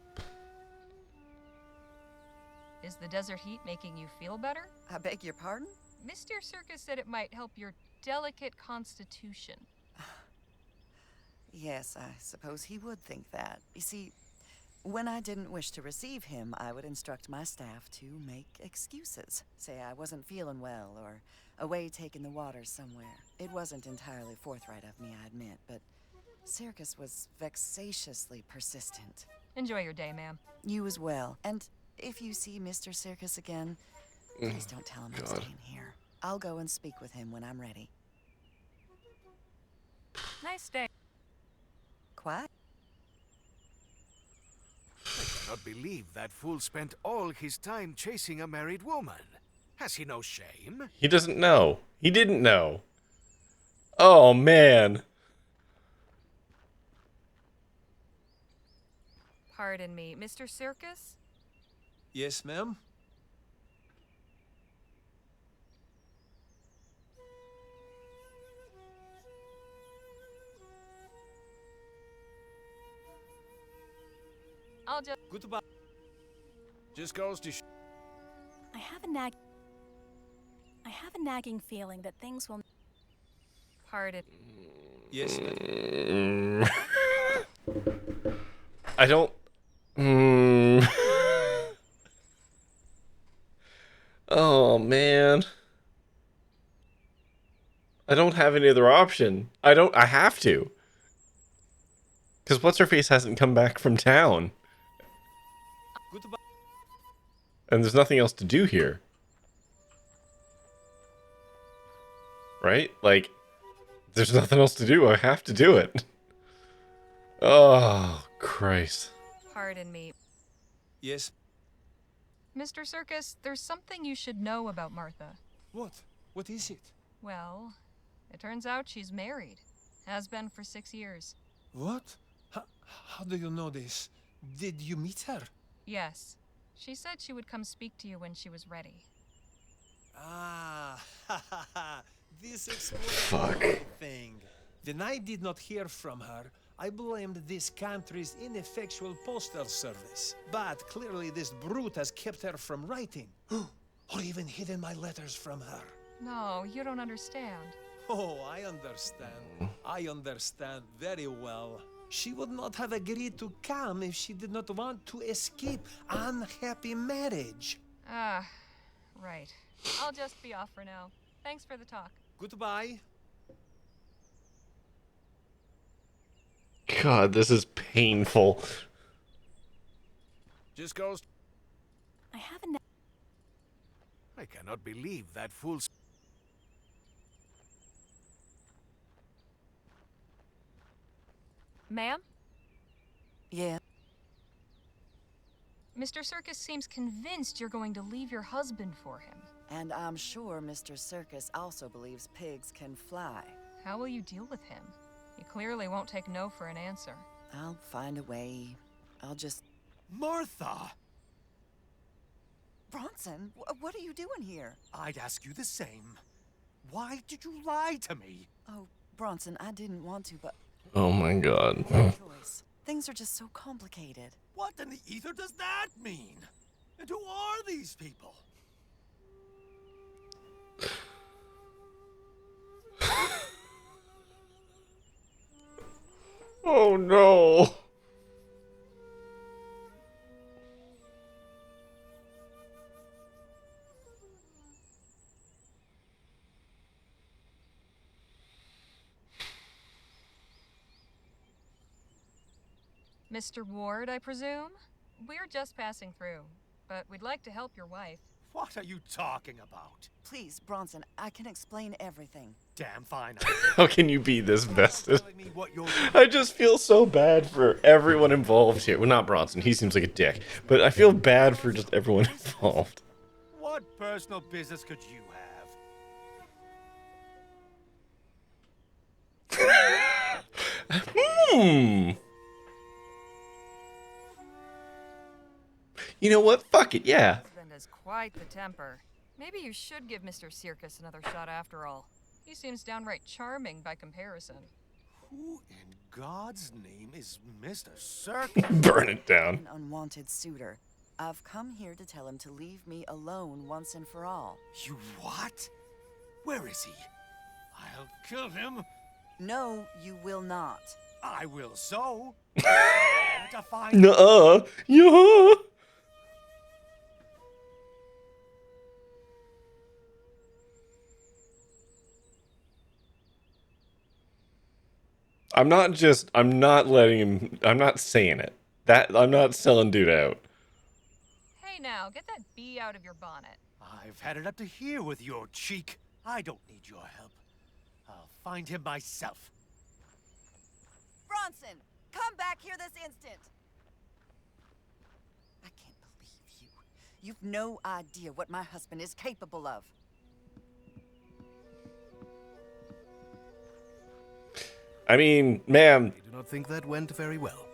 Is the desert heat making you feel better? I beg your pardon? Mr. Circus said it might help your delicate constitution. Yes, I suppose he would think that. You see, when I didn't wish to receive him, I would instruct my staff to make excuses. Say I wasn't feeling well, or away taking the waters somewhere. It wasn't entirely forthright of me, I admit, but Circus was vexatiously persistent. Enjoy your day, ma'am. You as well. And if you see Mr. Circus again, please don't tell him I'm God. staying here. I'll go and speak with him when I'm ready. Nice day. Quiet. I cannot believe that fool spent all his time chasing a married woman. Has he no shame? He doesn't know. He didn't know. Oh, man. Pardon me, Mr. Circus? Yes, ma'am? I'll just... Goodbye. Just goes to I have a nagging feeling that things will... Pardon. Yes, ma'am. I don't... Oh, man. I don't have any other option. I have to. Because What's-Her-Face hasn't come back from town. Goodbye. And there's nothing else to do here. Right? Like, there's nothing else to do. I have to do it. Oh, Christ. Pardon me. Yes. Mr. Circus, there's something you should know about Martha. What? What is it? Well, it turns out she's married. Has been for 6 years. What? How do you know this? Did you meet her? Yes. She said she would come speak to you when she was ready. Ah, this explains everything. When I did not hear from her, I blamed this country's ineffectual postal service. But clearly this brute has kept her from writing. Or even hidden my letters from her. No, you don't understand. Oh, I understand. I understand very well. She would not have agreed to come if she did not want to escape unhappy marriage. Ah, right. I'll just be off for now. Thanks for the talk. Goodbye. God, this is painful. just goes. I have a... I cannot believe that fool's... Ma'am? Yeah. Mr. Circus seems convinced you're going to leave your husband for him. And I'm sure Mr. Circus also believes pigs can fly. How will you deal with him? He clearly won't take no for an answer. I'll find a way. I'll just... Martha! Bronson, what are you doing here? I'd ask you the same. Why did you lie to me? Oh, Bronson, I didn't want to, but... Oh my God. choice. Things are just so complicated. What in the ether does that mean? And who are these people? Oh no. Mr. Ward, I presume? We're just passing through, but we'd like to help your wife. What are you talking about? Please, Bronson, I can explain everything. Damn fine. How can you be this vested? Me what you're... I just feel so bad for everyone involved here. Well, not Bronson. He seems like a dick. But I feel bad for just everyone involved. What personal business could you have? You know what? Fuck it, yeah. Husband has quite the temper. Maybe you should give Mr. Circus another shot after all. He seems downright charming by comparison. Who in God's name is Mr. Circus? Burn it down. An unwanted suitor. I've come here to tell him to leave me alone once and for all. You what? Where is he? I'll kill him. No, you will not. I will so. To find... Nuh-uh. Yeah. I'm not letting him, I'm not saying it. I'm not selling dude out. Hey now, get that bee out of your bonnet. I've had it up to here with your cheek. I don't need your help. I'll find him myself. Bronson, come back here this instant. I can't believe you. You've no idea what my husband is capable of. I mean, ma'am. I do not think that went very well.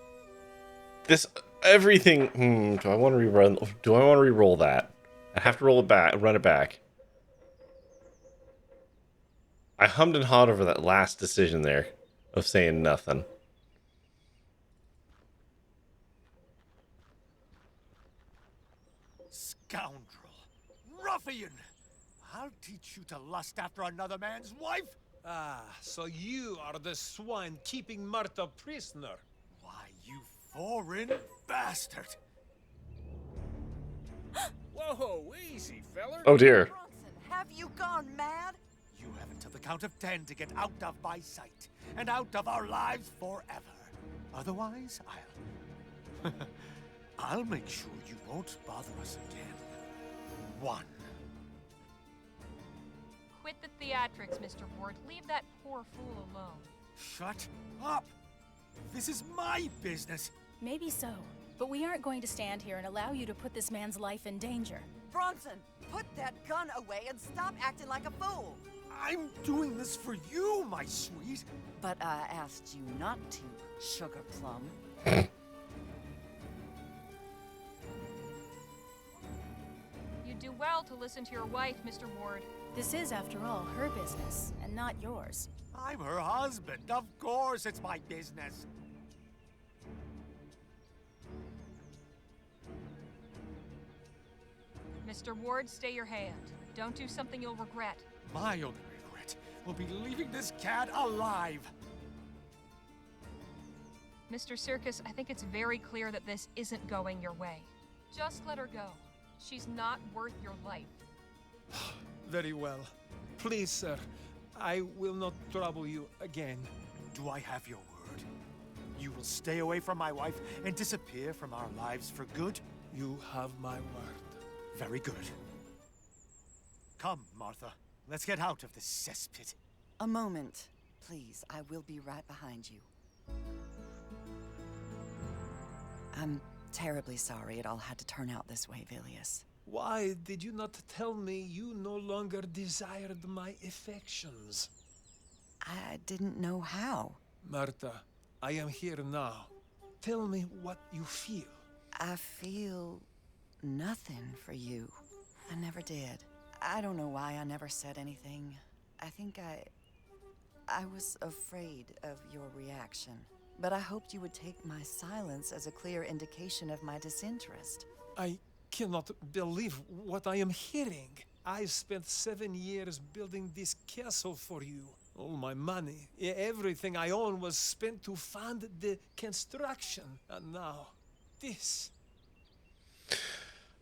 This everything. Do I want to rerun? Do I want to re-roll that? I have to roll it back, run it back. I hummed and hawed over that last decision there of saying nothing. Scoundrel! Ruffian! I'll teach you to lust after another man's wife! Ah, so you are the swine keeping Martha prisoner. Why, you foreign bastard! Whoa, easy, feller. Oh dear. Bronson, have you gone mad? You have until the count of 10 to get out of my sight and out of our lives forever. Otherwise, I'll make sure you won't bother us again. 1. Quit the theatrics, Mr. Ward. Leave that poor fool alone. Shut up! This is my business. Maybe so, but we aren't going to stand here and allow you to put this man's life in danger. Bronson, put that gun away and stop acting like a fool. I'm doing this for you, my sweet. But I asked you not to, Sugar Plum. You do well to listen to your wife, Mr. Ward. This is, after all, her business, and not yours. I'm her husband. Of course it's my business. Mr. Ward, stay your hand. Don't do something you'll regret. My only regret will be leaving this cat alive. Mr. Circus, I think it's very clear that this isn't going your way. Just let her go. She's not worth your life. Very well. Please, sir, I will not trouble you again. Do I have your word? You will stay away from my wife and disappear from our lives for good? You have my word. Very good. Come, Martha. Let's get out of this cesspit. A moment, please. I will be right behind you. I'm terribly sorry it all had to turn out this way, Vilius. Why did you not tell me you no longer desired my affections? I didn't know how. Martha, I am here now. Tell me what you feel. I feel nothing for you. I never did. I don't know why I never said anything. I think I was afraid of your reaction. But I hoped you would take my silence as a clear indication of my disinterest. I cannot believe what I am hearing. I spent 7 years building this castle for you. All my money, everything I own was spent to fund the construction. And now, this.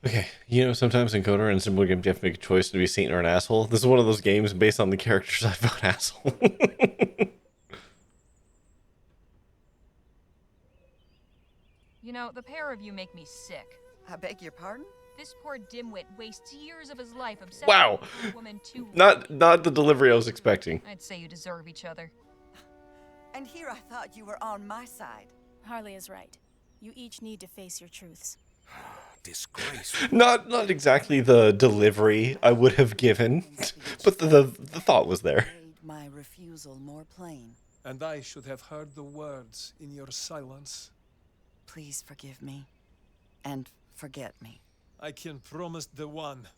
Okay, you know, sometimes in Coder and Simple Games you have to make a choice to be a saint or an asshole. This is one of those games based on the characters I vote asshole. You know, the pair of you make me sick. I beg your pardon? This poor dimwit wastes years of his life obsessing Wow. with a woman too. Not the delivery I was expecting. I'd say you deserve each other. And here I thought you were on my side. Harley is right. You each need to face your truths. Disgraceful. Not exactly the delivery I would have given, but the thought was there. Made my refusal more plain. And I should have heard the words in your silence. Please forgive me. And forget me. I can promise the one,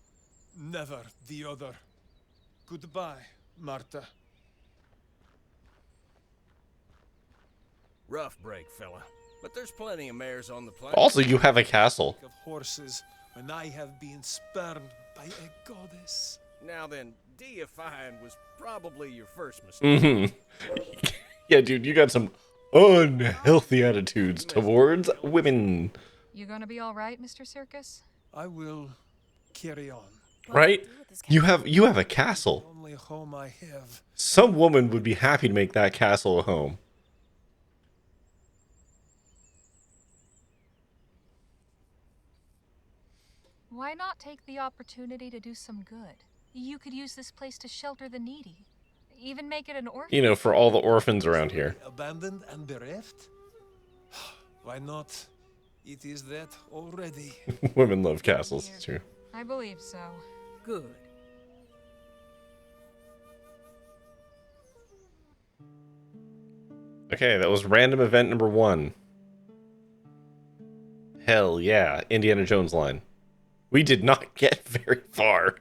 never the other. Goodbye, Martha. Rough break, fella. But there's plenty of mares on the planet. Also, you have a castle. Of horses, when I have been spurned by a goddess. Now then, deifying was probably your first mistake. Mm-hmm. Yeah, dude, you got some unhealthy attitudes towards women. You gonna be all right, Mr. Circus? I will carry on. Right? You have a castle. Only home I have. Some woman would be happy to make that castle a home. Why not take the opportunity to do some good? You could use this place to shelter the needy. Even make it an orphanage. You know, for all the orphans around here. Abandoned and bereft? Why not? It is that already. Women love castles, it's true. I believe so. Good. Okay, that was random event number 1. Hell yeah, Indiana Jones line. We did not get very far.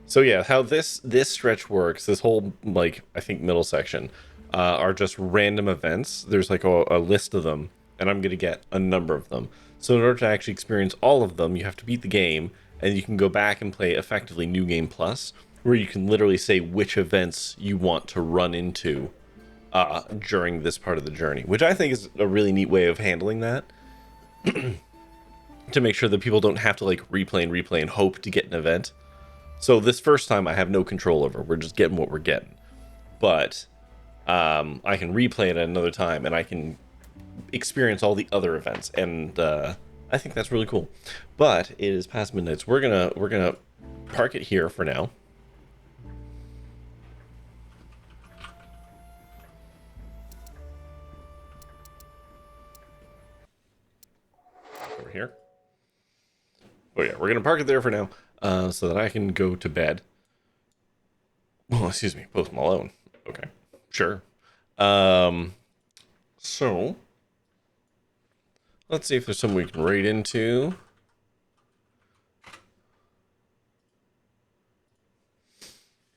So yeah, how this stretch works, this whole, like, I think middle section, are just random events. There's like a list of them, and I'm going to get a number of them. So in order to actually experience all of them, you have to beat the game, and you can go back and play effectively New Game Plus, where you can literally say which events you want to run into during this part of the journey, which I think is a really neat way of handling that. To make sure that people don't have to like replay and hope to get an event. So this first time I have no control over. We're just getting what we're getting. But I can replay it at another time, and I can experience all the other events, and I think that's really cool. But it is past midnight, so we're gonna park it here for now. Over here. Oh yeah, we're gonna park it there for now, so that I can go to bed. Oh, excuse me, Post Malone. Okay, sure. So let's see if there's something we can raid into.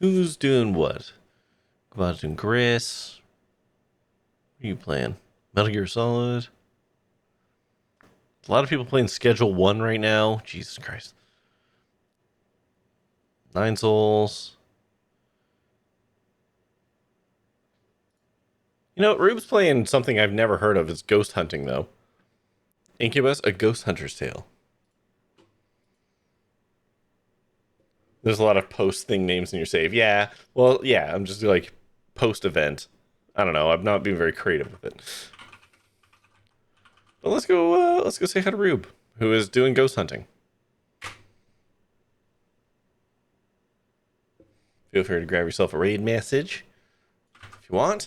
Who's doing what? About doing Gris. What are you playing? Metal Gear Solid. A lot of people playing Schedule 1 right now. Jesus Christ. 9 Souls. You know, Rube's playing something I've never heard of. It's ghost hunting, though. Incubus, A Ghost Hunter's Tale. There's a lot of post-thing names in your save. Yeah, well, yeah, I'm just like post-event. I don't know. I'm not being very creative with it. But let's go say hi to Rube, who is doing ghost hunting. Feel free to grab yourself a raid message if you want.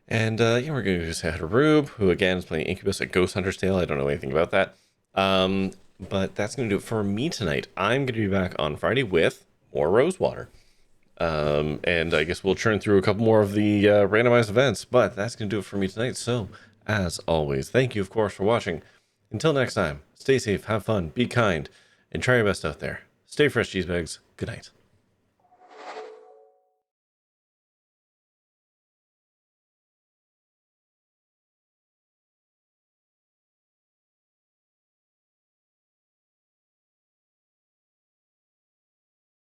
And yeah, we're going to say hi to Rube, who again is playing Incubus, A Ghost Hunter's Tale. I don't know anything about that. But that's going to do it for me tonight. I'm going to be back on Friday with more Rosewater. And I guess we'll churn through a couple more of the randomized events. But that's going to do it for me tonight. So, as always, thank you, of course, for watching. Until next time, stay safe, have fun, be kind, and try your best out there. Stay fresh, cheesebags. Good night.